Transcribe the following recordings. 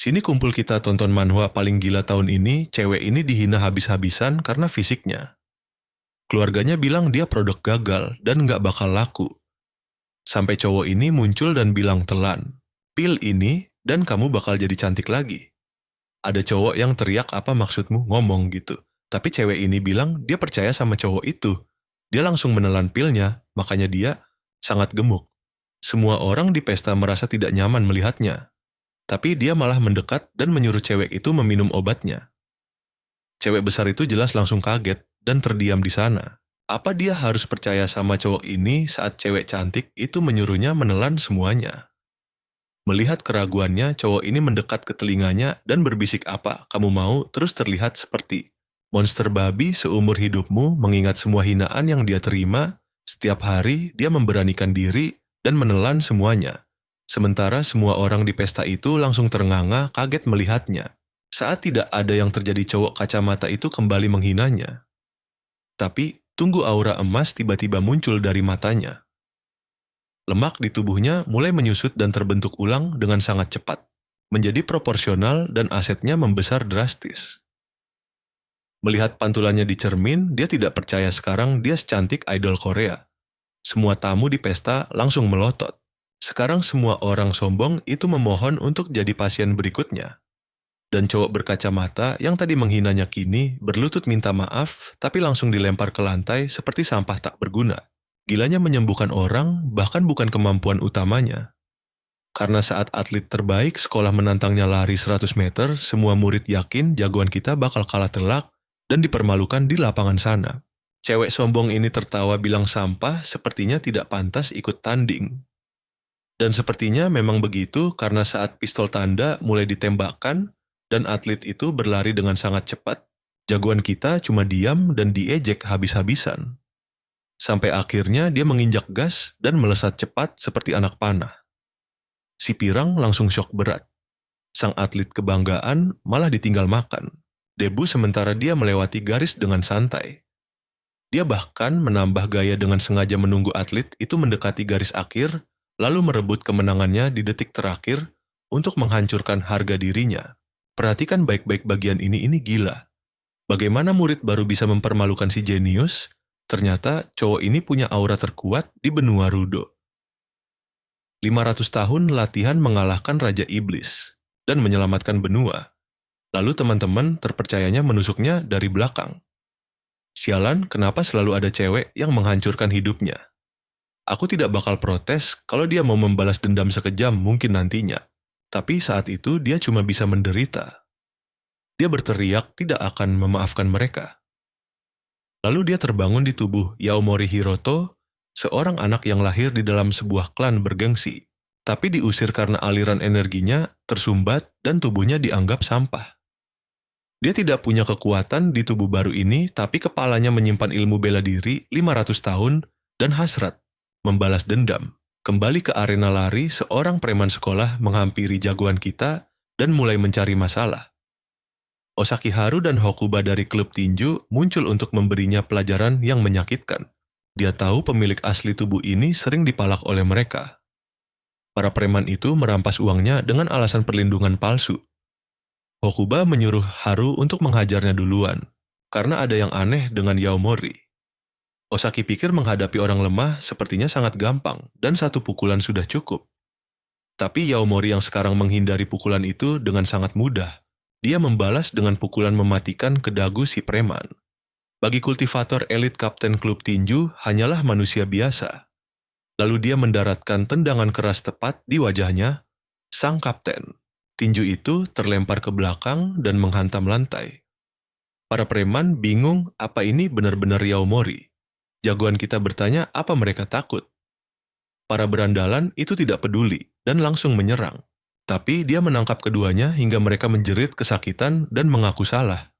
Sini kumpul kita tonton manhwa paling gila tahun ini, cewek ini dihina habis-habisan karena fisiknya. Keluarganya bilang dia produk gagal dan nggak bakal laku. Sampai cowok ini muncul dan bilang telan, "Pil ini dan kamu bakal jadi cantik lagi." Ada cowok yang teriak, "Apa maksudmu ngomong gitu?" Tapi cewek ini bilang dia percaya sama cowok itu. Dia langsung menelan pilnya, makanya dia sangat gemuk. Semua orang di pesta merasa tidak nyaman melihatnya. Tapi dia malah mendekat dan menyuruh cewek itu meminum obatnya. Cewek besar itu jelas langsung kaget dan terdiam di sana. Apa dia harus percaya sama cowok ini saat cewek cantik itu menyuruhnya menelan semuanya? Melihat keraguannya, cowok ini mendekat ke telinganya dan berbisik, "Apa kamu mau terus terlihat seperti monster babi seumur hidupmu?" Mengingat semua hinaan yang dia terima, setiap hari dia memberanikan diri dan menelan semuanya. Sementara semua orang di pesta itu langsung ternganga kaget melihatnya. Saat tidak ada yang terjadi, cowok kacamata itu kembali menghinanya. Tapi tunggu, aura emas tiba-tiba muncul dari matanya. Lemak di tubuhnya mulai menyusut dan terbentuk ulang dengan sangat cepat, menjadi proporsional dan asetnya membesar drastis. Melihat pantulannya di cermin, dia tidak percaya sekarang dia secantik idol Korea. Semua tamu di pesta langsung melotot. Sekarang semua orang sombong itu memohon untuk jadi pasien berikutnya. Dan cowok berkacamata yang tadi menghinanya kini berlutut minta maaf, tapi langsung dilempar ke lantai seperti sampah tak berguna. Gilanya menyembuhkan orang bahkan bukan kemampuan utamanya. Karena saat atlet terbaik sekolah menantangnya lari 100 meter, semua murid yakin jagoan kita bakal kalah telak dan dipermalukan di lapangan sana. Cewek sombong ini tertawa bilang sampah sepertinya tidak pantas ikut tanding. Dan sepertinya memang begitu karena saat pistol tanda mulai ditembakkan dan atlet itu berlari dengan sangat cepat, jagoan kita cuma diam dan diejek habis-habisan. Sampai akhirnya dia menginjak gas dan melesat cepat seperti anak panah. Si Pirang langsung syok berat. Sang atlet kebanggaan malah ditinggal makan. Debu sementara dia melewati garis dengan santai. Dia bahkan menambah gaya dengan sengaja menunggu atlet itu mendekati garis akhir, lalu merebut kemenangannya di detik terakhir untuk menghancurkan harga dirinya. Perhatikan baik-baik bagian ini gila. Bagaimana murid baru bisa mempermalukan si jenius? Ternyata cowok ini punya aura terkuat di benua Rudo. 500 tahun latihan mengalahkan Raja Iblis dan menyelamatkan benua. Lalu teman-teman terpercayanya menusuknya dari belakang. Sialan, kenapa selalu ada cewek yang menghancurkan hidupnya? Aku tidak bakal protes kalau dia mau membalas dendam sekejam mungkin nantinya. Tapi saat itu dia cuma bisa menderita. Dia berteriak tidak akan memaafkan mereka. Lalu dia terbangun di tubuh Yaomori Hiroto, seorang anak yang lahir di dalam sebuah klan bergengsi, tapi diusir karena aliran energinya tersumbat dan tubuhnya dianggap sampah. Dia tidak punya kekuatan di tubuh baru ini, tapi kepalanya menyimpan ilmu bela diri 500 tahun dan hasrat membalas dendam. Kembali ke arena lari, seorang preman sekolah menghampiri jagoan kita dan mulai mencari masalah. Osakiharu dan Hokuba dari klub tinju muncul untuk memberinya pelajaran yang menyakitkan. Dia tahu pemilik asli tubuh ini sering dipalak oleh mereka. Para preman itu merampas uangnya dengan alasan perlindungan palsu. Hokuba menyuruh Haru untuk menghajarnya duluan, karena ada yang aneh dengan Yaomori. Osaki pikir menghadapi orang lemah sepertinya sangat gampang dan satu pukulan sudah cukup. Tapi Yaomori yang sekarang menghindari pukulan itu dengan sangat mudah. Dia membalas dengan pukulan mematikan ke dagu si preman. Bagi kultivator elit kapten klub tinju hanyalah manusia biasa. Lalu dia mendaratkan tendangan keras tepat di wajahnya sang kapten. Tinju itu terlempar ke belakang dan menghantam lantai. Para preman bingung apa ini benar-benar Yaomori. Jagoan kita bertanya apa mereka takut. Para berandalan itu tidak peduli dan langsung menyerang. Tapi dia menangkap keduanya hingga mereka menjerit kesakitan dan mengaku salah.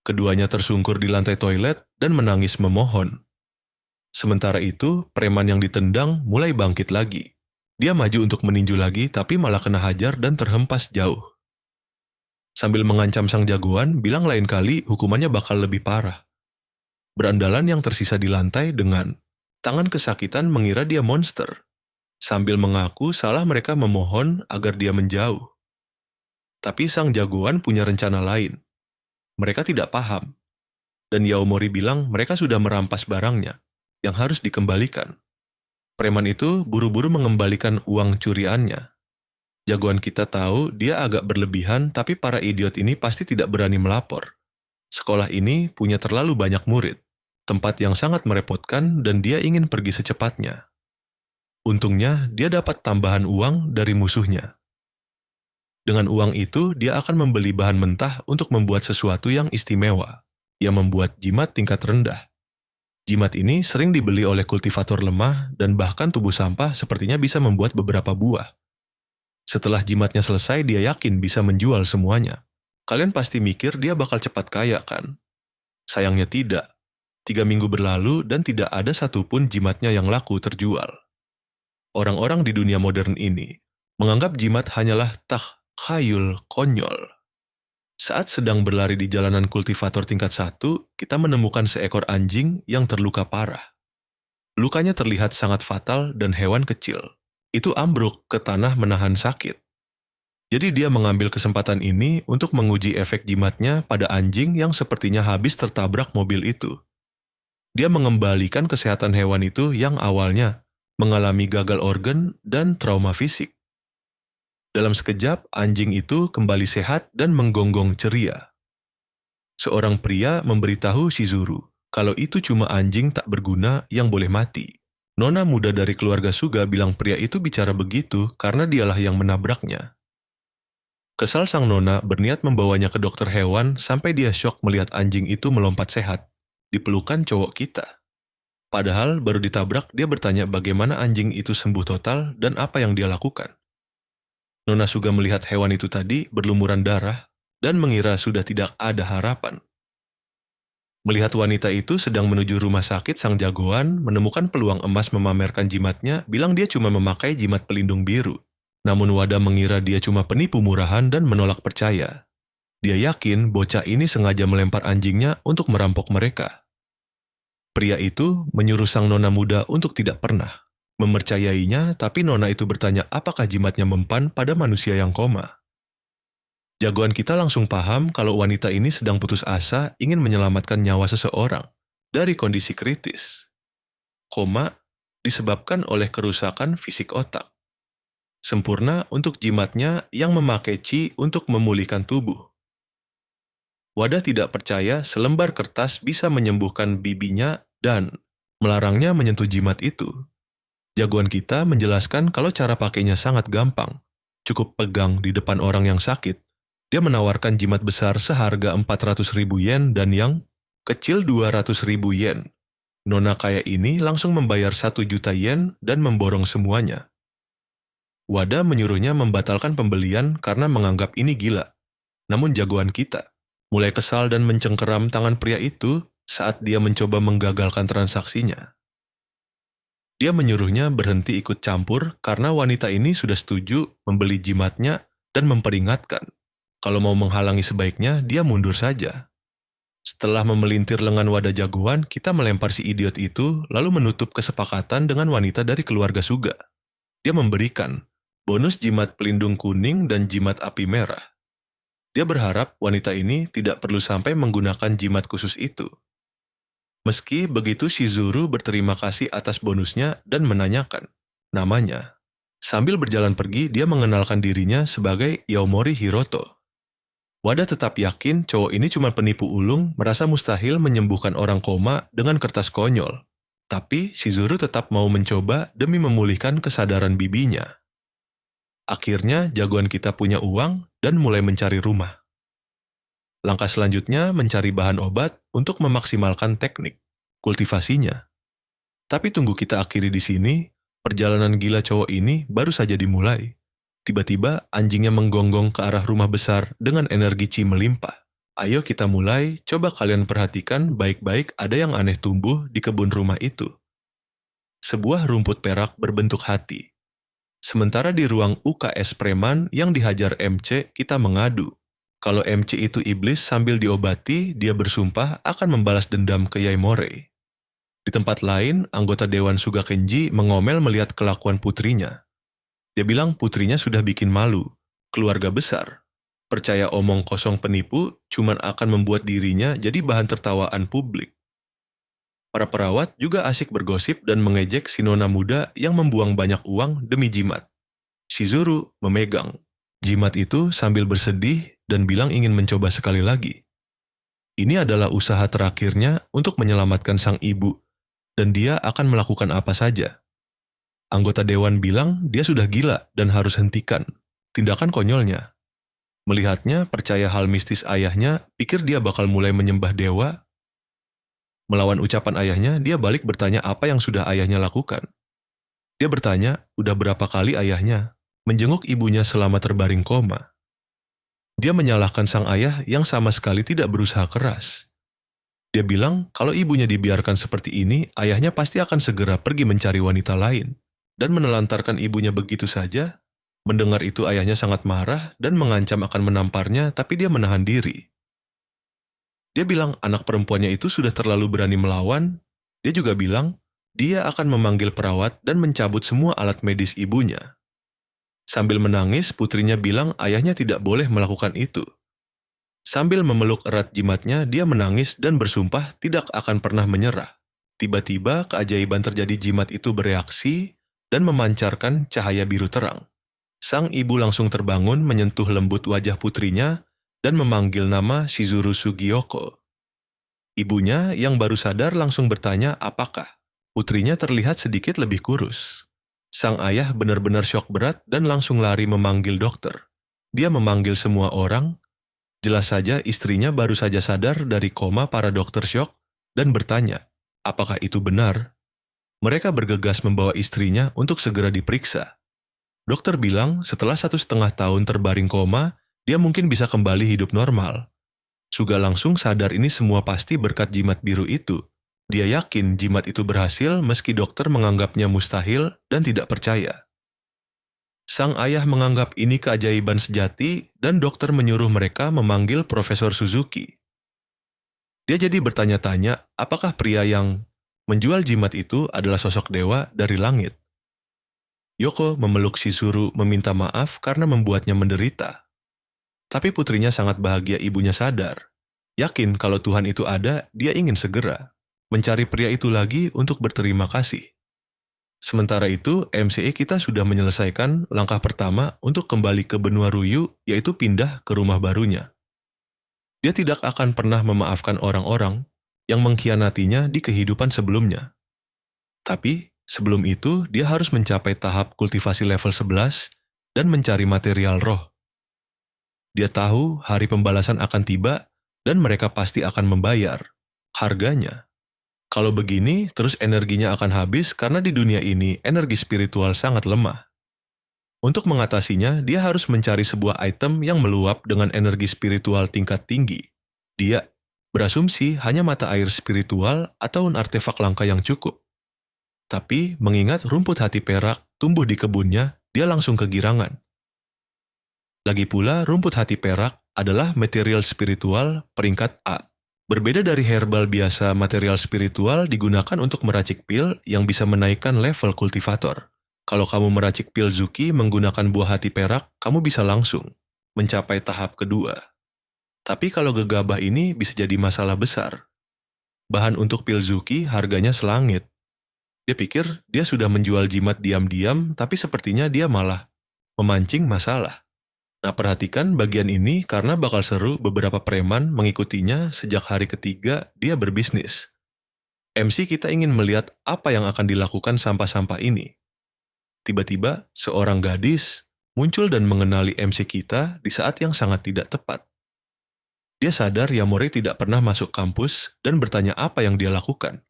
Keduanya tersungkur di lantai toilet dan menangis memohon. Sementara itu, preman yang ditendang mulai bangkit lagi. Dia maju untuk meninju lagi tapi malah kena hajar dan terhempas jauh. Sambil mengancam sang jagoan, bilang lain kali hukumannya bakal lebih parah. Berandalan yang tersisa di lantai dengan tangan kesakitan mengira dia monster. Sambil mengaku salah mereka memohon agar dia menjauh. Tapi sang jagoan punya rencana lain. Mereka tidak paham. Dan Yaomori bilang mereka sudah merampas barangnya, yang harus dikembalikan. Preman itu buru-buru mengembalikan uang curiannya. Jagoan kita tahu dia agak berlebihan, tapi para idiot ini pasti tidak berani melapor. Sekolah ini punya terlalu banyak murid, tempat yang sangat merepotkan dan dia ingin pergi secepatnya. Untungnya dia dapat tambahan uang dari musuhnya. Dengan uang itu dia akan membeli bahan mentah untuk membuat sesuatu yang istimewa, yang membuat jimat tingkat rendah. Jimat ini sering dibeli oleh kultivator lemah dan bahkan tubuh sampah sepertinya bisa membuat beberapa buah. Setelah jimatnya selesai, dia yakin bisa menjual semuanya. Kalian pasti mikir dia bakal cepat kaya kan? Sayangnya tidak. 3 minggu berlalu dan tidak ada satupun jimatnya yang laku terjual. Orang-orang di dunia modern ini menganggap jimat hanyalah takhayul konyol. Saat sedang berlari di jalanan kultivator tingkat 1, kita menemukan seekor anjing yang terluka parah. Lukanya terlihat sangat fatal dan hewan kecil. Itu ambruk ke tanah menahan sakit. Jadi dia mengambil kesempatan ini untuk menguji efek jimatnya pada anjing yang sepertinya habis tertabrak mobil itu. Dia mengembalikan kesehatan hewan itu yang awalnya mengalami gagal organ dan trauma fisik. Dalam sekejap, anjing itu kembali sehat dan menggonggong ceria. Seorang pria memberitahu Shizuru kalau itu cuma anjing tak berguna yang boleh mati. Nona muda dari keluarga Suga bilang pria itu bicara begitu karena dialah yang menabraknya. Kesal sang nona berniat membawanya ke dokter hewan sampai dia syok melihat anjing itu melompat sehat di pelukan cowok kita. Padahal baru ditabrak dia bertanya bagaimana anjing itu sembuh total dan apa yang dia lakukan. Nona Suga melihat hewan itu tadi berlumuran darah dan mengira sudah tidak ada harapan. Melihat wanita itu sedang menuju rumah sakit, sang jagoan menemukan peluang emas memamerkan jimatnya, bilang dia cuma memakai jimat pelindung biru. Namun Wada mengira dia cuma penipu murahan dan menolak percaya. Dia yakin bocah ini sengaja melempar anjingnya untuk merampok mereka. Pria itu menyuruh sang nona muda untuk tidak pernah mempercayainya, tapi nona itu bertanya apakah jimatnya mempan pada manusia yang koma. Jagoan kita langsung paham kalau wanita ini sedang putus asa ingin menyelamatkan nyawa seseorang dari kondisi kritis. Koma disebabkan oleh kerusakan fisik otak. Sempurna untuk jimatnya yang memakai chi untuk memulihkan tubuh. Wada tidak percaya selembar kertas bisa menyembuhkan bibinya dan melarangnya menyentuh jimat itu. Jagoan kita menjelaskan kalau cara pakainya sangat gampang. Cukup pegang di depan orang yang sakit. Dia menawarkan jimat besar seharga 400.000 yen dan yang kecil 200.000 yen. Nona kaya ini langsung membayar 1 juta yen dan memborong semuanya. Wada menyuruhnya membatalkan pembelian karena menganggap ini gila. Namun jagoan kita mulai kesal dan mencengkeram tangan pria itu saat dia mencoba menggagalkan transaksinya. Dia menyuruhnya berhenti ikut campur karena wanita ini sudah setuju membeli jimatnya dan memperingatkan. Kalau mau menghalangi sebaiknya, dia mundur saja. Setelah memelintir lengan Wada jagoan, kita melempar si idiot itu lalu menutup kesepakatan dengan wanita dari keluarga Suga. Dia memberikan bonus jimat pelindung kuning dan jimat api merah. Dia berharap wanita ini tidak perlu sampai menggunakan jimat khusus itu. Meski begitu, Shizuru berterima kasih atas bonusnya dan menanyakan namanya. Sambil berjalan pergi, dia mengenalkan dirinya sebagai Yaomori Hiroto. Wada tetap yakin cowok ini cuma penipu ulung, merasa mustahil menyembuhkan orang koma dengan kertas konyol. Tapi Shizuru tetap mau mencoba demi memulihkan kesadaran bibinya. Akhirnya jagoan kita punya uang dan mulai mencari rumah. Langkah selanjutnya mencari bahan obat untuk memaksimalkan teknik kultivasinya. Tapi tunggu kita akhiri di sini, perjalanan gila cowok ini baru saja dimulai. Tiba-tiba anjingnya menggonggong ke arah rumah besar dengan energi chi melimpah. Ayo kita mulai, coba kalian perhatikan baik-baik ada yang aneh tumbuh di kebun rumah itu. Sebuah rumput perak berbentuk hati. Sementara di ruang UKS preman yang dihajar MC, kita mengadu. Kalau MC itu iblis sambil diobati, dia bersumpah akan membalas dendam ke Yaimore. Di tempat lain, anggota Dewan Suga Kenji mengomel melihat kelakuan putrinya. Dia bilang putrinya sudah bikin malu, keluarga besar. Percaya omong kosong penipu cuman akan membuat dirinya jadi bahan tertawaan publik. Para perawat juga asik bergosip dan mengejek si nona muda yang membuang banyak uang demi jimat. Shizuru memegang jimat itu sambil bersedih dan bilang ingin mencoba sekali lagi. Ini adalah usaha terakhirnya untuk menyelamatkan sang ibu, dan dia akan melakukan apa saja. Anggota dewan bilang dia sudah gila dan harus hentikan tindakan konyolnya. Melihatnya percaya hal mistis ayahnya, pikir dia bakal mulai menyembah dewa. Melawan ucapan ayahnya, dia balik bertanya apa yang sudah ayahnya lakukan. Dia bertanya, udah berapa kali ayahnya menjenguk ibunya selama terbaring koma. Dia menyalahkan sang ayah yang sama sekali tidak berusaha keras. Dia bilang kalau ibunya dibiarkan seperti ini, ayahnya pasti akan segera pergi mencari wanita lain. Dan menelantarkan ibunya begitu saja. Mendengar itu ayahnya sangat marah dan mengancam akan menamparnya, tapi dia menahan diri. Dia bilang anak perempuannya itu sudah terlalu berani melawan. Dia juga bilang dia akan memanggil perawat dan mencabut semua alat medis ibunya. Sambil menangis, putrinya bilang ayahnya tidak boleh melakukan itu. Sambil memeluk erat jimatnya, dia menangis dan bersumpah tidak akan pernah menyerah. Tiba-tiba, keajaiban terjadi, jimat itu bereaksi dan memancarkan cahaya biru terang. Sang ibu langsung terbangun menyentuh lembut wajah putrinya dan memanggil nama Shizuru Sugiyoko. Ibunya yang baru sadar langsung bertanya apakah. Putrinya terlihat sedikit lebih kurus. Sang ayah benar-benar syok berat dan langsung lari memanggil dokter. Dia memanggil semua orang. Jelas saja istrinya baru saja sadar dari koma. Para dokter syok dan bertanya, apakah itu benar? Mereka bergegas membawa istrinya untuk segera diperiksa. Dokter bilang setelah 1,5 tahun terbaring koma, dia mungkin bisa kembali hidup normal. Suga langsung sadar ini semua pasti berkat jimat biru itu. Dia yakin jimat itu berhasil meski dokter menganggapnya mustahil dan tidak percaya. Sang ayah menganggap ini keajaiban sejati dan dokter menyuruh mereka memanggil Profesor Suzuki. Dia jadi bertanya-tanya apakah pria yang menjual jimat itu adalah sosok dewa dari langit. Yoko memeluk Shizuru meminta maaf karena membuatnya menderita. Tapi putrinya sangat bahagia ibunya sadar. Yakin kalau Tuhan itu ada, dia ingin segera mencari pria itu lagi untuk berterima kasih. Sementara itu, MCE kita sudah menyelesaikan langkah pertama untuk kembali ke benua Ruyu, yaitu pindah ke rumah barunya. Dia tidak akan pernah memaafkan orang-orang yang mengkhianatinya di kehidupan sebelumnya. Tapi, sebelum itu, dia harus mencapai tahap kultivasi level 11 dan mencari material roh. Dia tahu hari pembalasan akan tiba dan mereka pasti akan membayar harganya. Kalau begini, terus energinya akan habis karena di dunia ini energi spiritual sangat lemah. Untuk mengatasinya, dia harus mencari sebuah item yang meluap dengan energi spiritual tingkat tinggi. Dia berasumsi hanya mata air spiritual atau artefak langka yang cukup. Tapi mengingat rumput hati perak tumbuh di kebunnya, dia langsung kegirangan. Lagi pula, rumput hati perak adalah material spiritual peringkat A. Berbeda dari herbal biasa, material spiritual digunakan untuk meracik pil yang bisa menaikkan level kultivator. Kalau kamu meracik pil Zuki menggunakan buah hati perak, kamu bisa langsung mencapai tahap kedua. Tapi kalau gegabah ini bisa jadi masalah besar. Bahan untuk pil Zuki harganya selangit. Dia pikir dia sudah menjual jimat diam-diam, tapi sepertinya dia malah memancing masalah. Nah, perhatikan bagian ini karena bakal seru. Beberapa preman mengikutinya sejak hari ketiga dia berbisnis. MC kita ingin melihat apa yang akan dilakukan sampah-sampah ini. Tiba-tiba, seorang gadis muncul dan mengenali MC kita di saat yang sangat tidak tepat. Dia sadar Yamore tidak pernah masuk kampus dan bertanya apa yang dia lakukan.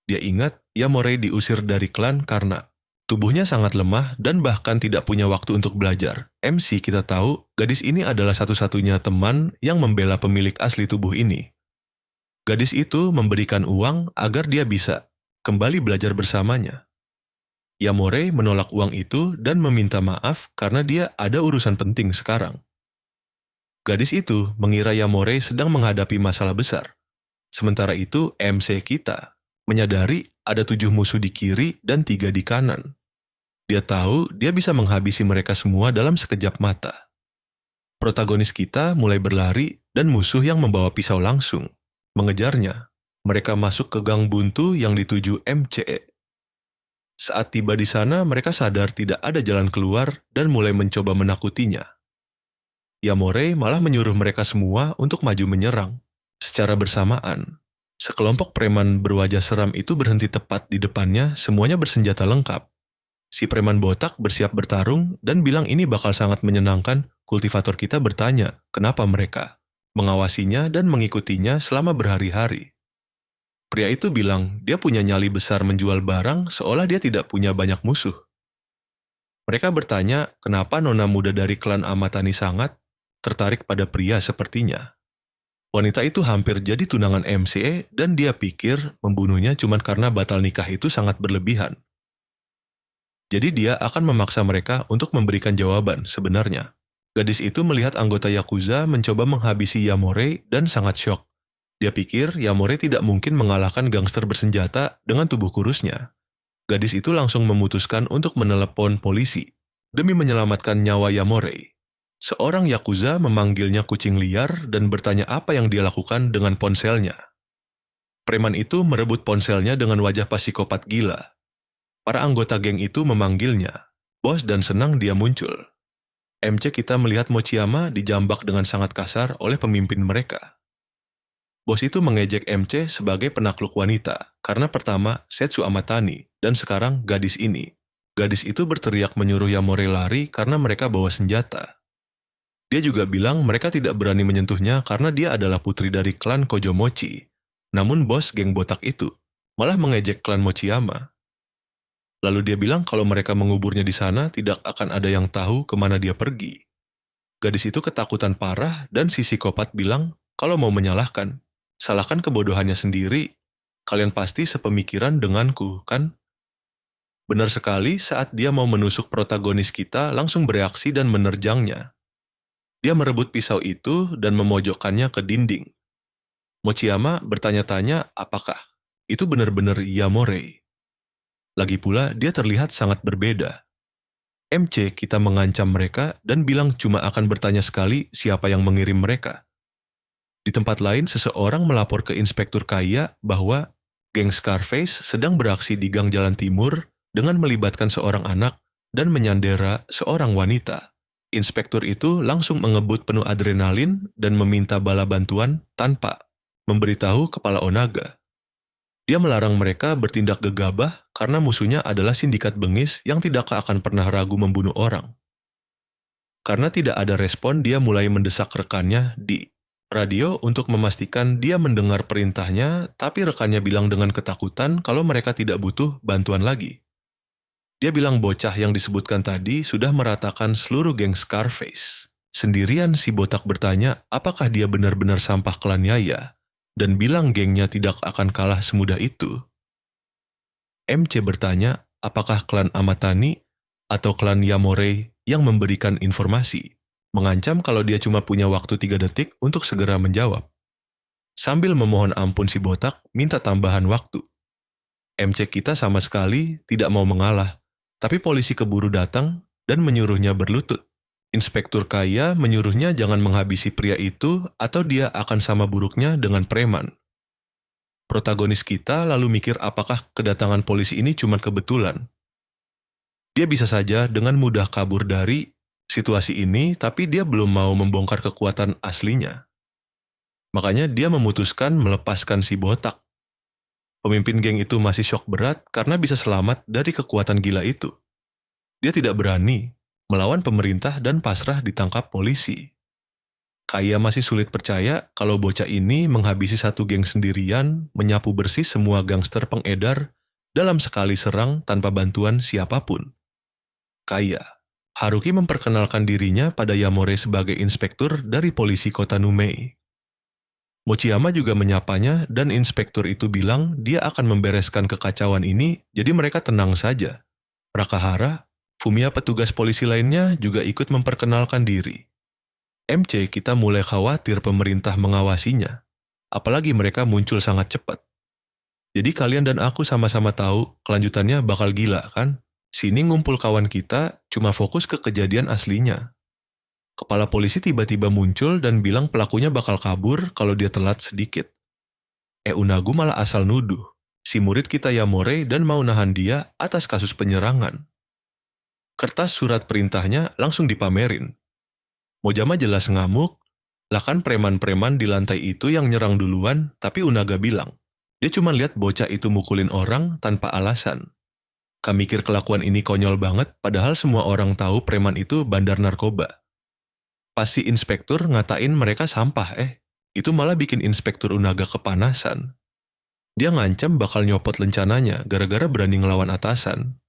Dia ingat Yamore diusir dari klan karena tubuhnya sangat lemah dan bahkan tidak punya waktu untuk belajar. MC kita tahu, gadis ini adalah satu-satunya teman yang membela pemilik asli tubuh ini. Gadis itu memberikan uang agar dia bisa kembali belajar bersamanya. Yamore menolak uang itu dan meminta maaf karena dia ada urusan penting sekarang. Gadis itu mengira Yamore sedang menghadapi masalah besar. Sementara itu, MC kita menyadari ada 7 musuh di kiri dan 3 di kanan. Dia tahu dia bisa menghabisi mereka semua dalam sekejap mata. Protagonis kita mulai berlari dan musuh yang membawa pisau langsung mengejarnya. Mereka masuk ke gang buntu yang dituju MCE. Saat tiba di sana, mereka sadar tidak ada jalan keluar dan mulai mencoba menakutinya. Yamore malah menyuruh mereka semua untuk maju menyerang. Secara bersamaan, sekelompok preman berwajah seram itu berhenti tepat di depannya, semuanya bersenjata lengkap. Si preman botak bersiap bertarung dan bilang ini bakal sangat menyenangkan. Kultivator kita bertanya, kenapa mereka mengawasinya dan mengikutinya selama berhari-hari. Pria itu bilang dia punya nyali besar menjual barang seolah dia tidak punya banyak musuh. Mereka bertanya kenapa nona muda dari klan Amatani sangat tertarik pada pria sepertinya. Wanita itu hampir jadi tunangan MCE dan dia pikir membunuhnya cuma karena batal nikah itu sangat berlebihan. Jadi dia akan memaksa mereka untuk memberikan jawaban sebenarnya. Gadis itu melihat anggota Yakuza mencoba menghabisi Yamore dan sangat syok. Dia pikir Yamore tidak mungkin mengalahkan gangster bersenjata dengan tubuh kurusnya. Gadis itu langsung memutuskan untuk menelepon polisi demi menyelamatkan nyawa Yamore. Seorang Yakuza memanggilnya kucing liar dan bertanya apa yang dia lakukan dengan ponselnya. Preman itu merebut ponselnya dengan wajah psikopat gila. Para anggota geng itu memanggilnya bos dan senang dia muncul. MC kita melihat Mochiyama dijambak dengan sangat kasar oleh pemimpin mereka. Bos itu mengejek MC sebagai penakluk wanita karena pertama Setsu Amatani dan sekarang gadis ini. Gadis itu berteriak menyuruh Yamore lari karena mereka bawa senjata. Dia juga bilang mereka tidak berani menyentuhnya karena dia adalah putri dari klan Kojomochi. Namun bos geng botak itu malah mengejek klan Mochiyama. Lalu dia bilang kalau mereka menguburnya di sana tidak akan ada yang tahu kemana dia pergi. Gadis itu ketakutan parah dan si psikopat bilang kalau mau menyalahkan, salahkan kebodohannya sendiri. Kalian pasti sepemikiran denganku, kan? Benar sekali saat dia mau menusuk protagonis kita langsung bereaksi dan menerjangnya. Dia merebut pisau itu dan memojokkannya ke dinding. Mochiyama bertanya-tanya apakah itu benar-benar Yamore. Lagi pula dia terlihat sangat berbeda. MC kita mengancam mereka dan bilang cuma akan bertanya sekali siapa yang mengirim mereka. Di tempat lain seseorang melapor ke Inspektur Kaya bahwa geng Scarface sedang beraksi di gang Jalan Timur dengan melibatkan seorang anak dan menyandera seorang wanita. Inspektur itu langsung mengebut penuh adrenalin dan meminta bala bantuan tanpa memberitahu kepala Onaga. Dia melarang mereka bertindak gegabah karena musuhnya adalah sindikat bengis yang tidak akan pernah ragu membunuh orang. Karena tidak ada respon, dia mulai mendesak rekannya di radio untuk memastikan dia mendengar perintahnya, tapi rekannya bilang dengan ketakutan kalau mereka tidak butuh bantuan lagi. Dia bilang bocah yang disebutkan tadi sudah meratakan seluruh geng Scarface. Sendirian si botak bertanya apakah dia benar-benar sampah klan Yaya dan bilang gengnya tidak akan kalah semudah itu. MC bertanya apakah klan Amatani atau klan Yamore yang memberikan informasi, mengancam kalau dia cuma punya waktu 3 detik untuk segera menjawab. Sambil memohon ampun si botak minta tambahan waktu. MC kita sama sekali tidak mau mengalah. Tapi polisi keburu datang dan menyuruhnya berlutut. Inspektur Kaya menyuruhnya jangan menghabisi pria itu atau dia akan sama buruknya dengan preman. Protagonis kita lalu mikir apakah kedatangan polisi ini cuma kebetulan. Dia bisa saja dengan mudah kabur dari situasi ini, tapi dia belum mau membongkar kekuatan aslinya. Makanya dia memutuskan melepaskan si botak. Pemimpin geng itu masih syok berat karena bisa selamat dari kekuatan gila itu. Dia tidak berani melawan pemerintah dan pasrah ditangkap polisi. Kaya masih sulit percaya kalau bocah ini menghabisi satu geng sendirian, menyapu bersih semua gangster pengedar dalam sekali serang tanpa bantuan siapapun. Kaya, Haruki memperkenalkan dirinya pada Yamore sebagai inspektur dari polisi kota Numei. Mochiyama juga menyapanya dan inspektur itu bilang dia akan membereskan kekacauan ini, jadi mereka tenang saja. Rakahara, Fumiya petugas polisi lainnya juga ikut memperkenalkan diri. MC kita mulai khawatir pemerintah mengawasinya, apalagi mereka muncul sangat cepat. Jadi kalian dan aku sama-sama tahu kelanjutannya bakal gila kan? Sini ngumpul kawan kita cuma fokus ke kejadian aslinya. Kepala polisi tiba-tiba muncul dan bilang pelakunya bakal kabur kalau dia telat sedikit. Unagu malah asal nuduh. Si murid kita Yamore dan mau nahan dia atas kasus penyerangan. Kertas surat perintahnya langsung dipamerin. Mojama jelas ngamuk, lah kan preman-preman di lantai itu yang nyerang duluan, tapi Unaga bilang, dia cuma lihat bocah itu mukulin orang tanpa alasan. Kami mikir kelakuan ini konyol banget, padahal semua orang tahu preman itu bandar narkoba. Pas si inspektur ngatain mereka sampah, itu malah bikin inspektur Unaga kepanasan. Dia ngancam bakal nyopot lencananya gara-gara berani ngelawan atasan.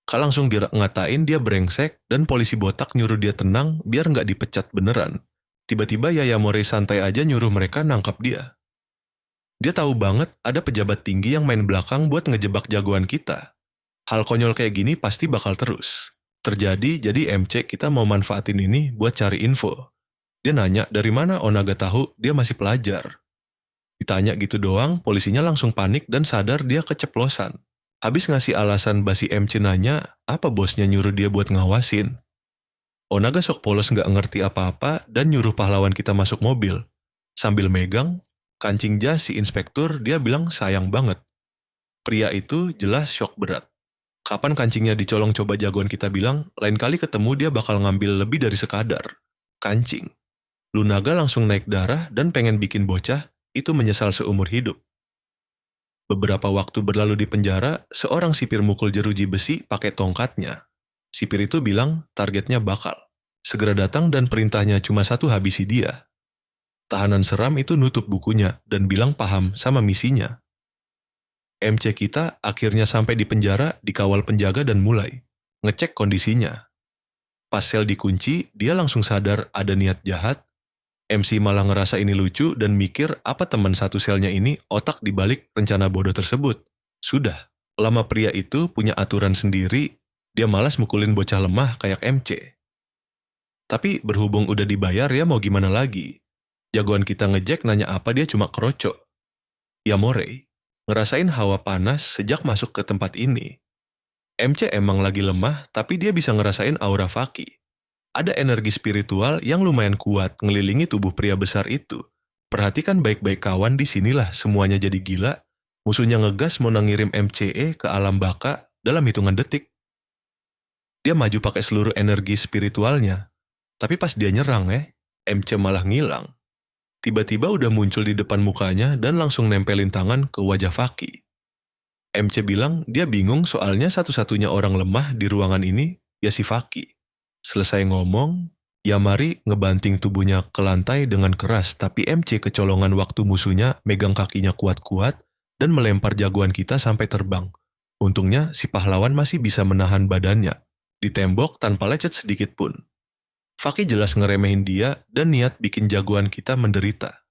Kak langsung ngatain dia brengsek dan polisi botak nyuruh dia tenang biar nggak dipecat beneran. Tiba-tiba Yayamori santai aja nyuruh mereka nangkap dia. Dia tahu banget ada pejabat tinggi yang main belakang buat ngejebak jagoan kita. Hal konyol kayak gini pasti bakal terus terjadi, jadi MC kita mau manfaatin ini buat cari info. Dia nanya dari mana Onaga tahu dia masih pelajar. Ditanya gitu doang, polisinya langsung panik dan sadar dia keceplosan. Habis ngasih alasan basi MC nanya, apa bosnya nyuruh dia buat ngawasin. Onaga sok polos nggak ngerti apa-apa dan nyuruh pahlawan kita masuk mobil. Sambil megang kancing jas si inspektur, dia bilang sayang banget. Pria itu jelas syok berat. Kapan kancingnya dicolong coba jagoan kita bilang, lain kali ketemu dia bakal ngambil lebih dari sekadar kancing. Lunaga langsung naik darah dan pengen bikin bocah itu menyesal seumur hidup. Beberapa waktu berlalu di penjara, seorang sipir mukul jeruji besi pakai tongkatnya. Sipir itu bilang targetnya bakal segera datang dan perintahnya cuma satu, habisi dia. Tahanan seram itu nutup bukunya dan bilang paham sama misinya. MC kita akhirnya sampai di penjara, dikawal penjaga dan mulai ngecek kondisinya. Pas sel dikunci, dia langsung sadar ada niat jahat. MC malah ngerasa ini lucu dan mikir apa teman satu selnya ini otak dibalik rencana bodoh tersebut. Sudah, lama pria itu punya aturan sendiri, dia malas mukulin bocah lemah kayak MC. Tapi berhubung udah dibayar ya mau gimana lagi. Jagoan kita ngejek nanya apa dia cuma kroco. Yamore ngerasain hawa panas sejak masuk ke tempat ini. MC emang lagi lemah tapi dia bisa ngerasain aura Faki. Ada energi spiritual yang lumayan kuat ngelilingi tubuh pria besar itu. Perhatikan baik-baik kawan, disinilah semuanya jadi gila. Musuhnya ngegas mau ngirim MCE ke alam baka dalam hitungan detik. Dia maju pakai seluruh energi spiritualnya. Tapi pas dia nyerang MC malah ngilang. Tiba-tiba udah muncul di depan mukanya dan langsung nempelin tangan ke wajah Faki. MC bilang dia bingung soalnya satu-satunya orang lemah di ruangan ini ya si Faki. Selesai ngomong, Yamari ngebanting tubuhnya ke lantai dengan keras, tapi MC kecolongan waktu musuhnya megang kakinya kuat-kuat dan melempar jagoan kita sampai terbang. Untungnya si pahlawan masih bisa menahan badannya di tembok tanpa lecet sedikit pun. Faki jelas ngeremehin dia dan niat bikin jagoan kita menderita.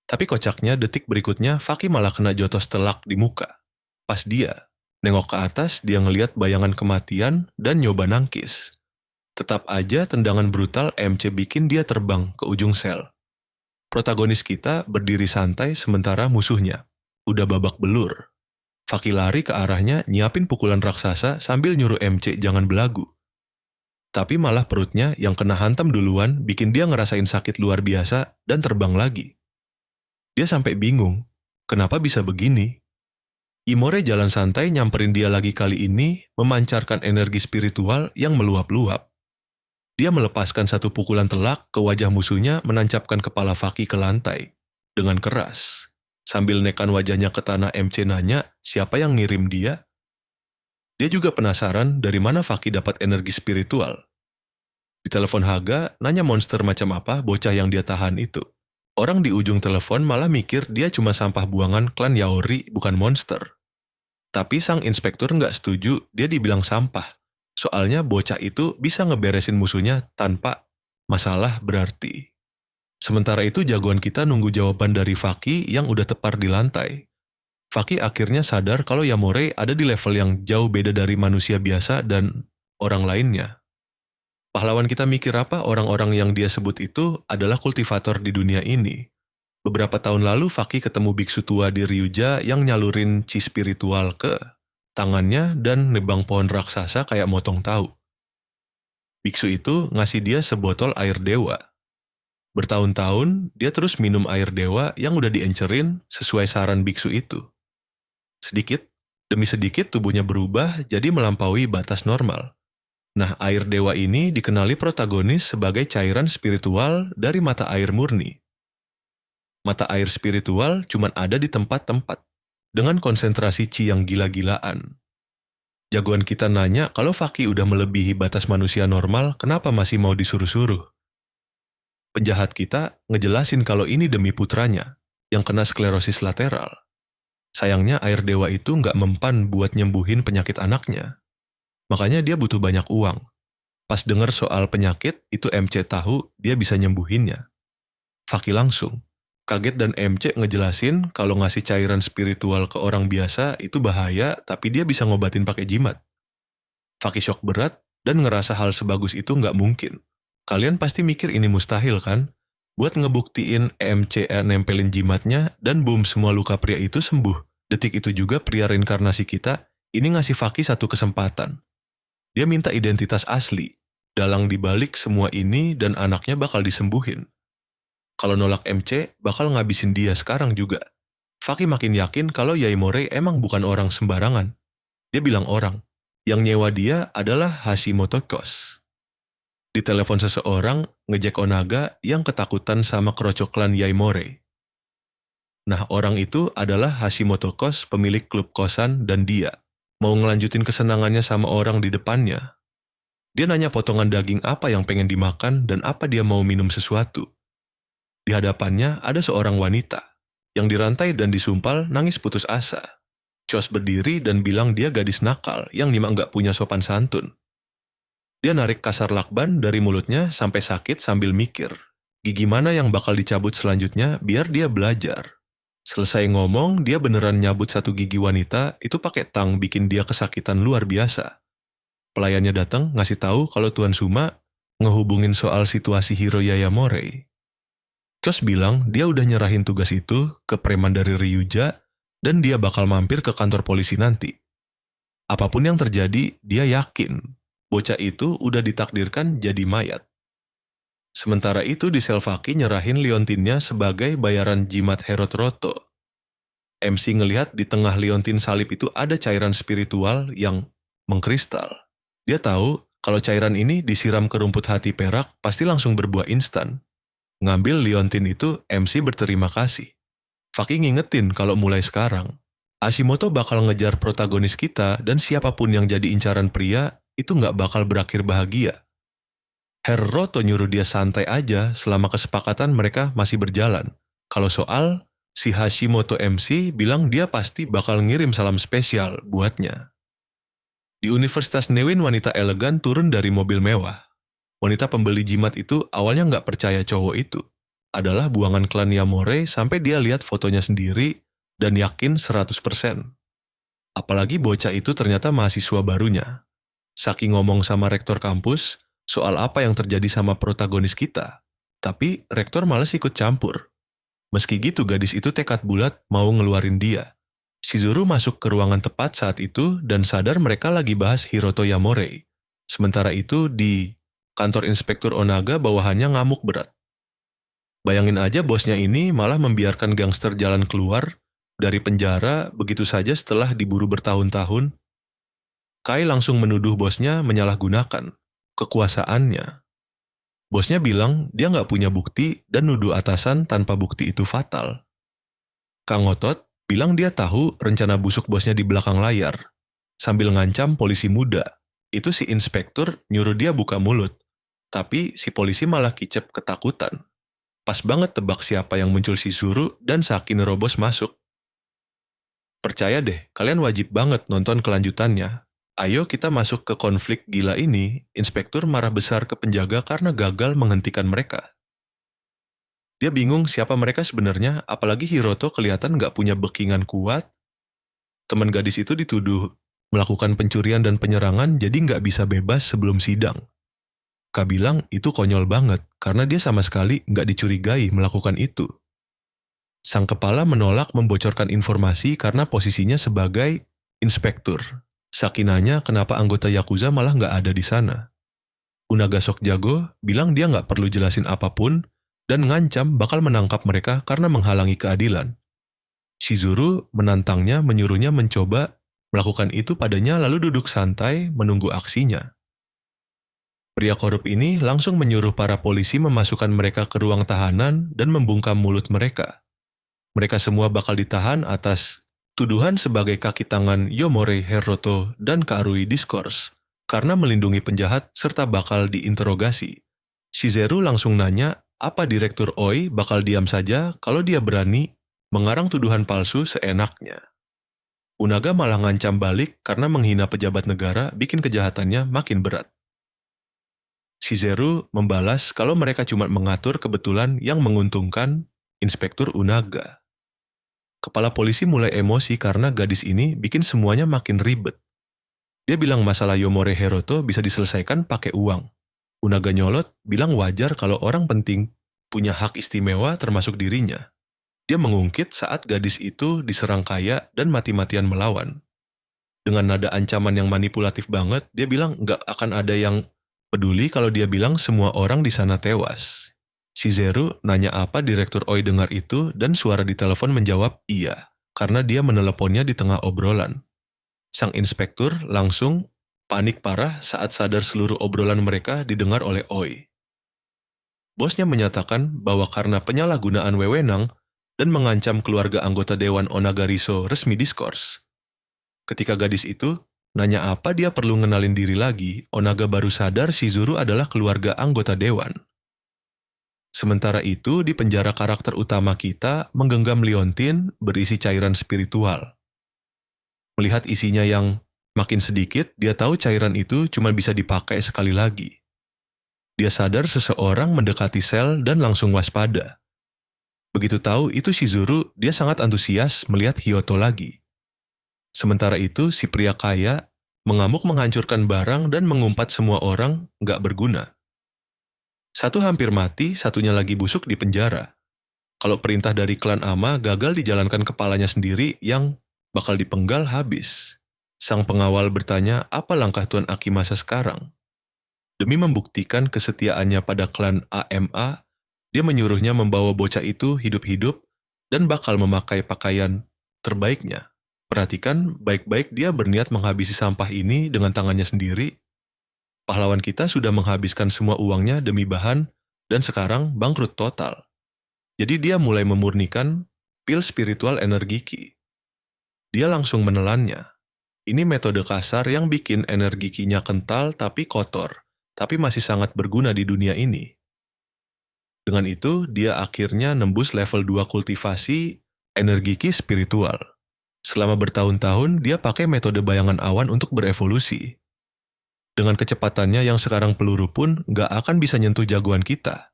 Tapi kocaknya detik berikutnya Faki malah kena jotos telak di muka. Pas dia nengok ke atas, dia ngelihat bayangan kematian dan nyoba nangkis. Tetap aja tendangan brutal MC bikin dia terbang ke ujung sel. Protagonis kita berdiri santai sementara musuhnya udah babak belur. Faki lari ke arahnya nyiapin pukulan raksasa sambil nyuruh MC jangan belagu. Tapi malah perutnya yang kena hantam duluan bikin dia ngerasain sakit luar biasa dan terbang lagi. Dia sampai bingung, kenapa bisa begini? Imore jalan santai nyamperin dia lagi, kali ini memancarkan energi spiritual yang meluap-luap. Dia melepaskan satu pukulan telak ke wajah musuhnya, menancapkan kepala Faki ke lantai dengan keras. Sambil nekan wajahnya ke tanah, MC nanya siapa yang ngirim dia. Dia juga penasaran dari mana Faki dapat energi spiritual. Di telepon Haga, nanya monster macam apa bocah yang dia tahan itu. Orang di ujung telepon malah mikir dia cuma sampah buangan klan Yaori, bukan monster. Tapi sang inspektur nggak setuju, dia dibilang sampah. Soalnya bocah itu bisa ngeberesin musuhnya tanpa masalah berarti. Sementara itu jagoan kita nunggu jawaban dari Faki yang udah tepar di lantai. Faki akhirnya sadar kalau Yamore ada di level yang jauh beda dari manusia biasa dan orang lainnya. Pahlawan kita mikir apa orang-orang yang dia sebut itu adalah kultivator di dunia ini. Beberapa tahun lalu Faki ketemu biksu tua di Ryuja yang nyalurin chi spiritual ke tangannya dan nebang pohon raksasa kayak motong tahu. Biksu itu ngasih dia sebotol air dewa. Bertahun-tahun, dia terus minum air dewa yang udah diencerin sesuai saran biksu itu. Sedikit demi sedikit tubuhnya berubah jadi melampaui batas normal. Nah, air dewa ini dikenali protagonis sebagai cairan spiritual dari mata air murni. Mata air spiritual cuma ada di tempat-tempat, dengan konsentrasi chi yang gila-gilaan. Jagoan kita nanya kalau Faki udah melebihi batas manusia normal, kenapa masih mau disuruh-suruh? Penjahat kita ngejelasin kalau ini demi putranya, yang kena sklerosis lateral. Sayangnya air dewa itu nggak mempan buat nyembuhin penyakit anaknya. Makanya dia butuh banyak uang. Pas denger soal penyakit, itu MC tahu dia bisa nyembuhinnya. Faki langsung kaget dan MC ngejelasin kalau ngasih cairan spiritual ke orang biasa itu bahaya, tapi dia bisa ngobatin pakai jimat. Faki shock berat dan ngerasa hal sebagus itu nggak mungkin. Kalian pasti mikir ini mustahil kan? Buat ngebuktiin EMC nempelin jimatnya dan boom semua luka pria itu sembuh. Detik itu juga pria reinkarnasi kita ini ngasih Faki satu kesempatan. Dia minta identitas asli, dalang dibalik semua ini dan anaknya bakal disembuhin. Kalau nolak MC, bakal ngabisin dia sekarang juga. Faki makin yakin kalau Yai Morei emang bukan orang sembarangan. Dia bilang orang. Yang nyewa dia adalah Hashimoto Kos. Ditelepon seseorang ngejek Onaga yang ketakutan sama kerocoklan Yai Morei. Nah, orang itu adalah Hashimoto Kos, pemilik klub kosan, dan dia mau ngelanjutin kesenangannya sama orang di depannya. Dia nanya potongan daging apa yang pengen dimakan dan apa dia mau minum sesuatu. Di hadapannya ada seorang wanita yang dirantai dan disumpal nangis putus asa. Kos berdiri dan bilang dia gadis nakal yang nyimak nggak punya sopan santun. Dia narik kasar lakban dari mulutnya sampai sakit sambil mikir, gigi mana yang bakal dicabut selanjutnya biar dia belajar. Selesai ngomong, dia beneran nyabut satu gigi wanita, itu pakai tang bikin dia kesakitan luar biasa. Pelayannya datang ngasih tahu kalau Tuan Suma ngehubungin soal situasi Hiro Yaya Morei. Kos bilang dia udah nyerahin tugas itu ke preman dari Ryuja dan dia bakal mampir ke kantor polisi nanti. Apapun yang terjadi, dia yakin bocah itu udah ditakdirkan jadi mayat. Sementara itu di Faki nyerahin liontinnya sebagai bayaran jimat Herot Roto. MC ngelihat di tengah liontin salib itu ada cairan spiritual yang mengkristal. Dia tahu kalau cairan ini disiram ke rumput hati perak pasti langsung berbuah instan. Ngambil liontin itu, MC berterima kasih. Faki ngingetin kalau mulai sekarang, Hashimoto bakal ngejar protagonis kita dan siapapun yang jadi incaran pria itu nggak bakal berakhir bahagia. Roto nyuruh dia santai aja selama kesepakatan mereka masih berjalan. Kalau soal, si Hashimoto MC bilang dia pasti bakal ngirim salam spesial buatnya. Di Universitas Newin wanita elegan turun dari mobil mewah. Wanita pembeli jimat itu awalnya nggak percaya cowok itu adalah buangan klan Yamore sampai dia lihat fotonya sendiri dan yakin 100%. Apalagi bocah itu ternyata mahasiswa barunya. Saking ngomong sama rektor kampus soal apa yang terjadi sama protagonis kita, tapi rektor malas ikut campur. Meski gitu gadis itu tekad bulat mau ngeluarin dia. Shizuru masuk ke ruangan tepat saat itu dan sadar mereka lagi bahas Hiroto Yamore. Sementara itu di kantor Inspektur Onaga bawahannya ngamuk berat. Bayangin aja bosnya ini malah membiarkan gangster jalan keluar dari penjara begitu saja setelah diburu bertahun-tahun. Kai langsung menuduh bosnya menyalahgunakan kekuasaannya. Bosnya bilang dia nggak punya bukti dan nuduh atasan tanpa bukti itu fatal. Kang Otot bilang dia tahu rencana busuk bosnya di belakang layar. Sambil ngancam polisi muda, itu si inspektur nyuruh dia buka mulut. Tapi si polisi malah kicep ketakutan. Pas banget tebak siapa yang muncul Shizuru dan Saki nerobos masuk. Percaya deh, kalian wajib banget nonton kelanjutannya. Ayo kita masuk ke konflik gila ini, inspektur marah besar ke penjaga karena gagal menghentikan mereka. Dia bingung siapa mereka sebenarnya, apalagi Hiroto kelihatan nggak punya backingan kuat. Teman gadis itu dituduh melakukan pencurian dan penyerangan jadi nggak bisa bebas sebelum sidang. Kak bilang itu konyol banget karena dia sama sekali nggak dicurigai melakukan itu. Sang kepala menolak membocorkan informasi karena posisinya sebagai inspektur. Saki nanya kenapa anggota Yakuza malah nggak ada di sana. Unaga Sokjago bilang dia nggak perlu jelasin apapun dan ngancam bakal menangkap mereka karena menghalangi keadilan. Shizuru menantangnya menyuruhnya mencoba melakukan itu padanya lalu duduk santai menunggu aksinya. Pria korup ini langsung menyuruh para polisi memasukkan mereka ke ruang tahanan dan membungkam mulut mereka. Mereka semua bakal ditahan atas tuduhan sebagai kaki tangan Yomore Hiroto dan Karui Discourse karena melindungi penjahat serta bakal diinterogasi. Shizeru langsung nanya apa Direktur Oi bakal diam saja kalau dia berani mengarang tuduhan palsu seenaknya. Unaga malah ngancam balik karena menghina pejabat negara bikin kejahatannya makin berat. Shizeru membalas kalau mereka cuma mengatur kebetulan yang menguntungkan Inspektur Unaga. Kepala polisi mulai emosi karena gadis ini bikin semuanya makin ribet. Dia bilang masalah Yomore Hiroto bisa diselesaikan pakai uang. Unaga nyolot bilang wajar kalau orang penting punya hak istimewa termasuk dirinya. Dia mengungkit saat gadis itu diserang kaya dan mati-matian melawan. Dengan nada ancaman yang manipulatif banget, dia bilang nggak akan ada yang peduli kalau dia bilang semua orang di sana tewas. Shizeru nanya apa Direktur Oi dengar itu dan suara di telepon menjawab iya, karena dia meneleponnya di tengah obrolan. Sang inspektur langsung panik parah saat sadar seluruh obrolan mereka didengar oleh Oi. Bosnya menyatakan bahwa karena penyalahgunaan wewenang dan mengancam keluarga anggota Dewan Onagariso resmi diskors. Ketika gadis itu nanya apa dia perlu ngenalin diri lagi, Onaga baru sadar Shizuru adalah keluarga anggota dewan. Sementara itu, di penjara karakter utama kita menggenggam liontin berisi cairan spiritual. Melihat isinya yang makin sedikit, dia tahu cairan itu cuma bisa dipakai sekali lagi. Dia sadar seseorang mendekati sel dan langsung waspada. Begitu tahu itu Shizuru, dia sangat antusias melihat Hyoto lagi. Sementara itu, si pria kaya mengamuk menghancurkan barang dan mengumpat semua orang nggak berguna. Satu hampir mati, satunya lagi busuk di penjara. Kalau perintah dari klan Ama gagal dijalankan kepalanya sendiri yang bakal dipenggal habis. Sang pengawal bertanya apa langkah Tuan Akimasa sekarang. Demi membuktikan kesetiaannya pada klan AMA, dia menyuruhnya membawa bocah itu hidup-hidup dan bakal memakai pakaian terbaiknya. Perhatikan baik-baik dia berniat menghabisi sampah ini dengan tangannya sendiri. Pahlawan kita sudah menghabiskan semua uangnya demi bahan dan sekarang bangkrut total. Jadi dia mulai memurnikan pil spiritual energi ki. Dia langsung menelannya. Ini metode kasar yang bikin energi ki-nya kental tapi kotor, tapi masih sangat berguna di dunia ini. Dengan itu, dia akhirnya nembus level 2 kultivasi energi ki spiritual. Selama bertahun-tahun, dia pakai metode bayangan awan untuk berevolusi. Dengan kecepatannya yang sekarang peluru pun nggak akan bisa nyentuh jagoan kita.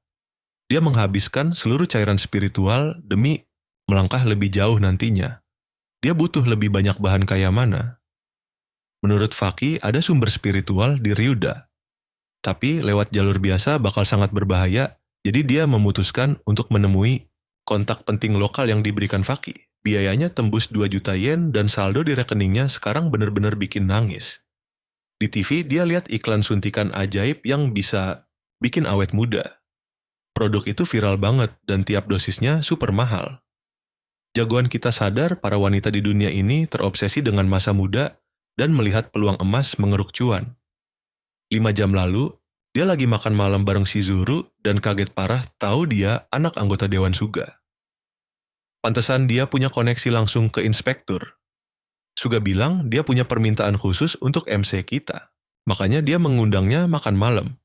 Dia menghabiskan seluruh cairan spiritual demi melangkah lebih jauh nantinya. Dia butuh lebih banyak bahan kaya mana? Menurut Faki, ada sumber spiritual di Ryuda. Tapi lewat jalur biasa bakal sangat berbahaya, jadi dia memutuskan untuk menemui kontak penting lokal yang diberikan Faki. Biayanya tembus 2 juta yen dan saldo di rekeningnya sekarang benar-benar bikin nangis. Di TV dia lihat iklan suntikan ajaib yang bisa bikin awet muda. Produk itu viral banget dan tiap dosisnya super mahal. Jagoan kita sadar para wanita di dunia ini terobsesi dengan masa muda dan melihat peluang emas mengeruk cuan. 5 jam lalu, dia lagi makan malam bareng Shizuru dan kaget parah tahu dia anak anggota Dewan Suga. Pantesan dia punya koneksi langsung ke inspektur. Suga bilang dia punya permintaan khusus untuk MC kita. Makanya dia mengundangnya makan malam.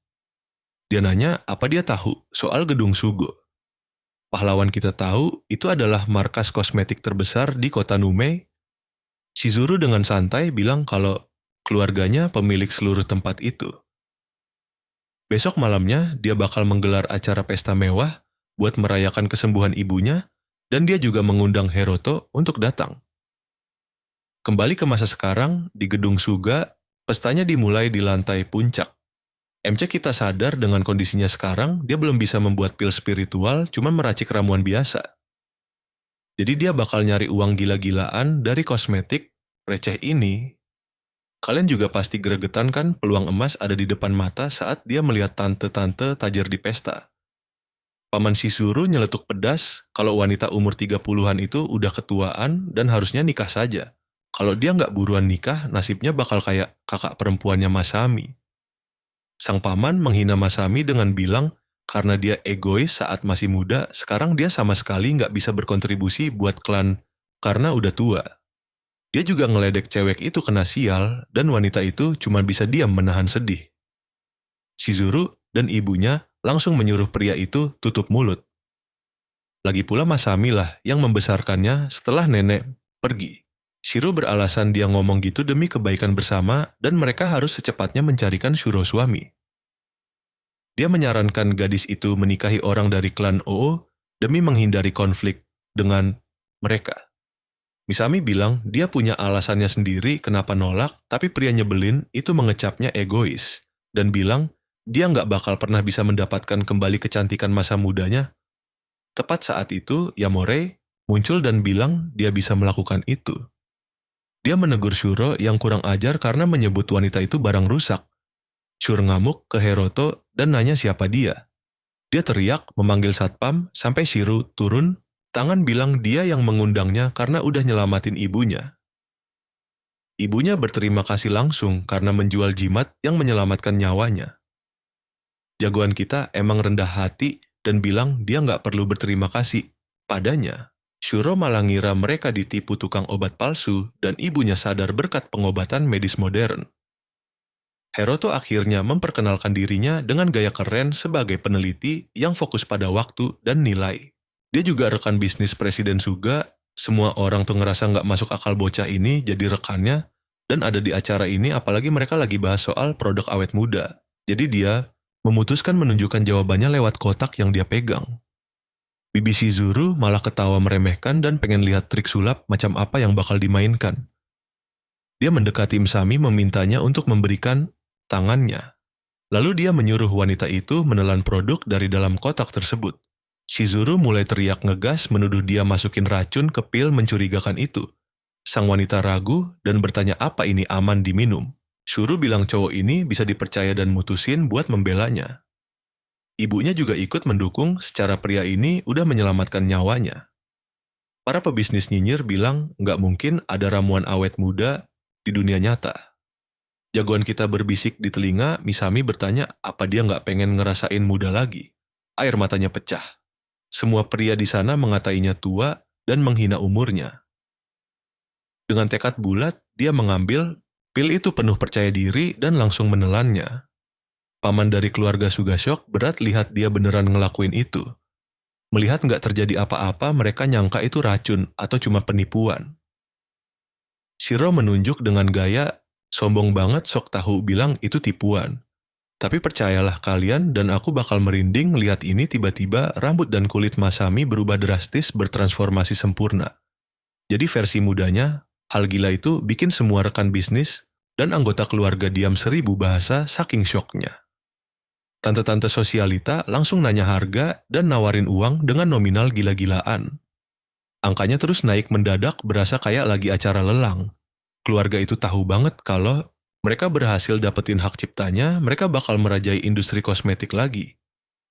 Dia nanya apa dia tahu soal gedung Sugo. Pahlawan kita tahu itu adalah markas kosmetik terbesar di kota Nume. Shizuru dengan santai bilang kalau keluarganya pemilik seluruh tempat itu. Besok malamnya dia bakal menggelar acara pesta mewah buat merayakan kesembuhan ibunya. Dan dia juga mengundang Hiroto untuk datang. Kembali ke masa sekarang, di gedung Suga, pestanya dimulai di lantai puncak. MC kita sadar dengan kondisinya sekarang, dia belum bisa membuat pil spiritual, cuma meracik ramuan biasa. Jadi dia bakal nyari uang gila-gilaan dari kosmetik receh ini. Kalian juga pasti gregetan kan peluang emas ada di depan mata saat dia melihat tante-tante tajir di pesta. Paman Shizuru nyeletuk pedas kalau wanita umur 30-an itu udah ketuaan dan harusnya nikah saja. Kalau dia nggak buruan nikah, nasibnya bakal kayak kakak perempuannya Masami. Sang paman menghina Masami dengan bilang karena dia egois saat masih muda, sekarang dia sama sekali nggak bisa berkontribusi buat klan karena udah tua. Dia juga ngeledek cewek itu kena sial, dan wanita itu cuma bisa diam menahan sedih. Shizuru dan ibunya langsung menyuruh pria itu tutup mulut. Lagi pula Masami lah yang membesarkannya setelah nenek pergi. Shiro beralasan dia ngomong gitu demi kebaikan bersama dan mereka harus secepatnya mencarikan Shuro suami. Dia menyarankan gadis itu menikahi orang dari klan Oo demi menghindari konflik dengan mereka. Misami bilang dia punya alasannya sendiri kenapa nolak, tapi pria nyebelin itu mengecapnya egois, dan bilang dia nggak bakal pernah bisa mendapatkan kembali kecantikan masa mudanya. Tepat saat itu, Yamore muncul dan bilang dia bisa melakukan itu. Dia menegur Shuro yang kurang ajar karena menyebut wanita itu barang rusak. Shuro ngamuk ke Hiroto dan nanya siapa dia. Dia teriak memanggil satpam sampai Shiro turun. Tangan bilang dia yang mengundangnya karena udah nyelamatin ibunya. Ibunya berterima kasih langsung karena menjual jimat yang menyelamatkan nyawanya. Jagoan kita emang rendah hati dan bilang dia nggak perlu berterima kasih padanya. Shuro malah ngira mereka ditipu tukang obat palsu dan ibunya sadar berkat pengobatan medis modern. Hiroto akhirnya memperkenalkan dirinya dengan gaya keren sebagai peneliti yang fokus pada waktu dan nilai. Dia juga rekan bisnis Presiden Suga, semua orang tuh ngerasa nggak masuk akal bocah ini jadi rekannya, dan ada di acara ini apalagi mereka lagi bahas soal produk awet muda. Jadi dia memutuskan menunjukkan jawabannya lewat kotak yang dia pegang. Bibi Shizuru malah ketawa meremehkan dan pengen lihat trik sulap macam apa yang bakal dimainkan. Dia mendekati Misami memintanya untuk memberikan tangannya. Lalu dia menyuruh wanita itu menelan produk dari dalam kotak tersebut. Shizuru mulai teriak ngegas menuduh dia masukin racun ke pil mencurigakan itu. Sang wanita ragu dan bertanya apa ini aman diminum. Shuru bilang cowok ini bisa dipercaya dan mutusin buat membelanya. Ibunya juga ikut mendukung secara pria ini udah menyelamatkan nyawanya. Para pebisnis nyinyir bilang nggak mungkin ada ramuan awet muda di dunia nyata. Jagoan kita berbisik di telinga, Misami bertanya apa dia nggak pengen ngerasain muda lagi. Air matanya pecah. Semua pria di sana mengatainya tua dan menghina umurnya. Dengan tekad bulat, dia mengambil pil itu penuh percaya diri dan langsung menelannya. Paman dari keluarga Sugashok berat lihat dia beneran ngelakuin itu. Melihat nggak terjadi apa-apa, mereka nyangka itu racun atau cuma penipuan. Shiro menunjuk dengan gaya, sombong banget sok tahu bilang itu tipuan. Tapi percayalah kalian dan aku bakal merinding lihat ini tiba-tiba rambut dan kulit Masami berubah drastis bertransformasi sempurna. Jadi versi mudanya, hal gila itu bikin semua rekan bisnis dan anggota keluarga diam 1000 bahasa saking syoknya. Tante-tante sosialita langsung nanya harga dan nawarin uang dengan nominal gila-gilaan. Angkanya terus naik mendadak berasa kayak lagi acara lelang. Keluarga itu tahu banget kalau mereka berhasil dapetin hak ciptanya, mereka bakal merajai industri kosmetik lagi.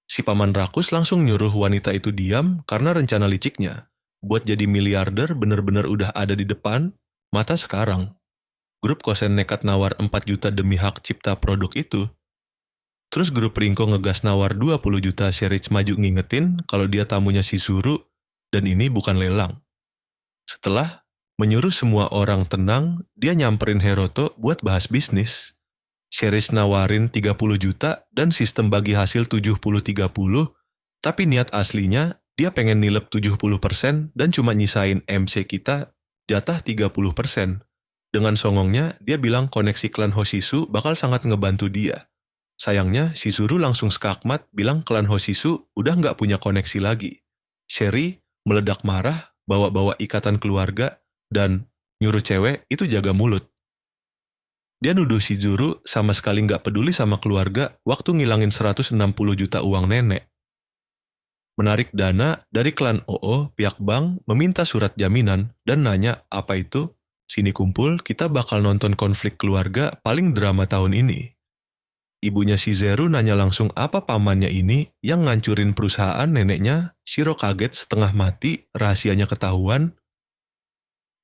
Si paman rakus langsung nyuruh wanita itu diam karena rencana liciknya. Buat jadi miliarder bener-bener udah ada di depan mata sekarang. Grup kosen nekat nawar 4 juta demi hak cipta produk itu. Terus grup Rinko ngegas nawar 20 juta, Sherich maju ngingetin kalau dia tamunya Shizuru dan ini bukan lelang. Setelah menyuruh semua orang tenang, dia nyamperin Hiroto buat bahas bisnis. Sherich nawarin 30 juta dan sistem bagi hasil 70-30, tapi niat aslinya dia pengen nilep 70% dan cuma nyisain MC kita jatah 30%. Dengan songongnya, dia bilang koneksi klan Hoshisu bakal sangat ngebantu dia. Sayangnya, Shizuru langsung skakmat bilang klan Hoshisu udah nggak punya koneksi lagi. Sherry meledak marah, bawa-bawa ikatan keluarga, dan nyuruh cewek itu jaga mulut. Dia nuduh Shizuru sama sekali nggak peduli sama keluarga waktu ngilangin 160 juta uang nenek. Menarik dana dari klan OO, pihak bank meminta surat jaminan dan nanya apa itu. Sini kumpul, kita bakal nonton konflik keluarga paling drama tahun ini. Ibunya Shizeru nanya langsung apa pamannya ini yang ngancurin perusahaan neneknya. Shiro kaget setengah mati, rahasianya ketahuan.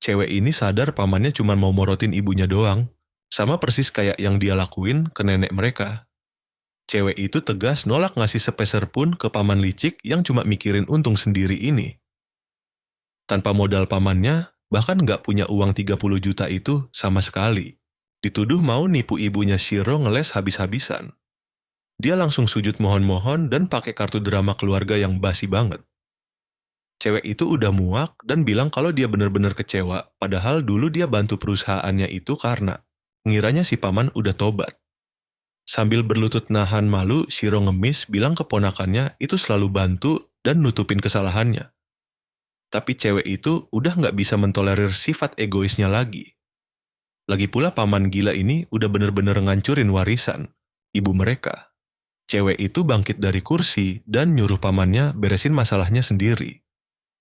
Cewek ini sadar pamannya cuma mau morotin ibunya doang. Sama persis kayak yang dia lakuin ke nenek mereka. Cewek itu tegas nolak ngasih sepeser pun ke paman licik yang cuma mikirin untung sendiri ini. Tanpa modal pamannya, bahkan nggak punya uang 30 juta itu sama sekali. Dituduh mau nipu ibunya Shiro ngeles habis-habisan. Dia langsung sujud mohon-mohon dan pakai kartu drama keluarga yang basi banget. Cewek itu udah muak dan bilang kalau dia bener-bener kecewa, padahal dulu dia bantu perusahaannya itu karena ngiranya si paman udah tobat. Sambil berlutut nahan malu, Shiro ngemis bilang keponakannya itu selalu bantu dan nutupin kesalahannya. Tapi cewek itu udah nggak bisa mentolerir sifat egoisnya lagi. Lagi pula paman gila ini udah bener-bener ngancurin warisan ibu mereka. Cewek itu bangkit dari kursi dan nyuruh pamannya beresin masalahnya sendiri.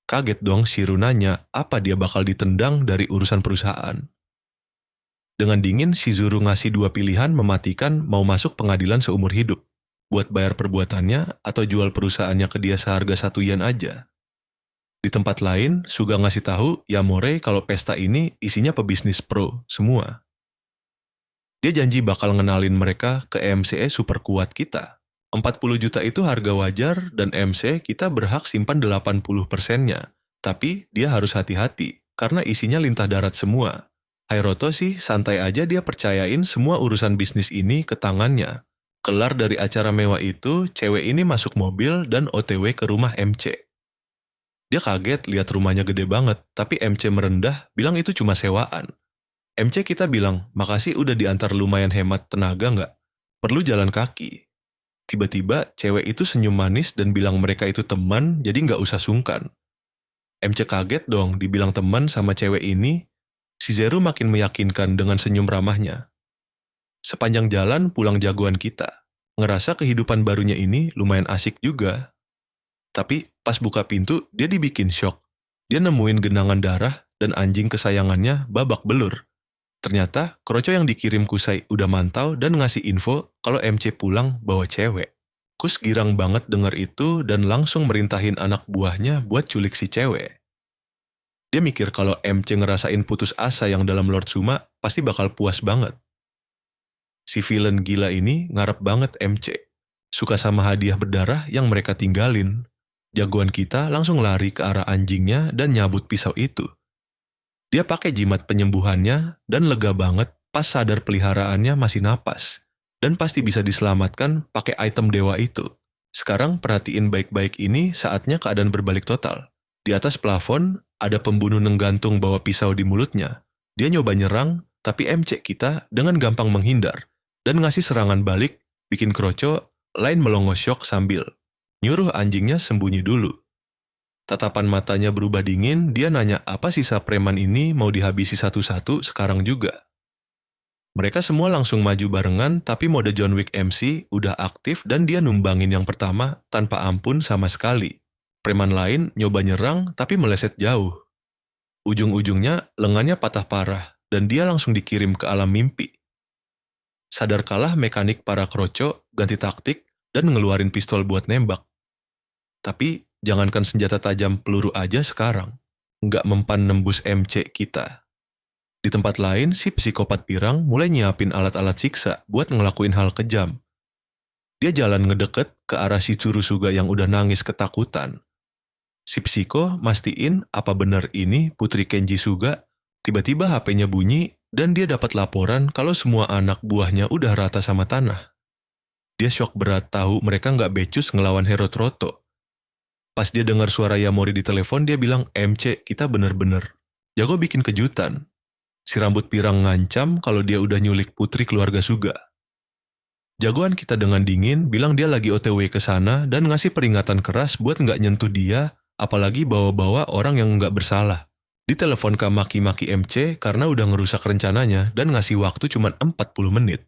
Kaget dong Shiro nanya apa dia bakal ditendang dari urusan perusahaan. Dengan dingin, Shizuru ngasih dua pilihan mematikan mau masuk pengadilan seumur hidup, buat bayar perbuatannya atau jual perusahaannya ke dia seharga 1 yen aja. Di tempat lain, Suga ngasih tahu Yamore kalau pesta ini isinya pebisnis pro semua. Dia janji bakal ngenalin mereka ke MCE super kuat kita. 40 juta itu harga wajar dan MC kita berhak simpan 80%-nya. Tapi dia harus hati-hati karena isinya lintah darat semua. Hiroto sih santai aja dia percayain semua urusan bisnis ini ke tangannya. Kelar dari acara mewah itu, cewek ini masuk mobil dan OTW ke rumah MC. Dia kaget lihat rumahnya gede banget, tapi MC merendah bilang itu cuma sewaan. MC kita bilang, makasih udah diantar lumayan hemat tenaga nggak? Perlu jalan kaki. Tiba-tiba cewek itu senyum manis dan bilang mereka itu teman, jadi nggak usah sungkan. MC kaget dong dibilang teman sama cewek ini. Shizeru makin meyakinkan dengan senyum ramahnya. Sepanjang jalan pulang jagoan kita. Ngerasa kehidupan barunya ini lumayan asik juga. Tapi pas buka pintu dia dibikin shock. Dia nemuin genangan darah dan anjing kesayangannya babak belur. Ternyata Kroco yang dikirim Kusai udah mantau dan ngasih info kalau MC pulang bawa cewek. Kus girang banget denger itu dan langsung merintahin anak buahnya buat culik si cewek. Dia mikir kalau MC ngerasain putus asa yang dalam Lord Suma pasti bakal puas banget. Si villain gila ini ngarep banget MC. Suka sama hadiah berdarah yang mereka tinggalin. Jagoan kita langsung lari ke arah anjingnya dan nyabut pisau itu. Dia pakai jimat penyembuhannya dan lega banget pas sadar peliharaannya masih napas. Dan pasti bisa diselamatkan pakai item dewa itu. Sekarang perhatiin baik-baik ini saatnya keadaan berbalik total. Di atas plafon ada pembunuh nenggantung bawa pisau di mulutnya. Dia nyoba nyerang, tapi MC kita dengan gampang menghindar. Dan ngasih serangan balik, bikin Kroco lain melongo syok sambil nyuruh anjingnya sembunyi dulu. Tatapan matanya berubah dingin, dia nanya apa sisa preman ini mau dihabisi satu-satu sekarang juga. Mereka semua langsung maju barengan, tapi mode John Wick MC udah aktif dan dia numbangin yang pertama tanpa ampun sama sekali. Preman lain nyoba nyerang tapi meleset jauh. Ujung-ujungnya lengannya patah parah dan dia langsung dikirim ke alam mimpi. Sadar kalah mekanik para Kroco, ganti taktik dan ngeluarin pistol buat nembak. Tapi jangankan senjata tajam peluru aja sekarang, nggak mempan nembus MC kita. Di tempat lain, si psikopat pirang mulai nyiapin alat-alat siksa buat ngelakuin hal kejam. Dia jalan ngedeket ke arah si Tsurusuga yang udah nangis ketakutan. Si psiko mastiin apa benar ini Putri Kenji Suga. Tiba-tiba HP-nya bunyi dan dia dapat laporan kalau semua anak buahnya udah rata sama tanah. Dia syok berat tahu mereka nggak becus ngelawan Hero Troto. Pas dia dengar suara Yamori di telepon, dia bilang, MC, kita bener-bener jago bikin kejutan. Si rambut pirang ngancam kalau dia udah nyulik putri keluarga Suga. Jagoan kita dengan dingin bilang dia lagi OTW ke sana dan ngasih peringatan keras buat nggak nyentuh dia, apalagi bawa-bawa orang yang nggak bersalah. Ditelepon ke maki-maki MC karena udah ngerusak rencananya dan ngasih waktu cuma 40 menit.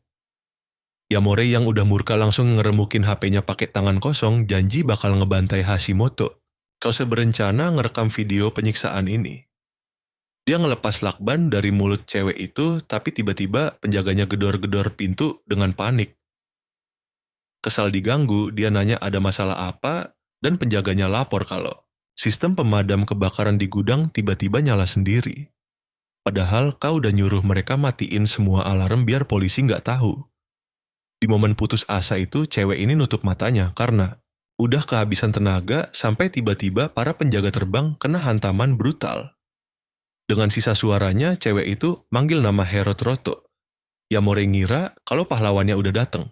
Yamore yang udah murka langsung ngeremukin HP-nya pakai tangan kosong, janji bakal ngebantai Hashimoto. Kose berencana ngerekam video penyiksaan ini. Dia ngelepas lakban dari mulut cewek itu, tapi tiba-tiba penjaganya gedor-gedor pintu dengan panik. Kesal diganggu, dia nanya ada masalah apa, dan penjaganya lapor kalau sistem pemadam kebakaran di gudang tiba-tiba nyala sendiri. Padahal kau udah nyuruh mereka matiin semua alarm biar polisi nggak tahu. Di momen putus asa itu, cewek ini nutup matanya karena udah kehabisan tenaga sampai tiba-tiba para penjaga terbang kena hantaman brutal. Dengan sisa suaranya, cewek itu manggil nama Herotroto. Yamore ngira kalau pahlawannya udah datang.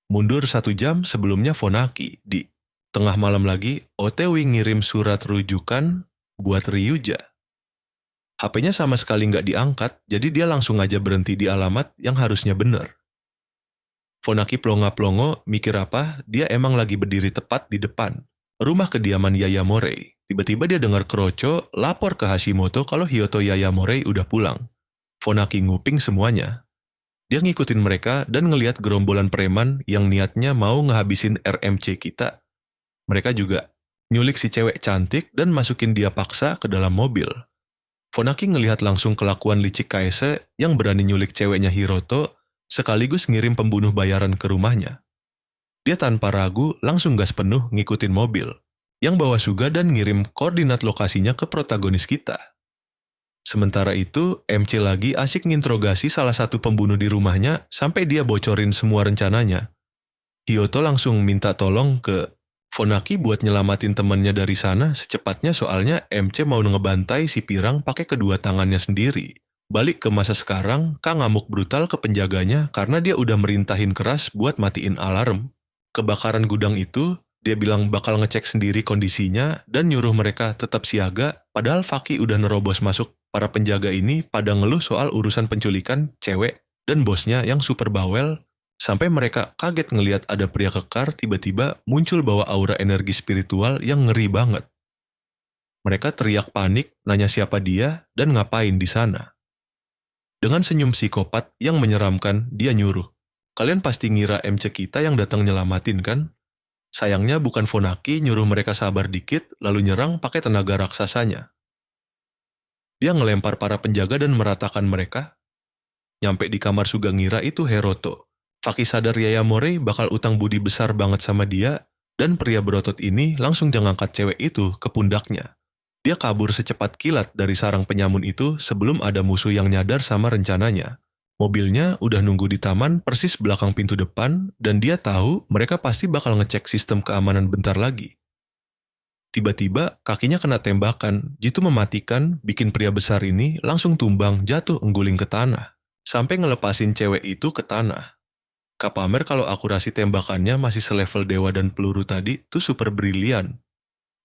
Mundur 1 jam sebelumnya Fonaki, di tengah malam lagi, OTW ngirim surat rujukan buat Ryuja. HP-nya sama sekali nggak diangkat, jadi dia langsung aja berhenti di alamat yang harusnya bener. Fonaki plonga-plongo, mikir apa, dia emang lagi berdiri tepat di depan rumah kediaman Yayamore. Tiba-tiba dia dengar Kroco lapor ke Hashimoto kalau Hyoto Yayamore udah pulang. Fonaki nguping semuanya. Dia ngikutin mereka dan ngelihat gerombolan preman yang niatnya mau ngehabisin RMC kita. Mereka juga nyulik si cewek cantik dan masukin dia paksa ke dalam mobil. Fonaki ngelihat langsung kelakuan licik Kaese yang berani nyulik ceweknya Hiroto sekaligus ngirim pembunuh bayaran ke rumahnya. Dia tanpa ragu langsung gas penuh ngikutin mobil yang bawa Suga dan ngirim koordinat lokasinya ke protagonis kita. Sementara itu, MC lagi asik nginterogasi salah satu pembunuh di rumahnya sampai dia bocorin semua rencananya. Hyoto langsung minta tolong ke Fonaki buat nyelamatin temannya dari sana secepatnya soalnya MC mau ngebantai si Pirang pakai kedua tangannya sendiri. Balik ke masa sekarang, Kang ngamuk brutal ke penjaganya karena dia udah merintahin keras buat matiin alarm. Kebakaran gudang itu, dia bilang bakal ngecek sendiri kondisinya dan nyuruh mereka tetap siaga, padahal Faki udah nerobos masuk. Para penjaga ini pada ngeluh soal urusan penculikan cewek dan bosnya yang super bawel, sampai mereka kaget ngelihat ada pria kekar tiba-tiba muncul bawa aura energi spiritual yang ngeri banget. Mereka teriak panik, nanya siapa dia dan ngapain di sana. Dengan senyum psikopat yang menyeramkan, dia nyuruh, "Kalian pasti ngira MC kita yang datang nyelamatin kan?" Sayangnya bukan Fonaki nyuruh mereka sabar dikit lalu nyerang pakai tenaga raksasanya. Dia ngelempar para penjaga dan meratakan mereka. Nyampe di kamar Suga ngira itu Heroto. Faki sadar Yayamore bakal utang budi besar banget sama dia, dan pria berotot ini langsung ngangkat cewek itu ke pundaknya. Dia kabur secepat kilat dari sarang penyamun itu sebelum ada musuh yang nyadar sama rencananya. Mobilnya udah nunggu di taman persis belakang pintu depan, dan dia tahu mereka pasti bakal ngecek sistem keamanan bentar lagi. Tiba-tiba kakinya kena tembakan, jitu mematikan, bikin pria besar ini langsung tumbang jatuh engguling ke tanah, sampai ngelepasin cewek itu ke tanah. Kapamer kalau akurasi tembakannya masih selevel dewa dan peluru tadi tuh super brilian.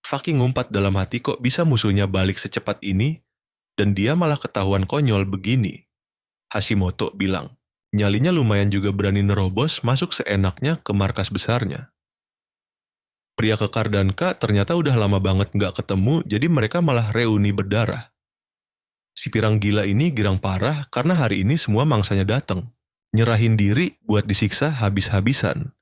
Faki ngumpat dalam hati kok bisa musuhnya balik secepat ini, dan dia malah ketahuan konyol begini. Hashimoto bilang, nyalinya lumayan juga berani nerobos masuk seenaknya ke markas besarnya. Pria kekar dan Kak ternyata udah lama banget nggak ketemu, jadi mereka malah reuni berdarah. Si Pirang gila ini girang parah karena hari ini semua mangsanya datang. Nyerahin diri buat disiksa habis-habisan.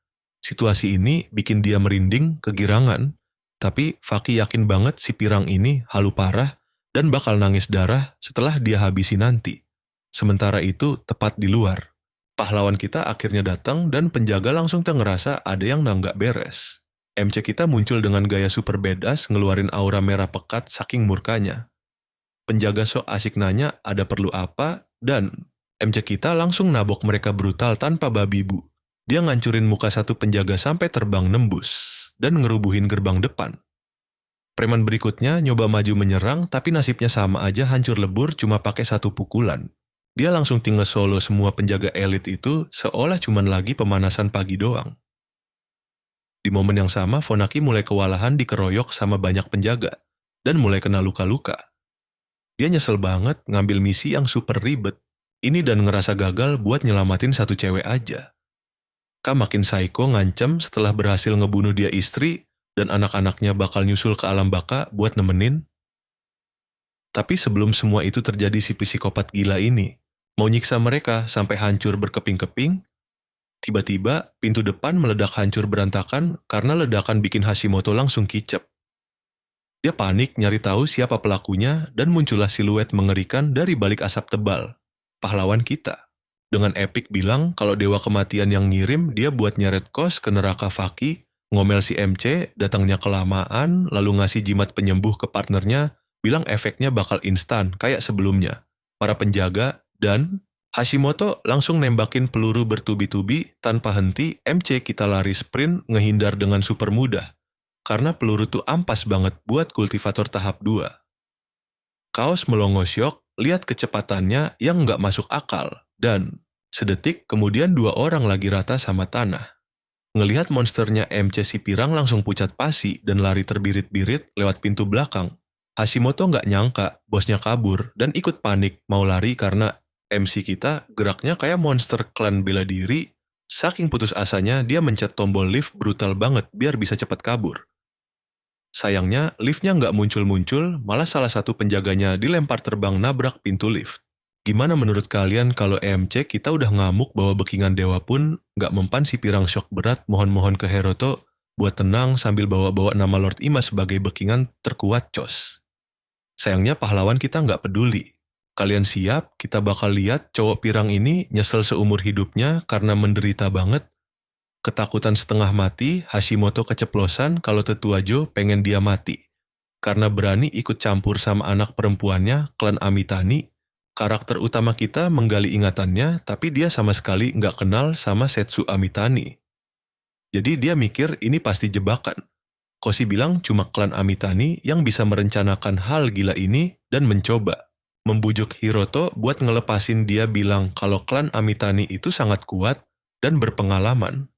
Situasi ini bikin dia merinding, kegirangan. Tapi Faki yakin banget si Pirang ini halu parah dan bakal nangis darah setelah dia habisi nanti. Sementara itu tepat di luar. Pahlawan kita akhirnya datang dan penjaga langsung ngerasa ada yang nggak beres. MC kita muncul dengan gaya super badass ngeluarin aura merah pekat saking murkanya. Penjaga sok asik nanya ada perlu apa, dan MC kita langsung nabok mereka brutal tanpa babi bu. Dia ngancurin muka satu penjaga sampai terbang nembus, dan ngerubuhin gerbang depan. Preman berikutnya nyoba maju menyerang tapi nasibnya sama aja hancur lebur cuma pakai satu pukulan. Dia langsung tinggal solo semua penjaga elit itu seolah cuman lagi pemanasan pagi doang. Di momen yang sama, Fonaki mulai kewalahan dikeroyok sama banyak penjaga, dan mulai kena luka-luka. Dia nyesel banget ngambil misi yang super ribet, ini dan ngerasa gagal buat nyelamatin satu cewek aja. Ka makin psycho ngancam setelah berhasil ngebunuh dia istri, dan anak-anaknya bakal nyusul ke alam baka buat nemenin. Tapi sebelum semua itu terjadi si psikopat gila ini, mau nyiksa mereka sampai hancur berkeping-keping, tiba-tiba, pintu depan meledak hancur berantakan karena ledakan bikin Hashimoto langsung kicep. Dia panik nyari tahu siapa pelakunya dan muncullah siluet mengerikan dari balik asap tebal. Pahlawan kita. Dengan epik bilang kalau dewa kematian yang ngirim dia buat nyeret kos ke neraka Faki, ngomel si MC, datangnya kelamaan, lalu ngasih jimat penyembuh ke partnernya, bilang efeknya bakal instan kayak sebelumnya. Para penjaga dan Hashimoto langsung nembakin peluru bertubi-tubi tanpa henti. MC kita lari sprint ngehindar dengan super mudah. Karena peluru tuh ampas banget buat kultivator tahap 2. Kaos melongo syok, lihat kecepatannya yang nggak masuk akal. Dan sedetik kemudian 2 orang lagi rata sama tanah. Ngelihat monsternya MC si pirang langsung pucat pasi dan lari terbirit-birit lewat pintu belakang. Hashimoto nggak nyangka bosnya kabur dan ikut panik mau lari karena MC kita geraknya kayak monster klan bela diri. Saking putus asanya dia mencet tombol lift brutal banget biar bisa cepat kabur. Sayangnya liftnya nggak muncul-muncul, malah salah satu penjaganya dilempar terbang nabrak pintu lift. Gimana menurut kalian kalau MC kita udah ngamuk bawa bekingan dewa pun nggak mempan si pirang shock berat mohon-mohon ke Hiroto buat tenang sambil bawa-bawa nama Lord Ima sebagai bekingan terkuat cos. Sayangnya pahlawan kita nggak peduli. Kalian siap? Kita bakal lihat cowok pirang ini nyesel seumur hidupnya karena menderita banget. Ketakutan setengah mati, Hashimoto keceplosan kalau tetua Jo pengen dia mati. Karena berani ikut campur sama anak perempuannya, klan Amitani. Karakter utama kita menggali ingatannya, tapi dia sama sekali nggak kenal sama Setsu Amitani. Jadi dia mikir ini pasti jebakan. Koshi bilang cuma klan Amitani yang bisa merencanakan hal gila ini dan mencoba. Membujuk Hiroto buat ngelepasin dia bilang kalau klan Amitani itu sangat kuat dan berpengalaman.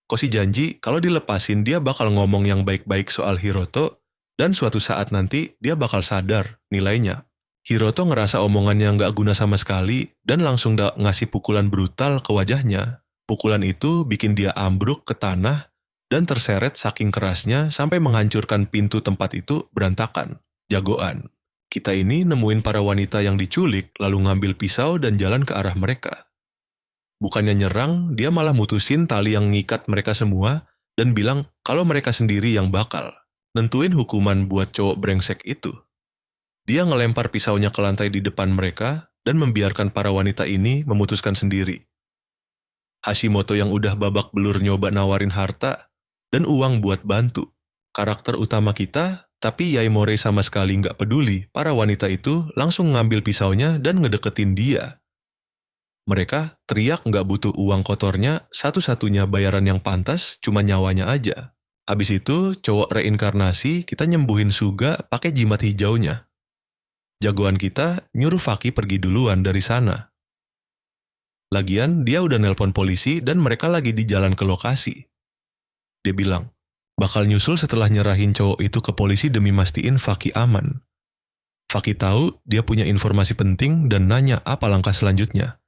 Koshi janji kalau dilepasin dia bakal ngomong yang baik-baik soal Hiroto dan suatu saat nanti dia bakal sadar nilainya. Hiroto ngerasa omongannya nggak guna sama sekali dan langsung ngasih pukulan brutal ke wajahnya. Pukulan itu bikin dia ambruk ke tanah dan terseret saking kerasnya sampai menghancurkan pintu tempat itu berantakan. Jagoan. Kita ini nemuin para wanita yang diculik lalu ngambil pisau dan jalan ke arah mereka. Bukannya nyerang, dia malah mutusin tali yang ngikat mereka semua dan bilang kalau mereka sendiri yang bakal nentuin hukuman buat cowok brengsek itu. Dia ngelempar pisaunya ke lantai di depan mereka dan membiarkan para wanita ini memutuskan sendiri. Hashimoto yang udah babak belur nyoba nawarin harta dan uang buat bantu. Karakter utama kita, tapi Yaimori sama sekali nggak peduli. Para wanita itu langsung ngambil pisaunya dan ngedeketin dia. Mereka teriak nggak butuh uang kotornya, satu-satunya bayaran yang pantas cuma nyawanya aja. Habis itu cowok reinkarnasi kita nyembuhin Suga pakai jimat hijaunya. Jagoan kita nyuruh Faki pergi duluan dari sana. Lagian dia udah nelpon polisi dan mereka lagi di jalan ke lokasi. Dia bilang, bakal nyusul setelah nyerahin cowok itu ke polisi demi mastiin Faki aman. Faki tahu dia punya informasi penting dan nanya apa langkah selanjutnya.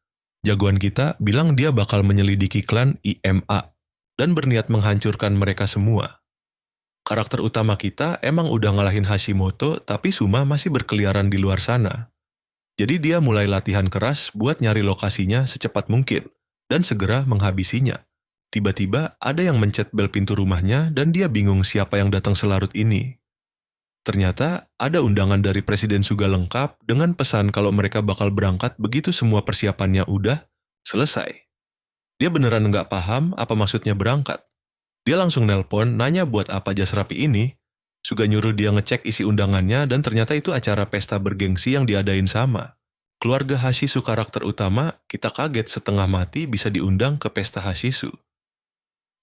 Jagoan kita bilang dia bakal menyelidiki klan IMA dan berniat menghancurkan mereka semua. Karakter utama kita emang udah ngalahin Hashimoto, tapi Suma masih berkeliaran di luar sana. Jadi dia mulai latihan keras buat nyari lokasinya secepat mungkin dan segera menghabisinya. Tiba-tiba ada yang mencet bel pintu rumahnya dan dia bingung siapa yang datang selarut ini. Ternyata ada undangan dari Presiden Suga lengkap dengan pesan kalau mereka bakal berangkat begitu semua persiapannya udah selesai. Dia beneran nggak paham apa maksudnya berangkat. Dia langsung nelpon, nanya buat apa jas rapi ini. Suga nyuruh dia ngecek isi undangannya dan ternyata itu acara pesta bergengsi yang diadain sama. Keluarga Hashisu karakter utama, kita kaget setengah mati bisa diundang ke pesta Hashisu.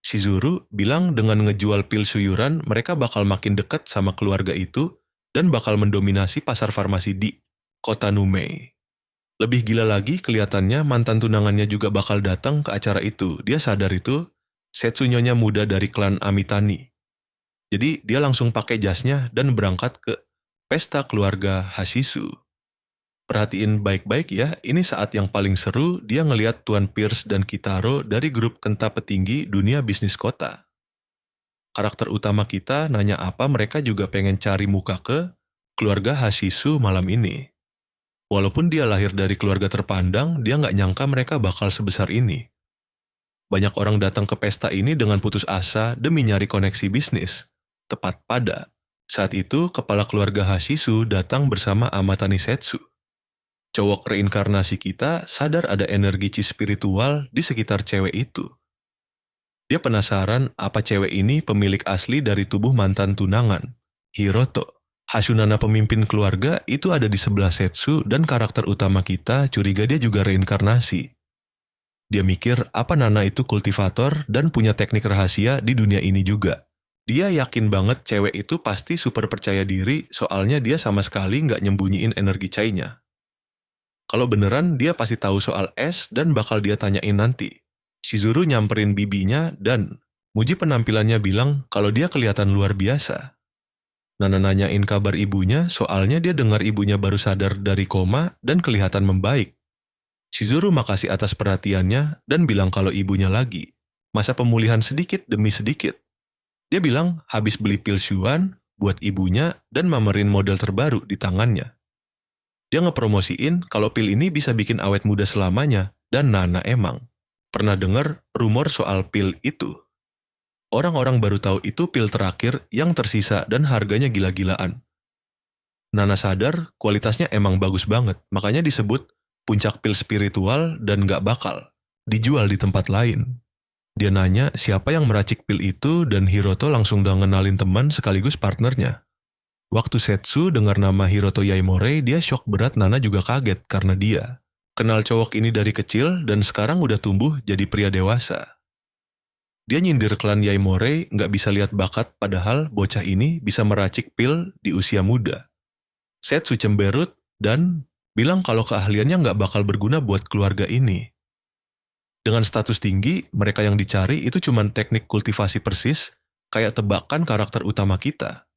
Shizuru bilang dengan ngejual pil suyuran mereka bakal makin dekat sama keluarga itu dan bakal mendominasi pasar farmasi di kota Numei. Lebih gila lagi kelihatannya mantan tunangannya juga bakal datang ke acara itu. Dia sadar itu Setsunyonya muda dari klan Amitani. Jadi dia langsung pakai jasnya dan berangkat ke pesta keluarga Hashisu. Perhatiin baik-baik ya, ini saat yang paling seru dia ngelihat Tuan Pierce dan Kitaro dari grup kenta petinggi dunia bisnis kota. Karakter utama kita nanya apa mereka juga pengen cari muka ke keluarga Hashisu malam ini. Walaupun dia lahir dari keluarga terpandang, dia nggak nyangka mereka bakal sebesar ini. Banyak orang datang ke pesta ini dengan putus asa demi nyari koneksi bisnis. Tepat pada Saat itu, kepala keluarga Hashisu datang bersama Amata Nisetsu. Cowok reinkarnasi kita sadar ada energi chi spiritual di sekitar cewek itu. Dia penasaran apa cewek ini pemilik asli dari tubuh mantan tunangan, Hiroto. Hasunana pemimpin keluarga itu ada di sebelah Setsu dan karakter utama kita curiga dia juga reinkarnasi. Dia mikir apa Nana itu kultivator dan punya teknik rahasia di dunia ini juga. Dia yakin banget cewek itu pasti super percaya diri soalnya dia sama sekali nggak nyembunyiin energi chai-nya. Kalau beneran dia pasti tahu soal es dan bakal dia tanyain nanti. Shizuru nyamperin bibinya dan muji penampilannya bilang kalau dia kelihatan luar biasa. Nana nanyain kabar ibunya soalnya dia dengar ibunya baru sadar dari koma dan kelihatan membaik. Shizuru makasih atas perhatiannya dan bilang kalau ibunya lagi masa pemulihan sedikit demi sedikit. Dia bilang habis beli pil Shuan buat ibunya dan mamerin model terbaru di tangannya. Dia ngepromosiin kalau pil ini bisa bikin awet muda selamanya dan Nana emang pernah dengar rumor soal pil itu. Orang-orang baru tahu itu pil terakhir yang tersisa dan harganya gila-gilaan. Nana sadar kualitasnya emang bagus banget, makanya disebut puncak pil spiritual dan gak bakal dijual di tempat lain. Dia nanya siapa yang meracik pil itu dan Hiroto langsung udah ngenalin teman sekaligus partnernya. Waktu Setsu dengar nama Hiroto Yaimore, dia shock berat. Nana juga kaget karena dia kenal cowok ini dari kecil dan sekarang udah tumbuh jadi pria dewasa. Dia nyindir klan Yaimore nggak bisa lihat bakat padahal bocah ini bisa meracik pil di usia muda. Setsu cemberut dan bilang kalau keahliannya nggak bakal berguna buat keluarga ini. Dengan status tinggi, mereka yang dicari itu cuma teknik kultivasi persis, kayak tebakan karakter utama kita.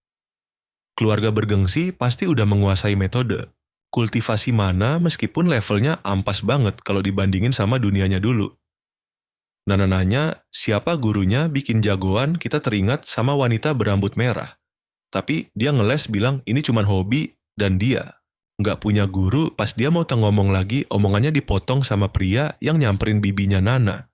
Keluarga bergengsi pasti udah menguasai metode kultivasi mana meskipun levelnya ampas banget kalau dibandingin sama dunianya dulu. Nana nanya siapa gurunya bikin jagoan, kita teringat sama wanita berambut merah. Tapi dia ngeles bilang ini cuma hobi dan dia nggak punya guru. Pas dia mau ngomong lagi, omongannya dipotong sama pria yang nyamperin bibinya Nana.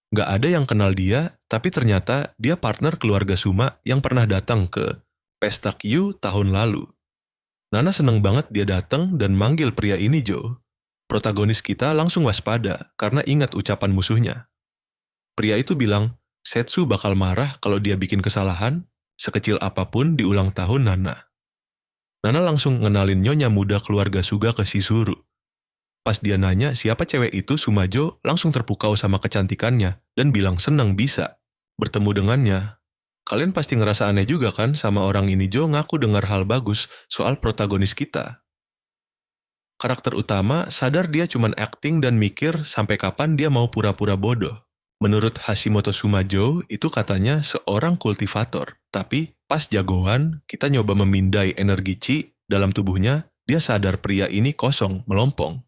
Nggak ada yang kenal dia, tapi ternyata dia partner keluarga Suma yang pernah datang ke Pesta Kyu tahun lalu. Nana seneng banget dia datang dan manggil pria ini Joe. Protagonis kita langsung waspada karena ingat ucapan musuhnya. Pria itu bilang, Setsu bakal marah kalau dia bikin kesalahan, sekecil apapun di ulang tahun Nana. Nana langsung ngenalin nyonya muda keluarga Suga ke Shizuru. Pas dia nanya siapa cewek itu, Sumajo langsung terpukau sama kecantikannya dan bilang senang bisa bertemu dengannya. Kalian pasti ngerasa aneh juga kan sama orang ini. Jo ngaku dengar hal bagus soal protagonis kita. Karakter utama sadar dia cuman acting dan mikir sampai kapan dia mau pura-pura bodoh. Menurut Hashimoto Sumajo, itu katanya seorang kultivator. Tapi pas jagoan, kita nyoba memindai energi chi dalam tubuhnya, dia sadar pria ini kosong, melompong.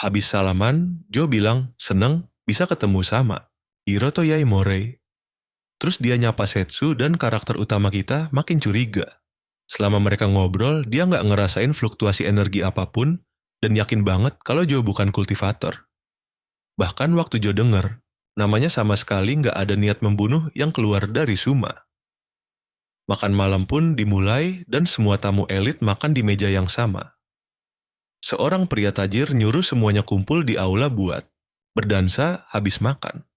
Habis salaman, Jo bilang seneng bisa ketemu sama Hiroto Yaimore. Terus dia nyapa Setsu dan karakter utama kita makin curiga. Selama mereka ngobrol, dia nggak ngerasain fluktuasi energi apapun, dan yakin banget kalau Jo bukan kultivator. Bahkan waktu Jo denger, namanya sama sekali nggak ada niat membunuh yang keluar dari Suma. Makan malam pun dimulai dan semua tamu elit makan di meja yang sama. Seorang pria tajir nyuruh semuanya kumpul di aula buat berdansa habis makan.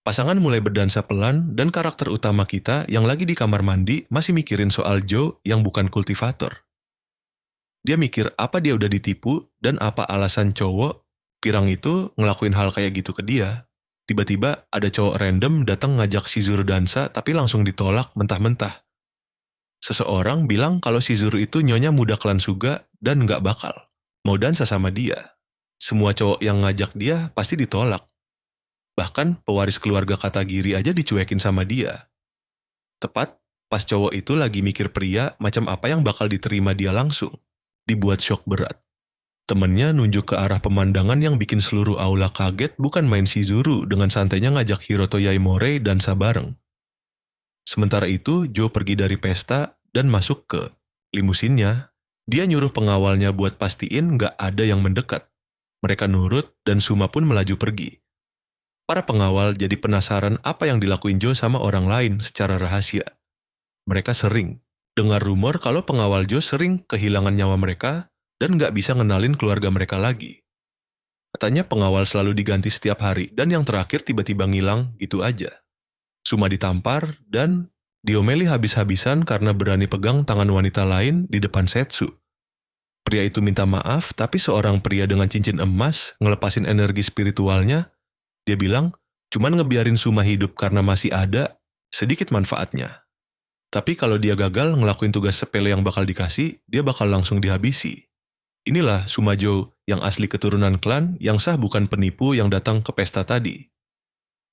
Pasangan mulai berdansa pelan dan karakter utama kita yang lagi di kamar mandi masih mikirin soal Jo yang bukan kultivator. Dia mikir apa dia udah ditipu dan apa alasan cowok pirang itu ngelakuin hal kayak gitu ke dia. Tiba-tiba ada cowok random datang ngajak Shizuru dansa tapi langsung ditolak mentah-mentah. Seseorang bilang kalau Shizuru itu nyonya muda klan Suga dan nggak bakal mau dansa sama dia. Semua cowok yang ngajak dia pasti ditolak. Bahkan pewaris keluarga Katagiri aja dicuekin sama dia. Tepat pas cowok itu lagi mikir pria macam apa yang bakal diterima dia langsung dibuat shock berat. Temennya nunjuk ke arah pemandangan yang bikin seluruh aula kaget, bukan main Shizuru dengan santainya ngajak Hiroto Yaimore dansa bareng. Sementara itu, Jo pergi dari pesta dan masuk ke limusinnya. Dia nyuruh pengawalnya buat pastiin nggak ada yang mendekat. Mereka nurut dan Suma pun melaju pergi. Para pengawal jadi penasaran apa yang dilakuin Jo sama orang lain secara rahasia. Mereka sering Dengar rumor kalau pengawal Joe sering kehilangan nyawa mereka dan nggak bisa ngenalin keluarga mereka lagi. Katanya pengawal selalu diganti setiap hari dan yang terakhir tiba-tiba ngilang gitu aja. Suma ditampar dan diomeli habis-habisan karena berani pegang tangan wanita lain di depan Setsu. Pria itu minta maaf, tapi seorang pria dengan cincin emas ngelepasin energi spiritualnya. Dia bilang, cuman ngebiarin Suma hidup karena masih ada sedikit manfaatnya. Tapi kalau dia gagal ngelakuin tugas sepele yang bakal dikasih, dia bakal langsung dihabisi. Inilah Sumajo yang asli keturunan klan yang sah bukan penipu yang datang ke pesta tadi.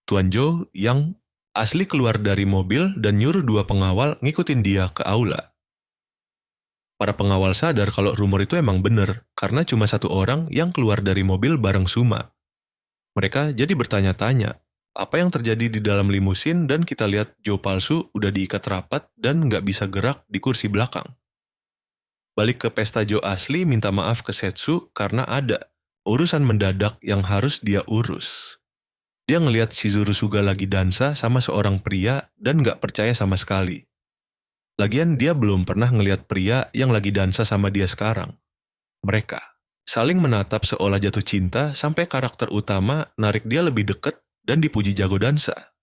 Tuan Joe yang asli keluar dari mobil dan nyuruh dua pengawal ngikutin dia ke aula. Para pengawal sadar kalau rumor itu emang bener karena cuma satu orang yang keluar dari mobil bareng Suma. Mereka jadi bertanya-tanya, apa yang terjadi di dalam limusin dan kita lihat Joe palsu udah diikat rapat dan nggak bisa gerak di kursi belakang. Balik ke pesta Joe asli minta maaf ke Setsu karena ada urusan mendadak yang harus dia urus. Dia ngelihat Shizuru Suga lagi dansa sama seorang pria dan nggak percaya sama sekali. Lagian dia belum pernah ngelihat pria yang lagi dansa sama dia sekarang. Mereka saling menatap seolah jatuh cinta sampai karakter utama narik dia lebih deket dan dipuji jago dansa.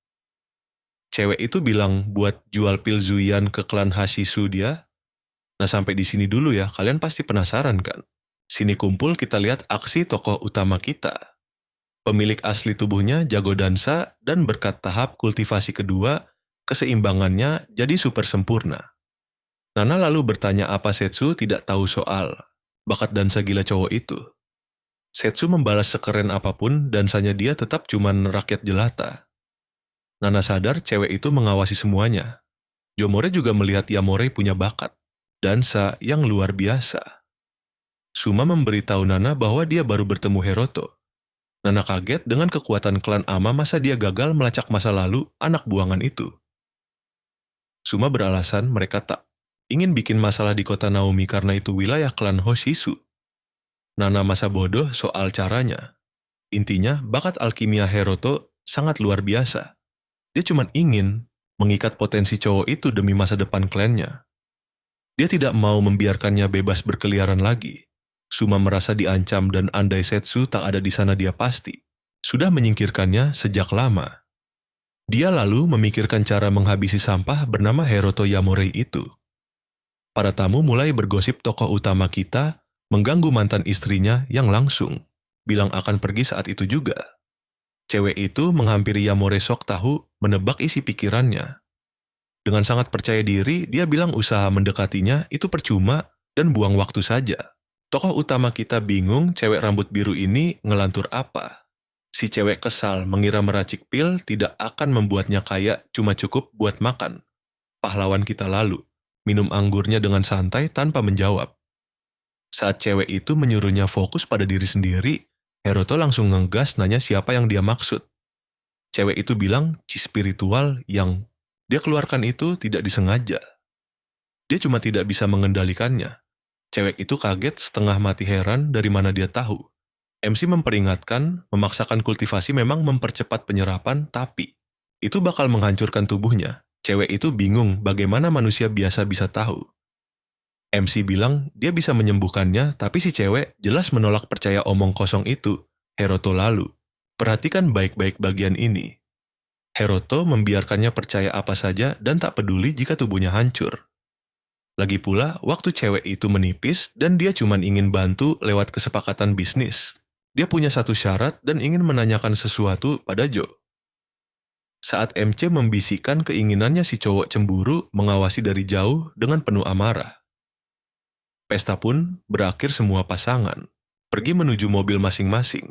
Cewek itu bilang buat jual pil Zuyan ke klan Hashisu dia. Nah sampai di sini dulu ya, kalian pasti penasaran kan? Sini kumpul kita lihat aksi tokoh utama kita. Pemilik asli tubuhnya jago dansa dan berkat tahap kultivasi kedua, keseimbangannya jadi super sempurna. Nana lalu bertanya apa Setsu tidak tahu soal bakat dansa gila cowok itu. Setsu membalas sekeren apapun dansanya dia tetap cuman rakyat jelata. Nana sadar cewek itu mengawasi semuanya. Jomore juga melihat Yamore punya bakat dansa yang luar biasa. Suma memberitahu Nana bahwa dia baru bertemu Heroto. Nana kaget dengan kekuatan klan Ama masa dia gagal melacak masa lalu anak buangan itu. Suma beralasan mereka tak ingin bikin masalah di kota Naomi karena itu wilayah klan Hoshisu. Nana masa bodoh soal caranya. Intinya, bakat alkimia Heroto sangat luar biasa. Dia cuma ingin mengikat potensi cowok itu demi masa depan klannya. Dia tidak mau membiarkannya bebas berkeliaran lagi. Suma merasa diancam dan andai Setsu tak ada di sana dia pasti sudah menyingkirkannya sejak lama. Dia lalu memikirkan cara menghabisi sampah bernama Heroto Yamore itu. Para tamu mulai bergosip tokoh utama kita mengganggu mantan istrinya yang langsung bilang akan pergi saat itu juga. Cewek itu menghampiri Yamore sok tahu menebak isi pikirannya. Dengan sangat percaya diri, dia bilang usaha mendekatinya itu percuma dan buang waktu saja. Tokoh utama kita bingung cewek rambut biru ini ngelantur apa. Si cewek kesal mengira meracik pil tidak akan membuatnya kaya cuma cukup buat makan. Pahlawan kita lalu minum anggurnya dengan santai tanpa menjawab. Saat cewek itu menyuruhnya fokus pada diri sendiri, Heroto langsung ngegas nanya siapa yang dia maksud. Cewek itu bilang ci spiritual yang dia keluarkan itu tidak disengaja. Dia cuma tidak bisa mengendalikannya. Cewek itu kaget setengah mati heran dari mana dia tahu. MC memperingatkan, memaksakan kultivasi memang mempercepat penyerapan, tapi itu bakal menghancurkan tubuhnya. Cewek itu bingung bagaimana manusia biasa bisa tahu. MC bilang dia bisa menyembuhkannya, tapi si cewek jelas menolak percaya omong kosong itu. Heroto lalu. Perhatikan baik-baik bagian ini. Heroto membiarkannya percaya apa saja dan tak peduli jika tubuhnya hancur. Lagi pula, waktu cewek itu menipis dan dia cuma ingin bantu lewat kesepakatan bisnis. Dia punya satu syarat dan ingin menanyakan sesuatu pada Joe. Saat MC membisikkan keinginannya si cowok cemburu mengawasi dari jauh dengan penuh amarah. Pesta pun berakhir semua pasangan pergi menuju mobil masing-masing.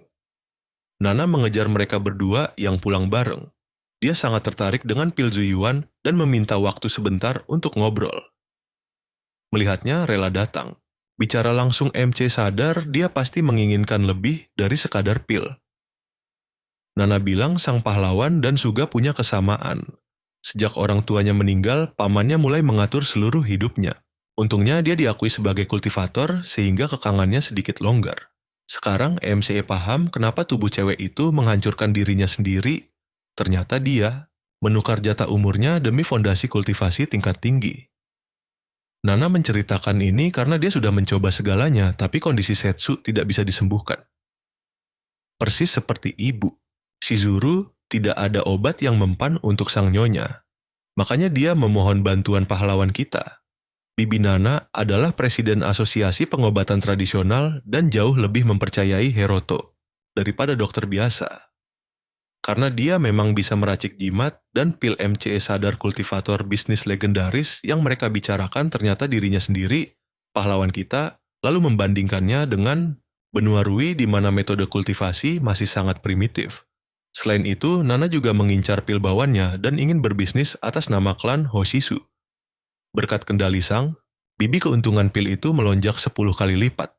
Nana mengejar mereka berdua yang pulang bareng. Dia sangat tertarik dengan pil Zuyuan dan meminta waktu sebentar untuk ngobrol. Melihatnya rela datang. Bicara langsung MC sadar dia pasti menginginkan lebih dari sekadar pil. Nana bilang sang pahlawan dan Suga punya kesamaan. Sejak orang tuanya meninggal, pamannya mulai mengatur seluruh hidupnya. Untungnya dia diakui sebagai kultivator sehingga kekangannya sedikit longgar. Sekarang MCE paham kenapa tubuh cewek itu menghancurkan dirinya sendiri. Ternyata dia menukar jatah umurnya demi fondasi kultivasi tingkat tinggi. Nana menceritakan ini karena dia sudah mencoba segalanya, tapi kondisi Setsu tidak bisa disembuhkan. Persis seperti ibu, Shizuru tidak ada obat yang mempan untuk sang nyonya. Makanya dia memohon bantuan pahlawan kita. Bibi Nana adalah presiden asosiasi pengobatan tradisional dan jauh lebih mempercayai Heroto daripada dokter biasa. Karena dia memang bisa meracik jimat dan pil MCE sadar kultivator bisnis legendaris yang mereka bicarakan ternyata dirinya sendiri, pahlawan kita, lalu membandingkannya dengan benua Rui di mana metode kultivasi masih sangat primitif. Selain itu, Nana juga mengincar pil bawannya dan ingin berbisnis atas nama klan Hoshisu. Berkat kendali sang, bibi keuntungan pil itu melonjak 10 kali lipat.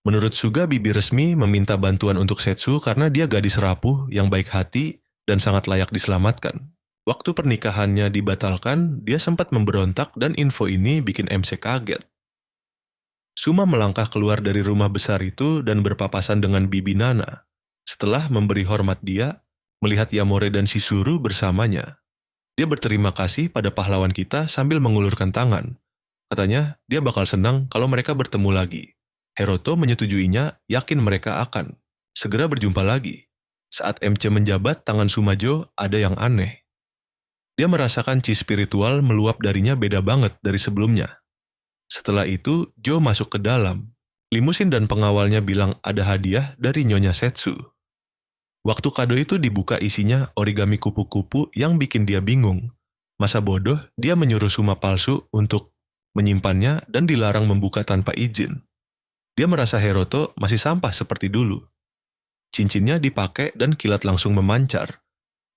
Menurut Suga, bibi resmi meminta bantuan untuk Setsu karena dia gadis rapuh yang baik hati dan sangat layak diselamatkan. Waktu pernikahannya dibatalkan, dia sempat memberontak dan info ini bikin MC kaget. Suma melangkah keluar dari rumah besar itu dan berpapasan dengan bibi Nana. Setelah memberi hormat dia, melihat Yamore dan Shizuru bersamanya. Dia berterima kasih pada pahlawan kita sambil mengulurkan tangan. Katanya, dia bakal senang kalau mereka bertemu lagi. Heroto menyetujuinya, yakin mereka akan segera berjumpa lagi. Saat MC menjabat tangan Sumajo, ada yang aneh. Dia merasakan chi spiritual meluap darinya beda banget dari sebelumnya. Setelah itu, Jo masuk ke dalam. Limusin dan pengawalnya bilang ada hadiah dari Nyonya Setsu. Waktu kado itu dibuka, isinya origami kupu-kupu yang bikin dia bingung. Masa bodoh, dia menyuruh Suma palsu untuk menyimpannya dan dilarang membuka tanpa izin. Dia merasa Heroto masih sampah seperti dulu. Cincinnya dipakai dan kilat langsung memancar.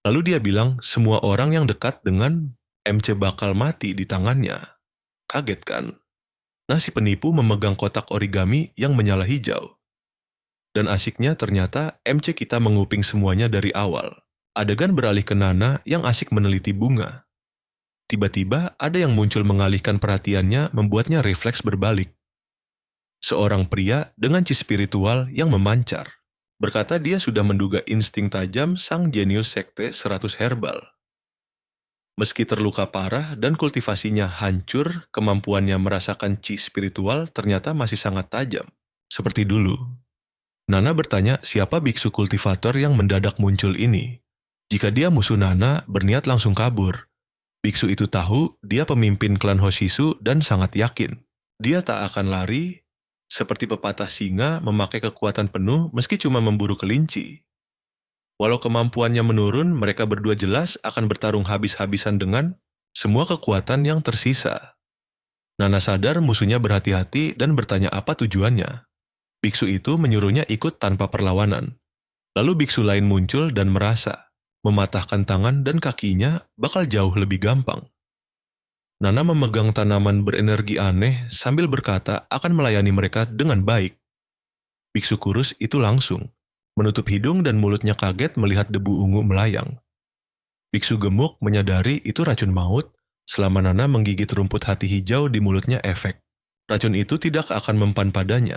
Lalu dia bilang semua orang yang dekat dengan MC bakal mati di tangannya. Kaget kan? Nah, si penipu memegang kotak origami yang menyala hijau. Dan asiknya ternyata MC kita menguping semuanya dari awal. Adegan beralih ke Nana yang asik meneliti bunga. Tiba-tiba ada yang muncul mengalihkan perhatiannya, membuatnya refleks berbalik. Seorang pria dengan chi spiritual yang memancar. Berkata dia sudah menduga insting tajam sang jenius sekte 100 herbal. Meski terluka parah dan kultivasinya hancur, kemampuannya merasakan chi spiritual ternyata masih sangat tajam. Seperti dulu. Nana bertanya siapa biksu kultivator yang mendadak muncul ini. Jika dia musuh Nana, berniat langsung kabur. Biksu itu tahu dia pemimpin klan Hoshisu dan sangat yakin. Dia tak akan lari. Seperti pepatah singa memakai kekuatan penuh meski cuma memburu kelinci. Walau kemampuannya menurun, mereka berdua jelas akan bertarung habis-habisan dengan semua kekuatan yang tersisa. Nana sadar musuhnya berhati-hati dan bertanya apa tujuannya. Biksu itu menyuruhnya ikut tanpa perlawanan. Lalu biksu lain muncul dan merasa mematahkan tangan dan kakinya bakal jauh lebih gampang. Nana memegang tanaman berenergi aneh sambil berkata akan melayani mereka dengan baik. Biksu kurus itu langsung menutup hidung dan mulutnya kaget melihat debu ungu melayang. Biksu gemuk menyadari itu racun maut selama Nana menggigit rumput hati hijau di mulutnya efek. Racun itu tidak akan mempan padanya.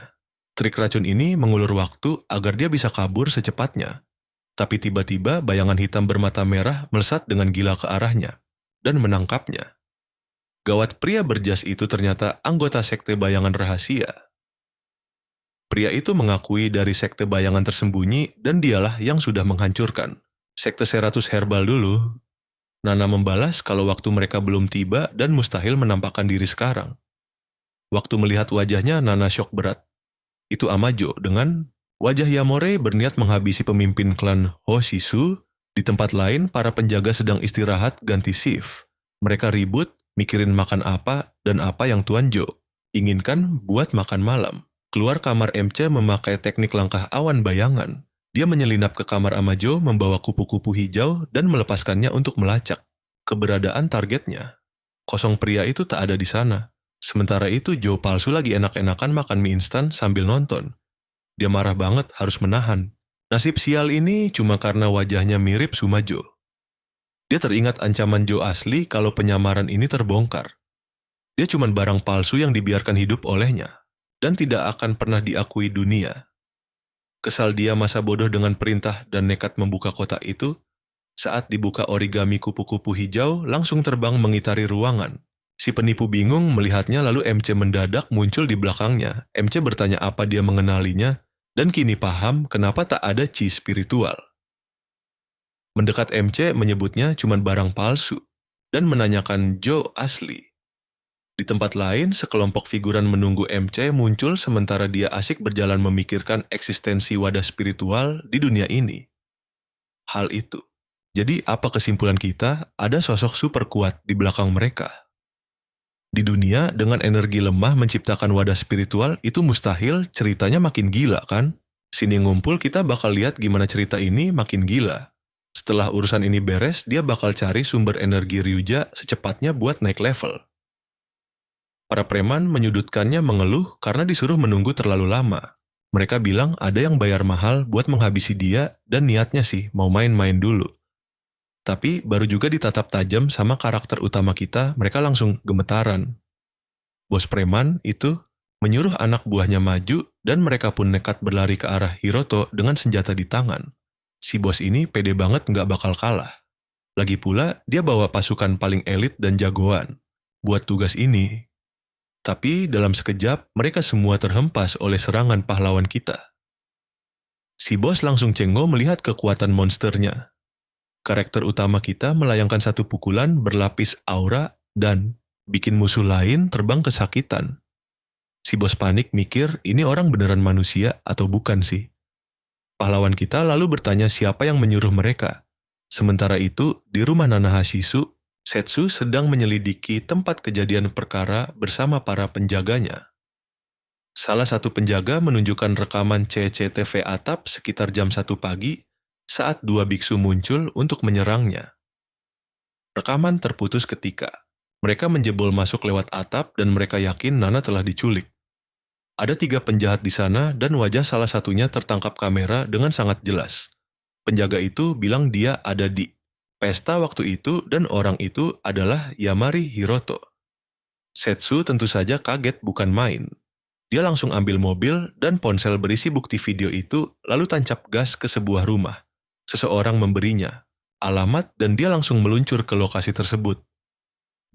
Trik racun ini mengulur waktu agar dia bisa kabur secepatnya. Tapi tiba-tiba bayangan hitam bermata merah melesat dengan gila ke arahnya dan menangkapnya. Gawat, pria berjas itu ternyata anggota sekte bayangan rahasia. Pria itu mengakui dari sekte bayangan tersembunyi dan dialah yang sudah menghancurkan sekte 100 herbal dulu. Nana membalas kalau waktu mereka belum tiba dan mustahil menampakkan diri sekarang. Waktu melihat wajahnya, Nana syok berat. Itu Amajo dengan wajah Yamore berniat menghabisi pemimpin klan Hoshisu. Di tempat lain, para penjaga sedang istirahat ganti shift. Mereka ribut, mikirin makan apa dan apa yang Tuan Jo inginkan buat makan malam. Keluar kamar MC memakai teknik langkah awan bayangan. Dia menyelinap ke kamar Amajo membawa kupu-kupu hijau dan melepaskannya untuk melacak keberadaan targetnya. Kosong, pria itu tak ada di sana. Sementara itu Jo palsu lagi enak-enakan makan mie instan sambil nonton. Dia marah banget, harus menahan. Nasib sial ini cuma karena wajahnya mirip Sumajo. Dia teringat ancaman Jo asli kalau penyamaran ini terbongkar. Dia cuma barang palsu yang dibiarkan hidup olehnya, dan tidak akan pernah diakui dunia. Kesal dia masa bodoh dengan perintah dan nekat membuka kotak itu. Saat dibuka, origami kupu-kupu hijau langsung terbang mengitari ruangan. Si penipu bingung melihatnya lalu MC mendadak muncul di belakangnya. MC bertanya apa dia mengenalinya dan kini paham kenapa tak ada chi spiritual. Mendekat MC menyebutnya cuma barang palsu dan menanyakan Joe asli. Di tempat lain, sekelompok figuran menunggu MC muncul sementara dia asik berjalan memikirkan eksistensi wadah spiritual di dunia ini. Hal itu. Jadi apa kesimpulan kita? Ada sosok super kuat di belakang mereka. Di dunia, dengan energi lemah menciptakan wadah spiritual itu mustahil, ceritanya makin gila kan? Sini ngumpul kita bakal lihat gimana cerita ini makin gila. Setelah urusan ini beres, dia bakal cari sumber energi Ryuja secepatnya buat naik level. Para preman menyudutkannya mengeluh karena disuruh menunggu terlalu lama. Mereka bilang ada yang bayar mahal buat menghabisi dia dan niatnya sih mau main-main dulu. Tapi baru juga ditatap tajam sama karakter utama kita, mereka langsung gemetaran. Bos preman itu menyuruh anak buahnya maju dan mereka pun nekat berlari ke arah Hiroto dengan senjata di tangan. Si bos ini pede banget nggak bakal kalah. Lagi pula dia bawa pasukan paling elit dan jagoan buat tugas ini. Tapi dalam sekejap, mereka semua terhempas oleh serangan pahlawan kita. Si bos langsung cenggo melihat kekuatan monsternya. Karakter utama kita melayangkan satu pukulan berlapis aura dan bikin musuh lain terbang kesakitan. Si bos panik mikir ini orang beneran manusia atau bukan sih. Pahlawan kita lalu bertanya siapa yang menyuruh mereka. Sementara itu, di rumah Nana Hashisu, Setsu sedang menyelidiki tempat kejadian perkara bersama para penjaganya. Salah satu penjaga menunjukkan rekaman CCTV atap sekitar jam 1 pagi saat dua biksu muncul untuk menyerangnya. Rekaman terputus ketika mereka menjebol masuk lewat atap dan mereka yakin Nana telah diculik. Ada 3 penjahat di sana dan wajah salah satunya tertangkap kamera dengan sangat jelas. Penjaga itu bilang dia ada di pesta waktu itu dan orang itu adalah Yamari Hiroto. Setsu tentu saja kaget bukan main. Dia langsung ambil mobil dan ponsel berisi bukti video itu lalu tancap gas ke sebuah rumah. Seseorang memberinya alamat dan dia langsung meluncur ke lokasi tersebut.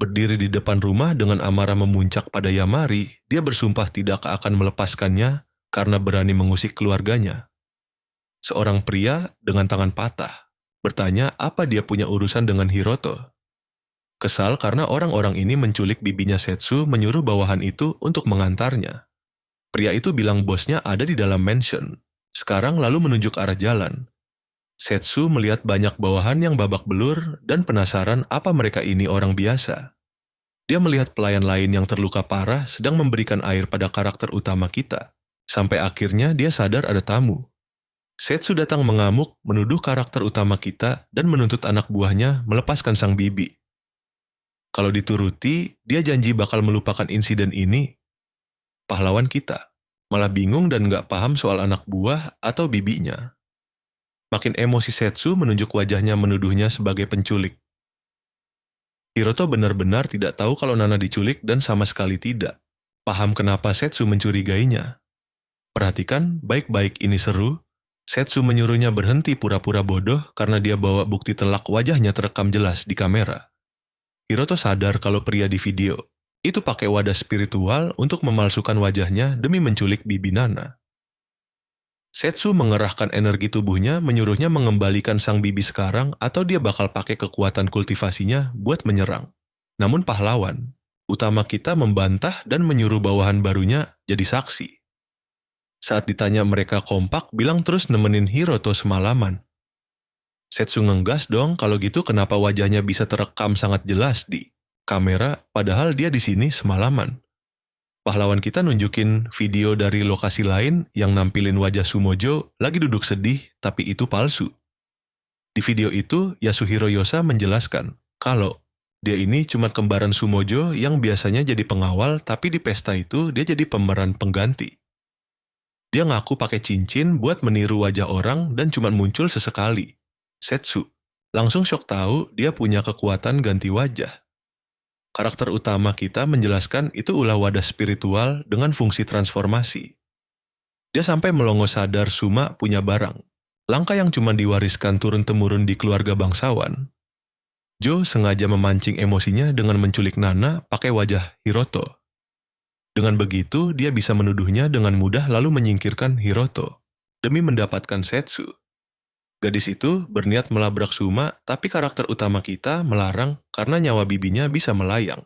Berdiri di depan rumah dengan amarah memuncak pada Yamari, dia bersumpah tidak akan melepaskannya karena berani mengusik keluarganya. Seorang pria dengan tangan patah bertanya apa dia punya urusan dengan Hiroto. Kesal karena orang-orang ini menculik bibinya Setsu menyuruh bawahan itu untuk mengantarnya. Pria itu bilang bosnya ada di dalam mansion. Sekarang lalu menunjuk arah jalan. Setsu melihat banyak bawahan yang babak belur dan penasaran apa mereka ini orang biasa. Dia melihat pelayan lain yang terluka parah sedang memberikan air pada karakter utama kita. Sampai akhirnya dia sadar ada tamu. Setsu datang mengamuk, menuduh karakter utama kita dan menuntut anak buahnya melepaskan sang bibi. Kalau dituruti, dia janji bakal melupakan insiden ini. Pahlawan kita malah bingung dan gak paham soal anak buah atau bibinya. Makin emosi Setsu menunjuk wajahnya menuduhnya sebagai penculik. Hiroto benar-benar tidak tahu kalau Nana diculik dan sama sekali tidak paham kenapa Setsu mencurigainya. Perhatikan, baik-baik ini seru. Setsu menyuruhnya berhenti pura-pura bodoh karena dia bawa bukti telak wajahnya terekam jelas di kamera. Hiroto sadar kalau pria di video itu pakai wadah spiritual untuk memalsukan wajahnya demi menculik bibi Nana. Setsu mengerahkan energi tubuhnya menyuruhnya mengembalikan sang bibi sekarang atau dia bakal pakai kekuatan kultivasinya buat menyerang. Namun pahlawan utama kita membantah dan menyuruh bawahan barunya jadi saksi. Saat ditanya mereka kompak bilang terus nemenin Hiroto semalaman. Setsu ngegas dong kalau gitu kenapa wajahnya bisa terekam sangat jelas di kamera padahal dia di sini semalaman. Pahlawan kita nunjukin video dari lokasi lain yang nampilin wajah Sumojo lagi duduk sedih tapi itu palsu. Di video itu Yasuhiro Yosa menjelaskan kalau dia ini cuma kembaran Sumojo yang biasanya jadi pengawal tapi di pesta itu dia jadi pemeran pengganti. Dia ngaku pakai cincin buat meniru wajah orang dan cuma muncul sesekali. Setsu langsung syok tahu dia punya kekuatan ganti wajah. Karakter utama kita menjelaskan itu ulah wadah spiritual dengan fungsi transformasi. Dia sampai melongo sadar Suma punya barang. Langkah yang cuma diwariskan turun-temurun di keluarga bangsawan. Joe sengaja memancing emosinya dengan menculik Nana pakai wajah Hiroto. Dengan begitu, dia bisa menuduhnya dengan mudah lalu menyingkirkan Hiroto demi mendapatkan Setsu. Gadis itu berniat melabrak Suma, tapi karakter utama kita melarang karena nyawa bibinya bisa melayang.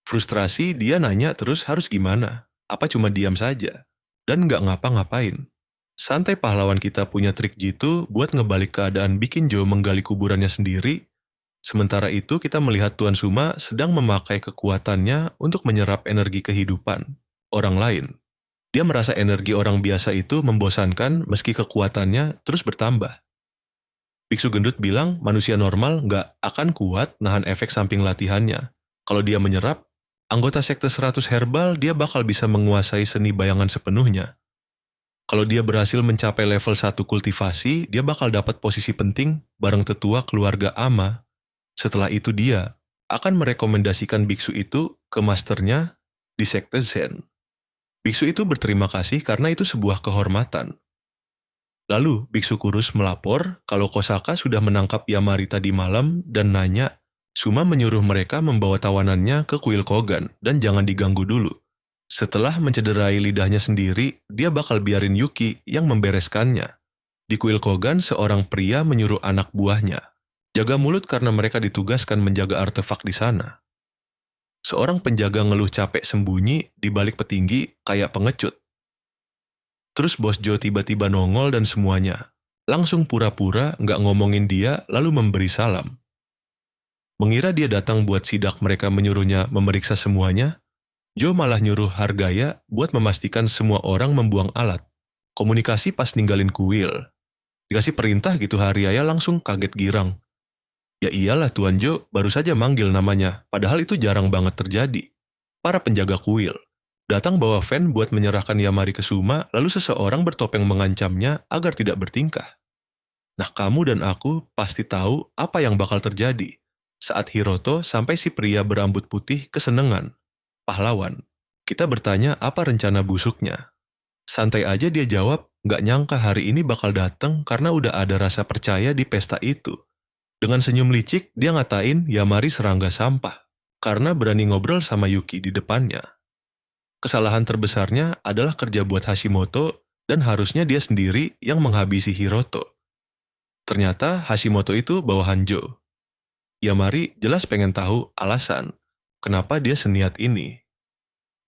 Frustrasi, dia nanya terus harus gimana, apa cuma diam saja, dan nggak ngapa-ngapain. Santai pahlawan kita punya trik jitu buat ngebalik keadaan bikin Joe menggali kuburannya sendiri. Sementara itu kita melihat Tuan Suma sedang memakai kekuatannya untuk menyerap energi kehidupan orang lain. Dia merasa energi orang biasa itu membosankan meski kekuatannya terus bertambah. Biksu gendut bilang manusia normal nggak akan kuat nahan efek samping latihannya. Kalau dia menyerap, anggota sekte 100 herbal dia bakal bisa menguasai seni bayangan sepenuhnya. Kalau dia berhasil mencapai level 1 kultivasi, dia bakal dapat posisi penting bareng tetua keluarga Ama. Setelah itu dia akan merekomendasikan biksu itu ke masternya di sekte Zen. Biksu itu berterima kasih karena itu sebuah kehormatan. Lalu biksu kurus melapor kalau Kosaka sudah menangkap Yamari tadi malam dan nanya Suma menyuruh mereka membawa tawanannya ke kuil Kogan dan jangan diganggu dulu. Setelah mencederai lidahnya sendiri, dia bakal biarin Yuki yang membereskannya. Di kuil Kogan, seorang pria menyuruh anak buahnya jaga mulut karena mereka ditugaskan menjaga artefak di sana. Seorang penjaga ngeluh capek sembunyi di balik petinggi kayak pengecut. Terus bos Joe tiba-tiba nongol dan semuanya langsung pura-pura nggak ngomongin dia lalu memberi salam. Mengira dia datang buat sidak mereka menyuruhnya memeriksa semuanya, Joe malah nyuruh Hargaya buat memastikan semua orang membuang alat. Komunikasi pas ninggalin kuil. Dikasih perintah gitu Hargaya langsung kaget girang. Ya iyalah Tuan Joe baru saja manggil namanya, padahal itu jarang banget terjadi. Para penjaga kuil datang bawa fan buat menyerahkan Yamari ke Suma, lalu seseorang bertopeng mengancamnya agar tidak bertingkah. Nah kamu dan aku pasti tahu apa yang bakal terjadi saat Hiroto sampai si pria berambut putih kesenengan. Pahlawan. Kita bertanya apa rencana busuknya. Santai aja dia jawab, nggak nyangka hari ini bakal datang karena udah ada rasa percaya di pesta itu. Dengan senyum licik, dia ngatain Yamari serangga sampah karena berani ngobrol sama Yuki di depannya. Kesalahan terbesarnya adalah kerja buat Hashimoto dan harusnya dia sendiri yang menghabisi Hiroto. Ternyata Hashimoto itu bawahan Joe. Yamari jelas pengen tahu alasan kenapa dia seniat ini.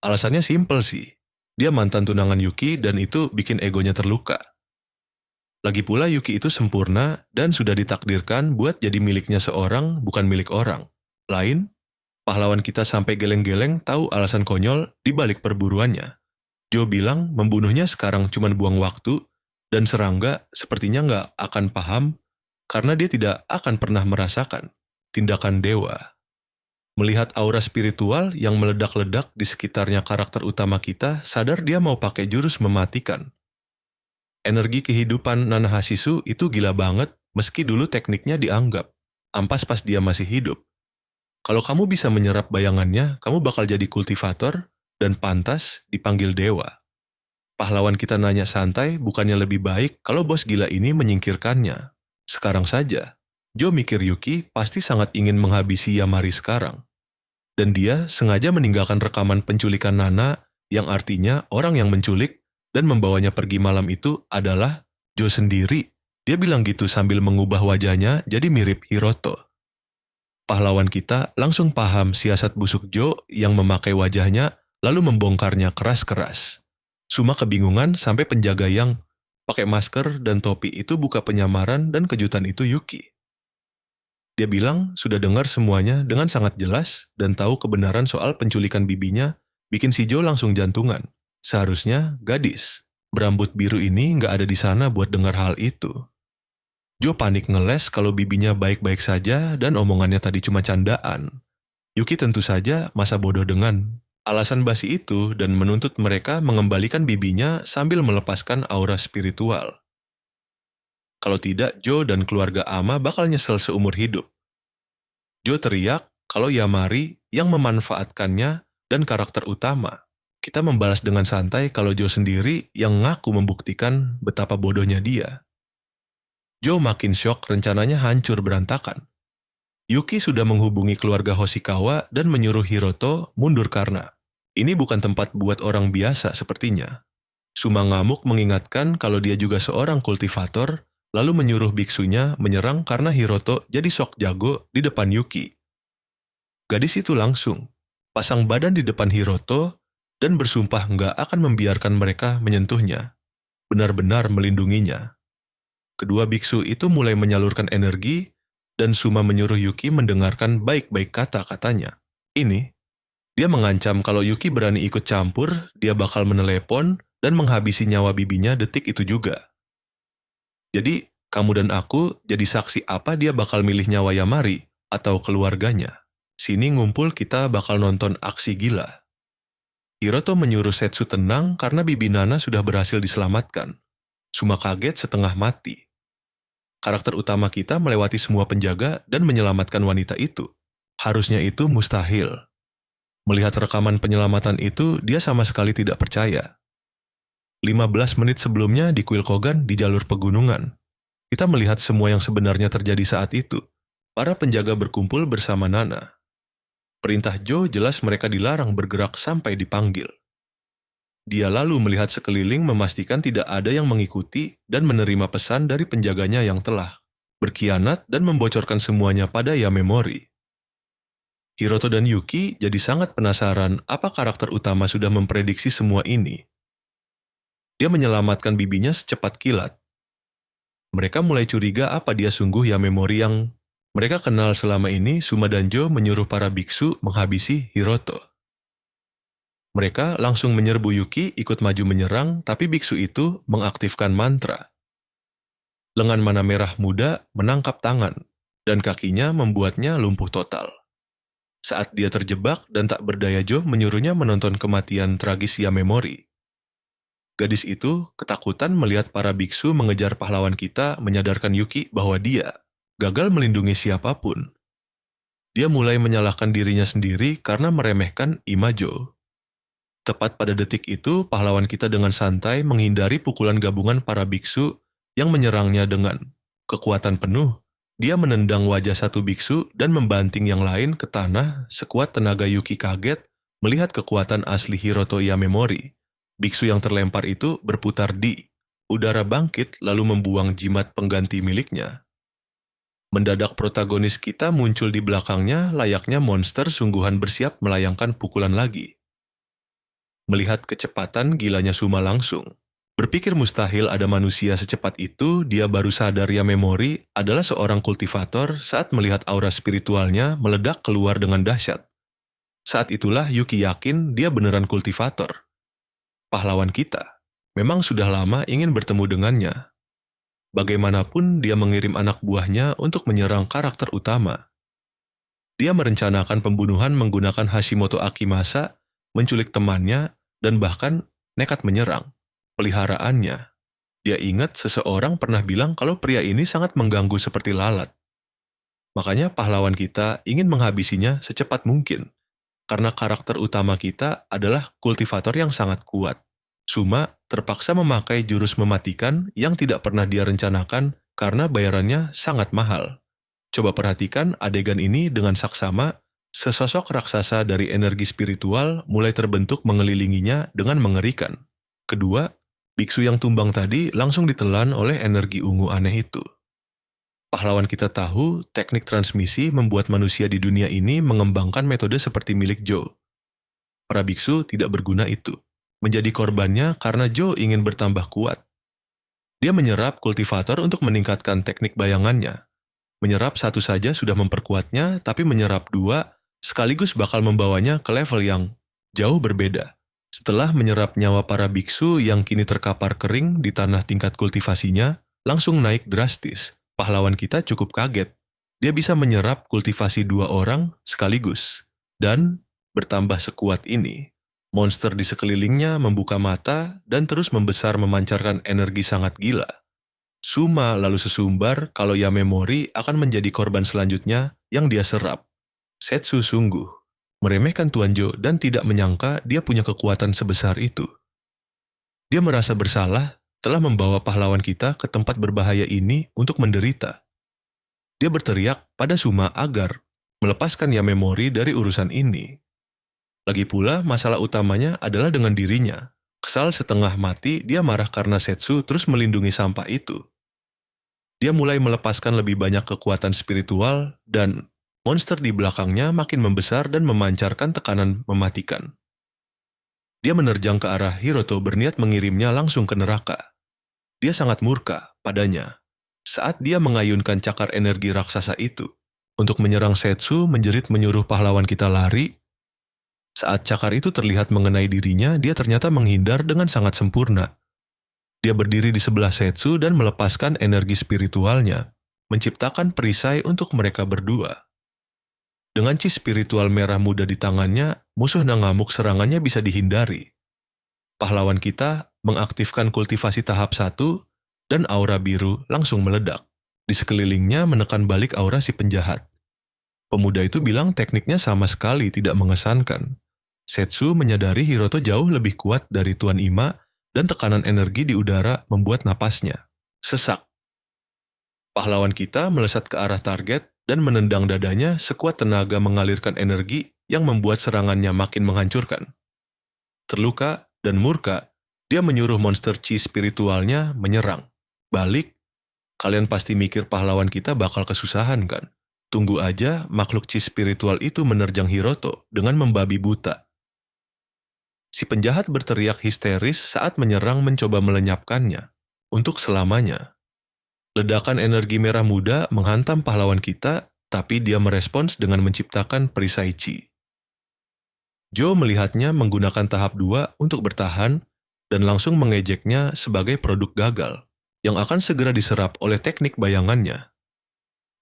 Alasannya simpel sih. Dia mantan tunangan Yuki dan itu bikin egonya terluka. Lagi pula Yuki itu sempurna dan sudah ditakdirkan buat jadi miliknya seorang, bukan milik orang lain. Pahlawan kita sampai geleng-geleng tahu alasan konyol di balik perburuannya. Joe bilang membunuhnya sekarang cuma buang waktu dan serangga sepertinya nggak akan paham karena dia tidak akan pernah merasakan tindakan dewa. Melihat aura spiritual yang meledak-ledak di sekitarnya karakter utama kita, sadar dia mau pakai jurus mematikan. Energi kehidupan Nana Hashisu itu gila banget meski dulu tekniknya dianggap ampas pas dia masih hidup. Kalau kamu bisa menyerap bayangannya, kamu bakal jadi kultivator dan pantas dipanggil dewa. Pahlawan kita nanya santai, bukannya lebih baik kalau bos gila ini menyingkirkannya. Sekarang saja, Joe mikir Yuki pasti sangat ingin menghabisi Yamari sekarang. Dan dia sengaja meninggalkan rekaman penculikan Nana yang artinya orang yang menculik dan membawanya pergi malam itu adalah Joe sendiri. Dia bilang gitu sambil mengubah wajahnya jadi mirip Hiroto. Pahlawan kita langsung paham siasat busuk Joe yang memakai wajahnya lalu membongkarnya keras-keras. Suma kebingungan sampai penjaga yang pakai masker dan topi itu buka penyamaran dan kejutan itu Yuki. Dia bilang sudah dengar semuanya dengan sangat jelas dan tahu kebenaran soal penculikan bibinya bikin si Joe langsung jantungan. Seharusnya gadis berambut biru ini nggak ada di sana buat dengar hal itu. Joe panik ngeles kalau bibinya baik-baik saja dan omongannya tadi cuma candaan. Yuki tentu saja masa bodoh dengan alasan basi itu dan menuntut mereka mengembalikan bibinya sambil melepaskan aura spiritual. Kalau tidak, Joe dan keluarga Ama bakal nyesel seumur hidup. Joe teriak kalau Yamari yang memanfaatkannya dan karakter utama. Kita membalas dengan santai kalau Joe sendiri yang ngaku membuktikan betapa bodohnya dia. Joe makin syok rencananya hancur berantakan. Yuki sudah menghubungi keluarga Hoshikawa dan menyuruh Hiroto mundur karena ini bukan tempat buat orang biasa sepertinya. Suma ngamuk mengingatkan kalau dia juga seorang kultivator, lalu menyuruh biksunya menyerang karena Hiroto jadi sok jago di depan Yuki. Gadis itu langsung pasang badan di depan Hiroto dan bersumpah nggak akan membiarkan mereka menyentuhnya, benar-benar melindunginya. Kedua biksu itu mulai menyalurkan energi dan Suma menyuruh Yuki mendengarkan baik-baik kata-katanya. Ini, dia mengancam kalau Yuki berani ikut campur, dia bakal menelepon dan menghabisi nyawa bibinya detik itu juga. Jadi, kamu dan aku jadi saksi apa dia bakal milih nyawa Yamari atau keluarganya. Sini ngumpul kita bakal nonton aksi gila. Hiroto menyuruh Setsu tenang karena bibi Nana sudah berhasil diselamatkan. Suma kaget setengah mati. Karakter utama kita melewati semua penjaga dan menyelamatkan wanita itu. Harusnya itu mustahil. Melihat rekaman penyelamatan itu, dia sama sekali tidak percaya. 15 menit sebelumnya di kuil Kogan di jalur pegunungan. Kita melihat semua yang sebenarnya terjadi saat itu. Para penjaga berkumpul bersama Nana. Perintah Joe jelas mereka dilarang bergerak sampai dipanggil. Dia lalu melihat sekeliling memastikan tidak ada yang mengikuti dan menerima pesan dari penjaganya yang telah berkhianat dan membocorkan semuanya pada Yamemori. Hiroto dan Yuki jadi sangat penasaran apa karakter utama sudah memprediksi semua ini. Dia menyelamatkan bibinya secepat kilat. Mereka mulai curiga apa dia sungguh Yamemori yang mereka kenal selama ini. Suma dan Joe menyuruh para biksu menghabisi Hiroto. Mereka langsung menyerbu Yuki ikut maju menyerang, tapi biksu itu mengaktifkan mantra. Lengan mana merah muda menangkap tangan, dan kakinya membuatnya lumpuh total. Saat dia terjebak dan tak berdaya, Joe menyuruhnya menonton kematian tragis Yamemori. Gadis itu ketakutan melihat para biksu mengejar pahlawan kita, menyadarkan Yuki bahwa dia gagal melindungi siapapun. Dia mulai menyalahkan dirinya sendiri karena meremehkan Imajo. Tepat pada detik itu, pahlawan kita dengan santai menghindari pukulan gabungan para biksu yang menyerangnya dengan kekuatan penuh. Dia menendang wajah satu biksu dan membanting yang lain ke tanah. Sekuat tenaga Yuki kaget melihat kekuatan asli Hiroto Yamemori. Biksu yang terlempar itu berputar di udara bangkit lalu membuang jimat pengganti miliknya. Mendadak protagonis kita muncul di belakangnya layaknya monster sungguhan bersiap melayangkan pukulan lagi. Melihat kecepatan gilanya Suma langsung berpikir mustahil ada manusia secepat itu. Dia baru sadar Yamemori adalah seorang kultivator saat melihat aura spiritualnya meledak keluar dengan dahsyat. Saat itulah Yuki yakin dia beneran kultivator. Pahlawan kita memang sudah lama ingin bertemu dengannya. Bagaimanapun dia mengirim anak buahnya untuk menyerang karakter utama. Dia merencanakan pembunuhan menggunakan Hashimoto Akimasa, menculik temannya, dan bahkan nekat menyerang peliharaannya. Dia ingat seseorang pernah bilang kalau pria ini sangat mengganggu seperti lalat. Makanya pahlawan kita ingin menghabisinya secepat mungkin, karena karakter utama kita adalah kultivator yang sangat kuat. Suma terpaksa memakai jurus mematikan yang tidak pernah dia rencanakan karena bayarannya sangat mahal. Coba perhatikan adegan ini dengan saksama. Sesosok raksasa dari energi spiritual mulai terbentuk mengelilinginya dengan mengerikan. Kedua, biksu yang tumbang tadi langsung ditelan oleh energi ungu aneh itu. Pahlawan kita tahu teknik transmisi membuat manusia di dunia ini mengembangkan metode seperti milik Joe. Para biksu tidak berguna itu. Menjadi korbannya karena Joe ingin bertambah kuat. Dia menyerap kultivator untuk meningkatkan teknik bayangannya. Menyerap satu saja sudah memperkuatnya, tapi menyerap dua sekaligus bakal membawanya ke level yang jauh berbeda. Setelah menyerap nyawa para biksu yang kini terkapar kering di tanah, tingkat kultivasinya langsung naik drastis. Pahlawan kita cukup kaget. Dia bisa menyerap kultivasi 2 orang sekaligus. Dan bertambah sekuat ini, monster di sekelilingnya membuka mata dan terus membesar memancarkan energi sangat gila. Suma lalu sesumbar kalau Yamemori akan menjadi korban selanjutnya yang dia serap. Setsu sungguh meremehkan Tuan Joe dan tidak menyangka dia punya kekuatan sebesar itu. Dia merasa bersalah telah membawa pahlawan kita ke tempat berbahaya ini untuk menderita. Dia berteriak pada Suma agar melepaskan Yamemori dari urusan ini. Lagi pula, masalah utamanya adalah dengan dirinya. Kesal setengah mati, dia marah karena Setsu terus melindungi sampah itu. Dia mulai melepaskan lebih banyak kekuatan spiritual dan monster di belakangnya makin membesar dan memancarkan tekanan mematikan. Dia menerjang ke arah Hiroto berniat mengirimnya langsung ke neraka. Dia sangat murka padanya saat dia mengayunkan cakar energi raksasa itu. Untuk menyerang Setsu, menjerit menyuruh pahlawan kita lari. Saat cakar itu terlihat mengenai dirinya, dia ternyata menghindar dengan sangat sempurna. Dia berdiri di sebelah Setsu dan melepaskan energi spiritualnya, menciptakan perisai untuk mereka berdua. Dengan chi spiritual merah muda di tangannya, musuh Nangamuk serangannya bisa dihindari. Pahlawan kita mengaktifkan kultivasi tahap 1 dan aura biru langsung meledak. Di sekelilingnya menekan balik aura si penjahat. Pemuda itu bilang tekniknya sama sekali tidak mengesankan. Setsu menyadari Hiroto jauh lebih kuat dari Tuan Ima dan tekanan energi di udara membuat napasnya sesak. Pahlawan kita melesat ke arah target dan menendang dadanya sekuat tenaga mengalirkan energi yang membuat serangannya makin menghancurkan. Terluka dan murka, dia menyuruh monster chi spiritualnya menyerang. Balik, kalian pasti mikir pahlawan kita bakal kesusahan kan? Tunggu aja makhluk chi spiritual itu menerjang Hiroto dengan membabi buta. Si penjahat berteriak histeris saat menyerang mencoba melenyapkannya untuk selamanya. Ledakan energi merah muda menghantam pahlawan kita, tapi dia merespons dengan menciptakan perisai chi. Joe melihatnya menggunakan tahap 2 untuk bertahan dan langsung mengejeknya sebagai produk gagal yang akan segera diserap oleh teknik bayangannya.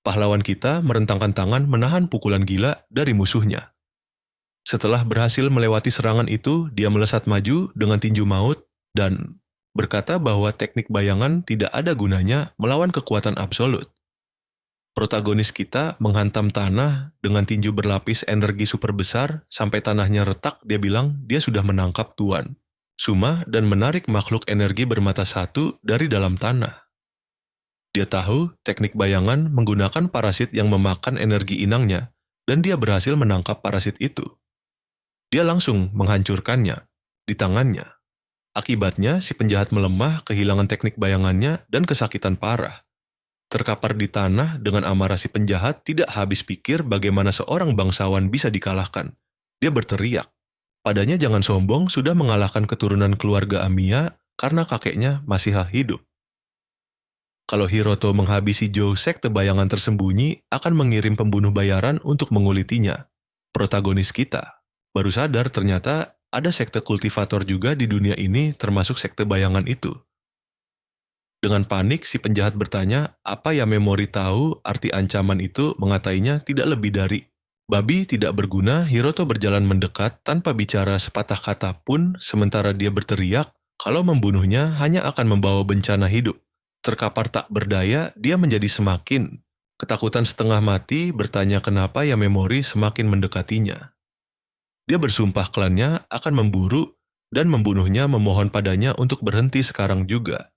Pahlawan kita merentangkan tangan menahan pukulan gila dari musuhnya. Setelah berhasil melewati serangan itu, dia melesat maju dengan tinju maut dan berkata bahwa teknik bayangan tidak ada gunanya melawan kekuatan absolut. Protagonis kita menghantam tanah dengan tinju berlapis energi super besar sampai tanahnya retak. Dia bilang dia sudah menangkap Tuan Suma dan menarik makhluk energi bermata satu dari dalam tanah. Dia tahu teknik bayangan menggunakan parasit yang memakan energi inangnya dan dia berhasil menangkap parasit itu. Dia langsung menghancurkannya di tangannya. Akibatnya, si penjahat melemah, kehilangan teknik bayangannya, dan kesakitan parah. Terkapar di tanah dengan amarah si penjahat tidak habis pikir bagaimana seorang bangsawan bisa dikalahkan. Dia berteriak. Padanya jangan sombong sudah mengalahkan keturunan keluarga Amiya karena kakeknya masih hidup. Kalau Hiroto menghabisi Joe, sekte bayangan tersembunyi akan mengirim pembunuh bayaran untuk mengulitinya. Protagonis kita baru sadar ternyata ada sekte kultivator juga di dunia ini termasuk sekte bayangan itu. Dengan panik, si penjahat bertanya apa Yamemori tahu arti ancaman itu. Mengatainya tidak lebih dari babi tidak berguna. Hiroto berjalan mendekat tanpa bicara sepatah kata pun sementara dia berteriak kalau membunuhnya hanya akan membawa bencana hidup. Terkapar tak berdaya, dia menjadi semakin ketakutan setengah mati bertanya kenapa Yamemori semakin mendekatinya. Dia bersumpah klannya akan memburu dan membunuhnya memohon padanya untuk berhenti sekarang juga.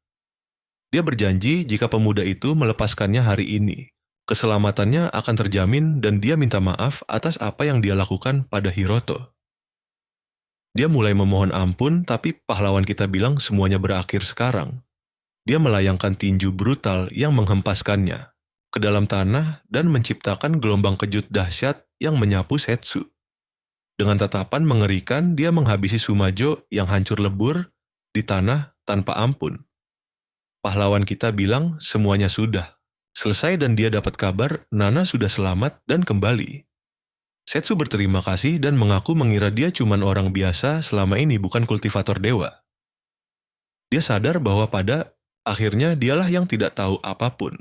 Dia berjanji jika pemuda itu melepaskannya hari ini, keselamatannya akan terjamin dan dia minta maaf atas apa yang dia lakukan pada Hiroto. Dia mulai memohon ampun tapi pahlawan kita bilang semuanya berakhir sekarang. Dia melayangkan tinju brutal yang menghempaskannya ke dalam tanah dan menciptakan gelombang kejut dahsyat yang menyapu Setsu. Dengan tatapan mengerikan, dia menghabisi Sumajo yang hancur lebur di tanah tanpa ampun. Pahlawan kita bilang semuanya sudah selesai dan dia dapat kabar Nana sudah selamat dan kembali. Setsu berterima kasih dan mengaku mengira dia cuma orang biasa selama ini bukan kultivator dewa. Dia sadar bahwa pada akhirnya dialah yang tidak tahu apapun.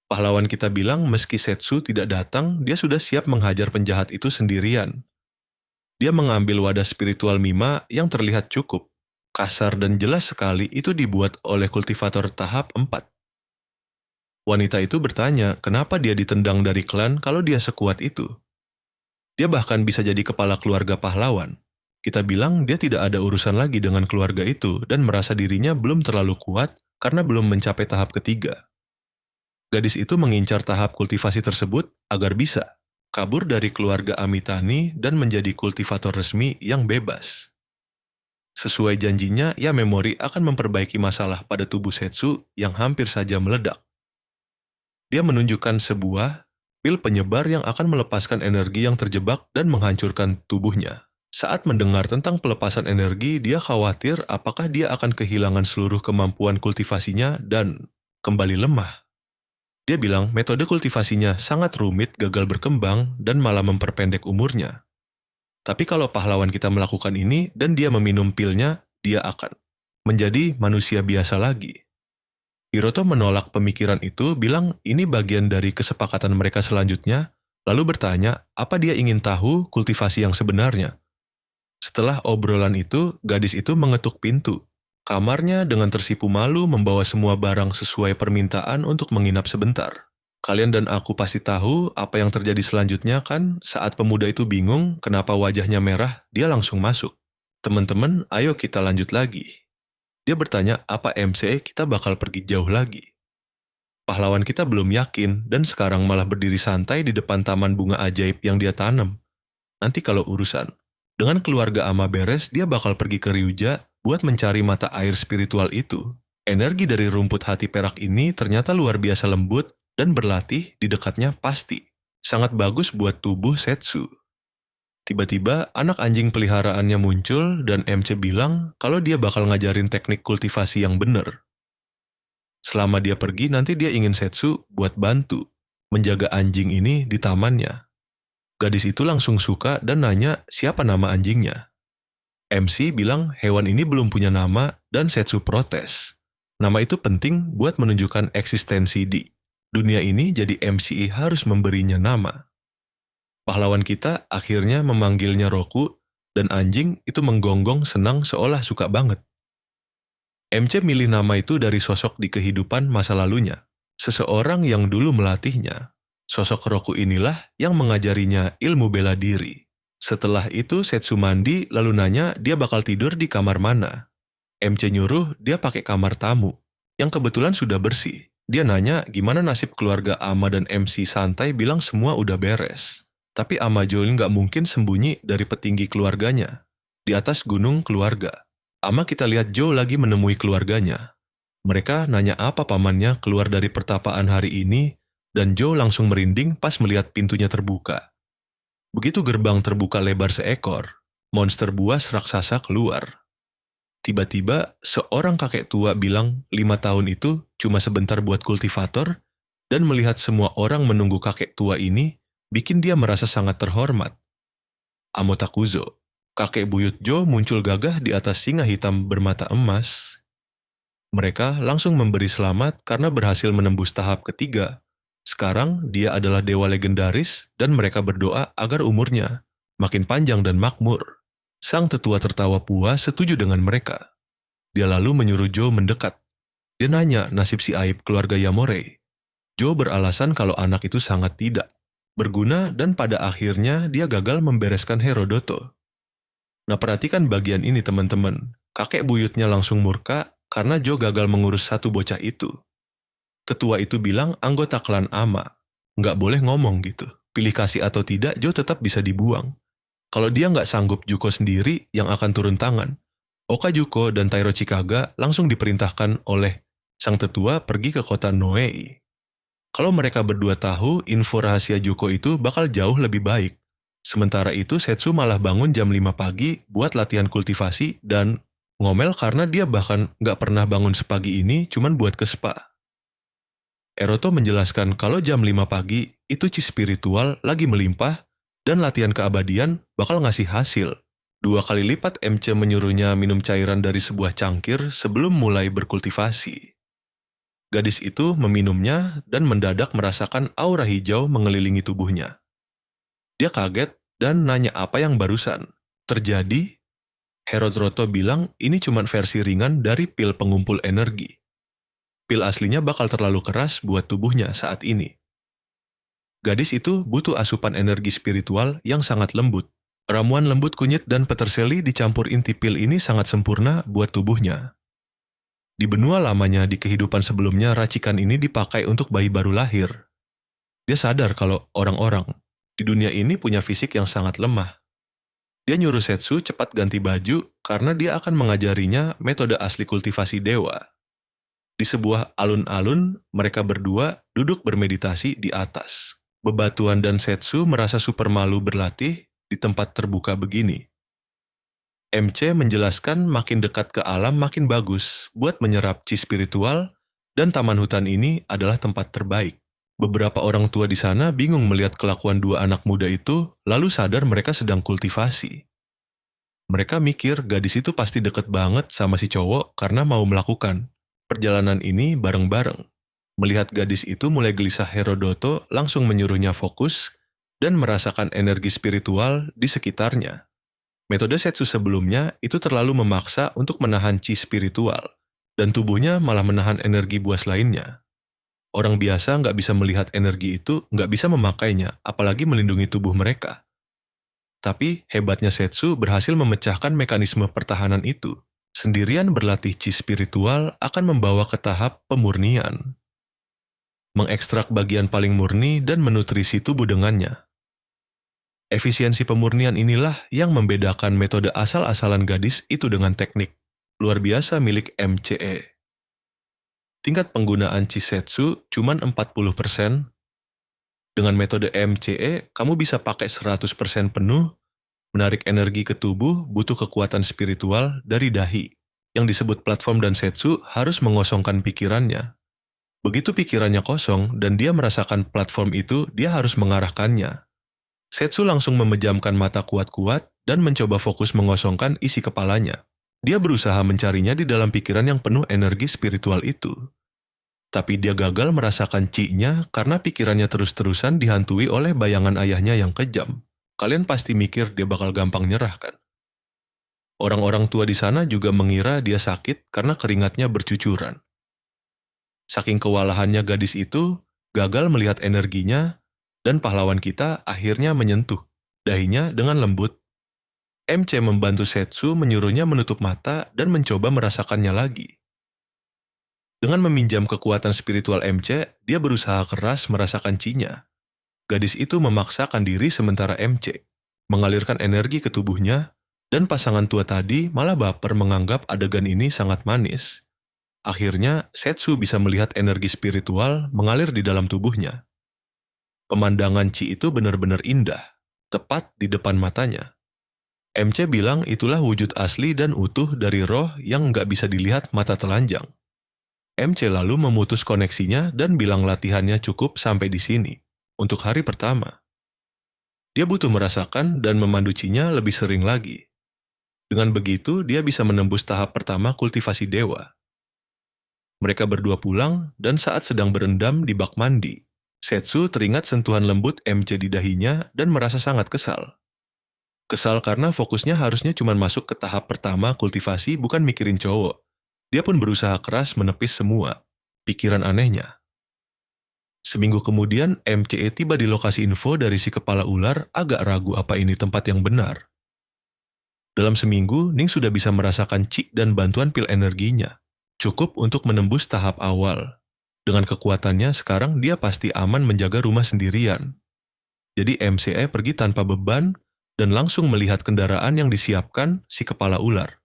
Pahlawan kita bilang meski Setsu tidak datang, dia sudah siap menghajar penjahat itu sendirian. Dia mengambil wadah spiritual Mima yang terlihat cukup kasar dan jelas sekali itu dibuat oleh kultivator tahap 4. Wanita itu bertanya kenapa dia ditendang dari klan kalau dia sekuat itu. Dia bahkan bisa jadi kepala keluarga pahlawan. Kita bilang dia tidak ada urusan lagi dengan keluarga itu dan merasa dirinya belum terlalu kuat karena belum mencapai tahap ketiga. Gadis itu mengincar tahap kultivasi tersebut agar bisa kabur dari keluarga Amitani dan menjadi kultivator resmi yang bebas. Sesuai janjinya, Yamemori akan memperbaiki masalah pada tubuh Setsu yang hampir saja meledak. Dia menunjukkan sebuah pil penyebar yang akan melepaskan energi yang terjebak dan menghancurkan tubuhnya. Saat mendengar tentang pelepasan energi, dia khawatir apakah dia akan kehilangan seluruh kemampuan kultivasinya dan kembali lemah. Dia bilang metode kultivasinya sangat rumit, gagal berkembang, dan malah memperpendek umurnya. Tapi kalau pahlawan kita melakukan ini dan dia meminum pilnya, dia akan menjadi manusia biasa lagi. Hiroto menolak pemikiran itu, bilang ini bagian dari kesepakatan mereka selanjutnya, lalu bertanya apa dia ingin tahu kultivasi yang sebenarnya. Setelah obrolan itu, gadis itu mengetuk pintu kamarnya dengan tersipu malu, membawa semua barang sesuai permintaan untuk menginap sebentar. Kalian dan aku pasti tahu apa yang terjadi selanjutnya kan? Saat pemuda itu bingung kenapa wajahnya merah, dia langsung masuk. Teman-teman, ayo kita lanjut lagi. Dia bertanya apa MC kita bakal pergi jauh lagi. Pahlawan kita belum yakin dan sekarang malah berdiri santai di depan taman bunga ajaib yang dia tanam. Nanti kalau urusan dengan keluarga Ama beres, dia bakal pergi ke Ryuja buat mencari mata air spiritual itu. Energi dari rumput hati perak ini ternyata luar biasa lembut dan berlatih di dekatnya pasti sangat bagus buat tubuh Setsu. Tiba-tiba anak anjing peliharaannya muncul dan MC bilang kalau dia bakal ngajarin teknik kultivasi yang bener. Selama dia pergi nanti dia ingin Setsu buat bantu menjaga anjing ini di tamannya. Gadis itu langsung suka dan nanya siapa nama anjingnya. MC bilang hewan ini belum punya nama dan Setsu protes. Nama itu penting buat menunjukkan eksistensi di dunia ini, jadi MC harus memberinya nama. Pahlawan kita akhirnya memanggilnya Roku dan anjing itu menggonggong senang seolah suka banget. MC milih nama itu dari sosok di kehidupan masa lalunya. Seseorang yang dulu melatihnya. Sosok Roku inilah yang mengajarinya ilmu bela diri. Setelah itu Setsu mandi lalu nanya dia bakal tidur di kamar mana. MC nyuruh dia pakai kamar tamu yang kebetulan sudah bersih. Dia nanya gimana nasib keluarga Ama dan MC santai bilang semua udah beres. Tapi Ama Jo nggak mungkin sembunyi dari petinggi keluarganya. Di atas gunung keluarga. Ama kita lihat Jo lagi menemui keluarganya. Mereka nanya apa pamannya keluar dari pertapaan hari ini dan Jo langsung merinding pas melihat pintunya terbuka. Begitu gerbang terbuka lebar seekor, monster buas raksasa keluar. Tiba-tiba, seorang kakek tua bilang 5 tahun itu cuma sebentar buat kultivator, dan melihat semua orang menunggu kakek tua ini, bikin dia merasa sangat terhormat. Amotakuzo, kakek buyut Jo muncul gagah di atas singa hitam bermata emas. Mereka langsung memberi selamat karena berhasil menembus tahap ketiga. Sekarang dia adalah dewa legendaris dan mereka berdoa agar umurnya makin panjang dan makmur. Sang tetua tertawa puas setuju dengan mereka. Dia lalu menyuruh Jo mendekat. Dia nanya nasib si Aib keluarga Yamore. Jo beralasan kalau anak itu sangat tidak berguna dan pada akhirnya dia gagal membereskan Herodoto. Nah perhatikan bagian ini teman-teman. Kakek buyutnya langsung murka karena Jo gagal mengurus satu bocah itu. Tetua itu bilang anggota klan Ama. Nggak boleh ngomong gitu. Pilih kasih atau tidak, Jo tetap bisa dibuang. Kalau dia nggak sanggup, Juko sendiri yang akan turun tangan. Oka Juko dan Tairo Chikaga langsung diperintahkan oleh sang tetua pergi ke kota Noei. Kalau mereka berdua tahu info rahasia Juko itu bakal jauh lebih baik. Sementara itu Setsu malah bangun jam 5 pagi buat latihan kultivasi dan ngomel karena dia bahkan nggak pernah bangun sepagi ini cuman buat ke spa. Eroto menjelaskan kalau jam 5 pagi itu chi spiritual lagi melimpah dan latihan keabadian bakal ngasih hasil. 2 kali lipat MC menyuruhnya minum cairan dari sebuah cangkir sebelum mulai berkultivasi. Gadis itu meminumnya dan mendadak merasakan aura hijau mengelilingi tubuhnya. Dia kaget dan nanya apa yang barusan terjadi. Herodoto bilang ini cuma versi ringan dari pil pengumpul energi. Pil aslinya bakal terlalu keras buat tubuhnya saat ini. Gadis itu butuh asupan energi spiritual yang sangat lembut. Ramuan lembut kunyit dan peterseli dicampur inti pil ini sangat sempurna buat tubuhnya. Di benua lamanya di kehidupan sebelumnya, racikan ini dipakai untuk bayi baru lahir. Dia sadar kalau orang-orang di dunia ini punya fisik yang sangat lemah. Dia nyuruh Setsu cepat ganti baju karena dia akan mengajarinya metode asli kultivasi dewa. Di sebuah alun-alun, mereka berdua duduk bermeditasi di atas bebatuan dan Setsu merasa super malu berlatih di tempat terbuka begini. MC menjelaskan makin dekat ke alam makin bagus buat menyerap chi spiritual dan taman hutan ini adalah tempat terbaik. Beberapa orang tua di sana bingung melihat kelakuan dua anak muda itu lalu sadar mereka sedang kultivasi. Mereka mikir gadis itu pasti deket banget sama si cowok karena mau melakukan perjalanan ini bareng-bareng. Melihat gadis itu mulai gelisah, Herodoto langsung menyuruhnya fokus dan merasakan energi spiritual di sekitarnya. Metode Setsu sebelumnya itu terlalu memaksa untuk menahan chi spiritual, dan tubuhnya malah menahan energi buas lainnya. Orang biasa nggak bisa melihat energi itu, nggak bisa memakainya, apalagi melindungi tubuh mereka. Tapi hebatnya Setsu berhasil memecahkan mekanisme pertahanan itu. Sendirian berlatih chi spiritual akan membawa ke tahap pemurnian. Mengekstrak bagian paling murni dan menutrisi tubuh dengannya. Efisiensi pemurnian inilah yang membedakan metode asal-asalan gadis itu dengan teknik luar biasa milik MCE. Tingkat penggunaan Chisetsu cuma 40%. Dengan metode MCE, kamu bisa pakai 100% penuh, menarik energi ke tubuh butuh kekuatan spiritual dari dahi. Yang disebut platform dan Setsu harus mengosongkan pikirannya. Begitu pikirannya kosong dan dia merasakan platform itu, dia harus mengarahkannya. Setsu langsung memejamkan mata kuat-kuat dan mencoba fokus mengosongkan isi kepalanya. Dia berusaha mencarinya di dalam pikiran yang penuh energi spiritual itu. Tapi dia gagal merasakan chi-nya karena pikirannya terus-terusan dihantui oleh bayangan ayahnya yang kejam. Kalian pasti mikir dia bakal gampang nyerah kan? Orang-orang tua di sana juga mengira dia sakit karena keringatnya bercucuran. Saking kewalahannya gadis itu gagal melihat energinya, dan pahlawan kita akhirnya menyentuh dahinya dengan lembut. MC membantu Setsu menyuruhnya menutup mata dan mencoba merasakannya lagi. Dengan meminjam kekuatan spiritual MC, dia berusaha keras merasakan chi-nya. Gadis itu memaksakan diri sementara MC mengalirkan energi ke tubuhnya, dan pasangan tua tadi malah baper menganggap adegan ini sangat manis. Akhirnya, Setsu bisa melihat energi spiritual mengalir di dalam tubuhnya. Pemandangan chi itu benar-benar indah, tepat di depan matanya. MC bilang itulah wujud asli dan utuh dari roh yang nggak bisa dilihat mata telanjang. MC lalu memutus koneksinya dan bilang latihannya cukup sampai di sini, untuk hari pertama. Dia butuh merasakan dan memandu chi-nya lebih sering lagi. Dengan begitu, dia bisa menembus tahap pertama kultivasi dewa. Mereka berdua pulang dan saat sedang berendam di bak mandi, Setsu teringat sentuhan lembut MC di dahinya dan merasa sangat kesal. Kesal karena fokusnya harusnya cuma masuk ke tahap pertama kultivasi bukan mikirin cowok. Dia pun berusaha keras menepis semua pikiran anehnya. Seminggu kemudian, MCE tiba di lokasi info dari si kepala ular agak ragu apa ini tempat yang benar. Dalam seminggu, Ning sudah bisa merasakan chi dan bantuan pil energinya. Cukup untuk menembus tahap awal. Dengan kekuatannya, sekarang dia pasti aman menjaga rumah sendirian. Jadi MCE pergi tanpa beban dan langsung melihat kendaraan yang disiapkan si kepala ular.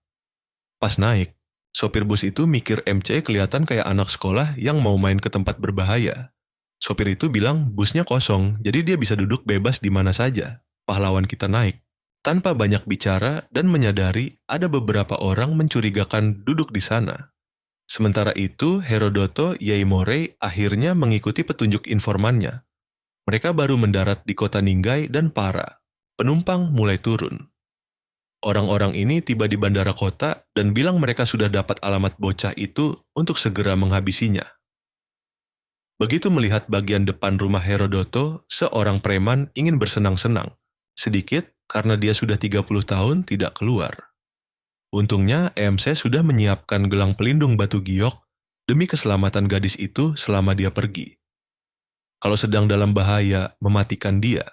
Pas naik, sopir bus itu mikir MCE kelihatan kayak anak sekolah yang mau main ke tempat berbahaya. Sopir itu bilang busnya kosong, jadi dia bisa duduk bebas di mana saja. Pahlawan kita naik. Tanpa banyak bicara dan menyadari ada beberapa orang mencurigakan duduk di sana. Sementara itu, Herodoto Yaimorei akhirnya mengikuti petunjuk informannya. Mereka baru mendarat di kota Ninggai dan Para. Penumpang mulai turun. Orang-orang ini tiba di bandara kota dan bilang mereka sudah dapat alamat bocah itu untuk segera menghabisinya. Begitu melihat bagian depan rumah Herodoto, seorang preman ingin bersenang-senang. Sedikit karena dia sudah 30 tahun tidak keluar. Untungnya, MC sudah menyiapkan gelang pelindung batu giok demi keselamatan gadis itu selama dia pergi. Kalau sedang dalam bahaya mematikan dia,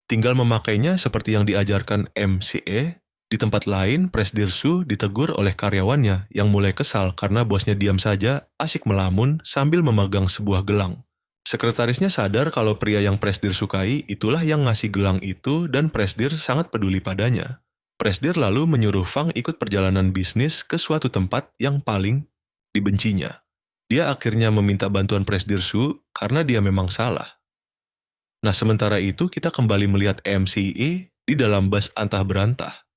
tinggal memakainya seperti yang diajarkan MCE Di tempat lain, Presdir Su ditegur oleh karyawannya yang mulai kesal karena bosnya diam saja, asik melamun sambil memegang sebuah gelang. Sekretarisnya sadar kalau pria yang Presdir sukai itulah yang ngasih gelang itu dan Presdir sangat peduli padanya. Presdir lalu menyuruh Fang ikut perjalanan bisnis ke suatu tempat yang paling dibencinya. Dia akhirnya meminta bantuan Presdir Su karena dia memang salah. Nah, sementara itu kita kembali melihat MCE di dalam bus antah berantah.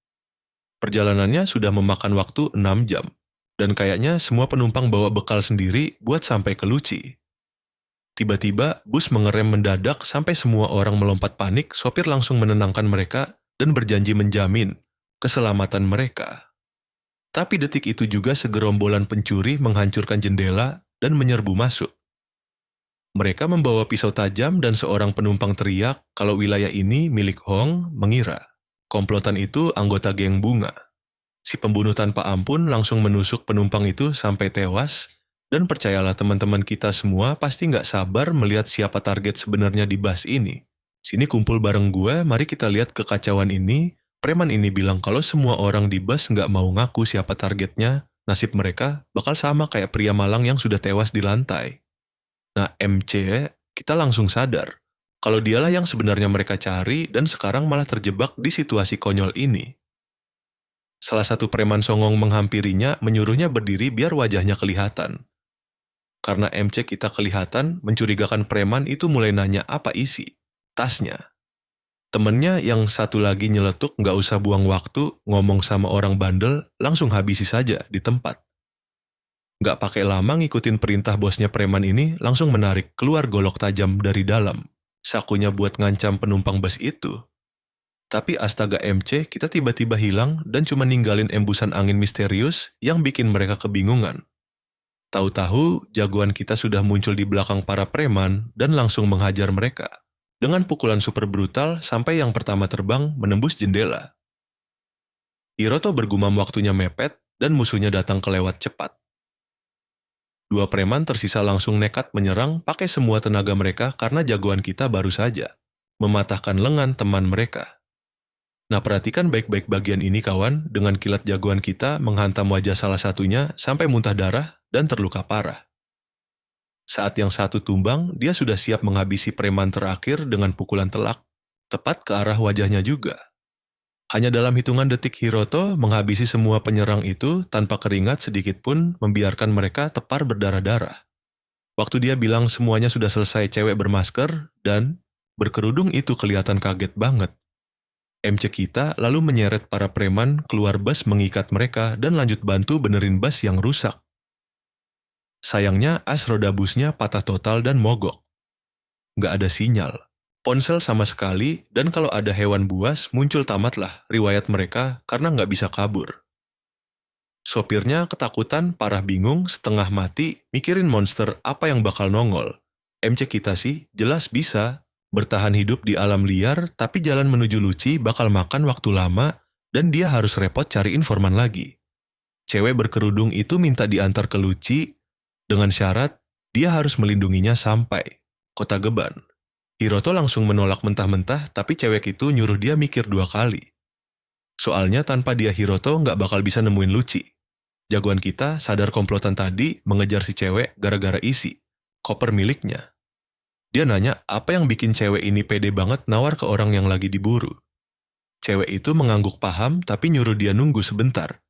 Perjalanannya sudah memakan waktu 6 jam, dan kayaknya semua penumpang bawa bekal sendiri buat sampai ke Luci. Tiba-tiba, bus mengerem mendadak sampai semua orang melompat panik, sopir langsung menenangkan mereka dan berjanji menjamin keselamatan mereka. Tapi detik itu juga segerombolan pencuri menghancurkan jendela dan menyerbu masuk. Mereka membawa pisau tajam dan seorang penumpang teriak kalau wilayah ini milik Hong mengira komplotan itu anggota geng bunga. Si pembunuh tanpa ampun langsung menusuk penumpang itu sampai tewas, dan percayalah teman-teman kita semua pasti nggak sabar melihat siapa target sebenarnya di bus ini. Sini kumpul bareng gue, mari kita lihat kekacauan ini. Preman ini bilang kalau semua orang di bus nggak mau ngaku siapa targetnya, nasib mereka bakal sama kayak pria malang yang sudah tewas di lantai. Nah, MC, kita langsung sadar kalau dialah yang sebenarnya mereka cari dan sekarang malah terjebak di situasi konyol ini. Salah satu preman songong menghampirinya, menyuruhnya berdiri biar wajahnya kelihatan. Karena MC kita kelihatan, mencurigakan preman itu mulai nanya apa isi tasnya. Temennya yang satu lagi nyeletuk nggak usah buang waktu, ngomong sama orang bandel, langsung habisi saja di tempat. Nggak pakai lama ngikutin perintah bosnya preman ini, langsung menarik keluar golok tajam dari dalam. Sakunya buat ngancam penumpang bus itu. Tapi astaga MC, kita tiba-tiba hilang dan cuma ninggalin embusan angin misterius yang bikin mereka kebingungan. Tahu-tahu, jagoan kita sudah muncul di belakang para preman dan langsung menghajar mereka. Dengan pukulan super brutal sampai yang pertama terbang menembus jendela. Hiroto bergumam waktunya mepet dan musuhnya datang kelewat cepat. Dua preman tersisa langsung nekat menyerang pakai semua tenaga mereka karena jagoan kita baru saja mematahkan lengan teman mereka. Nah, perhatikan baik-baik bagian ini kawan, dengan kilat jagoan kita menghantam wajah salah satunya sampai muntah darah dan terluka parah. Saat yang satu tumbang, dia sudah siap menghabisi preman terakhir dengan pukulan telak, tepat ke arah wajahnya juga. Hanya dalam hitungan detik Hiroto menghabisi semua penyerang itu tanpa keringat sedikit pun, membiarkan mereka tepar berdarah-darah. Waktu dia bilang semuanya sudah selesai, cewek bermasker dan berkerudung itu kelihatan kaget banget. MC kita lalu menyeret para preman keluar bus, mengikat mereka dan lanjut bantu benerin bus yang rusak. Sayangnya as roda busnya patah total dan mogok. Nggak ada sinyal. Ponsel sama sekali, dan kalau ada hewan buas, muncul tamatlah riwayat mereka karena nggak bisa kabur. Sopirnya ketakutan, parah bingung, setengah mati, mikirin monster apa yang bakal nongol. MC kita sih jelas bisa bertahan hidup di alam liar, tapi jalan menuju Luci bakal makan waktu lama, dan dia harus repot cari informan lagi. Cewek berkerudung itu minta diantar ke Luci, dengan syarat dia harus melindunginya sampai Kota Geban. Hiroto langsung menolak mentah-mentah, tapi cewek itu nyuruh dia mikir 2 kali. Soalnya tanpa dia Hiroto nggak bakal bisa nemuin Luci. Jagoan kita sadar komplotan tadi mengejar si cewek gara-gara isi koper miliknya. Dia nanya apa yang bikin cewek ini pede banget nawar ke orang yang lagi diburu. Cewek itu mengangguk paham tapi nyuruh dia nunggu sebentar.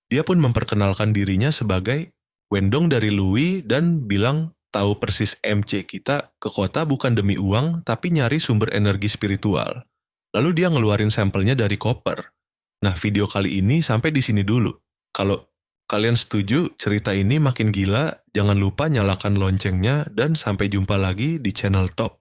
Dia pun memperkenalkan dirinya sebagai Wendong dari Lui dan bilang tahu persis MC kita ke kota bukan demi uang, tapi nyari sumber energi spiritual. Lalu dia ngeluarin sampelnya dari koper. Nah, video kali ini sampai di sini dulu. Kalau kalian setuju cerita ini makin gila, jangan lupa nyalakan loncengnya dan sampai jumpa lagi di channel Top.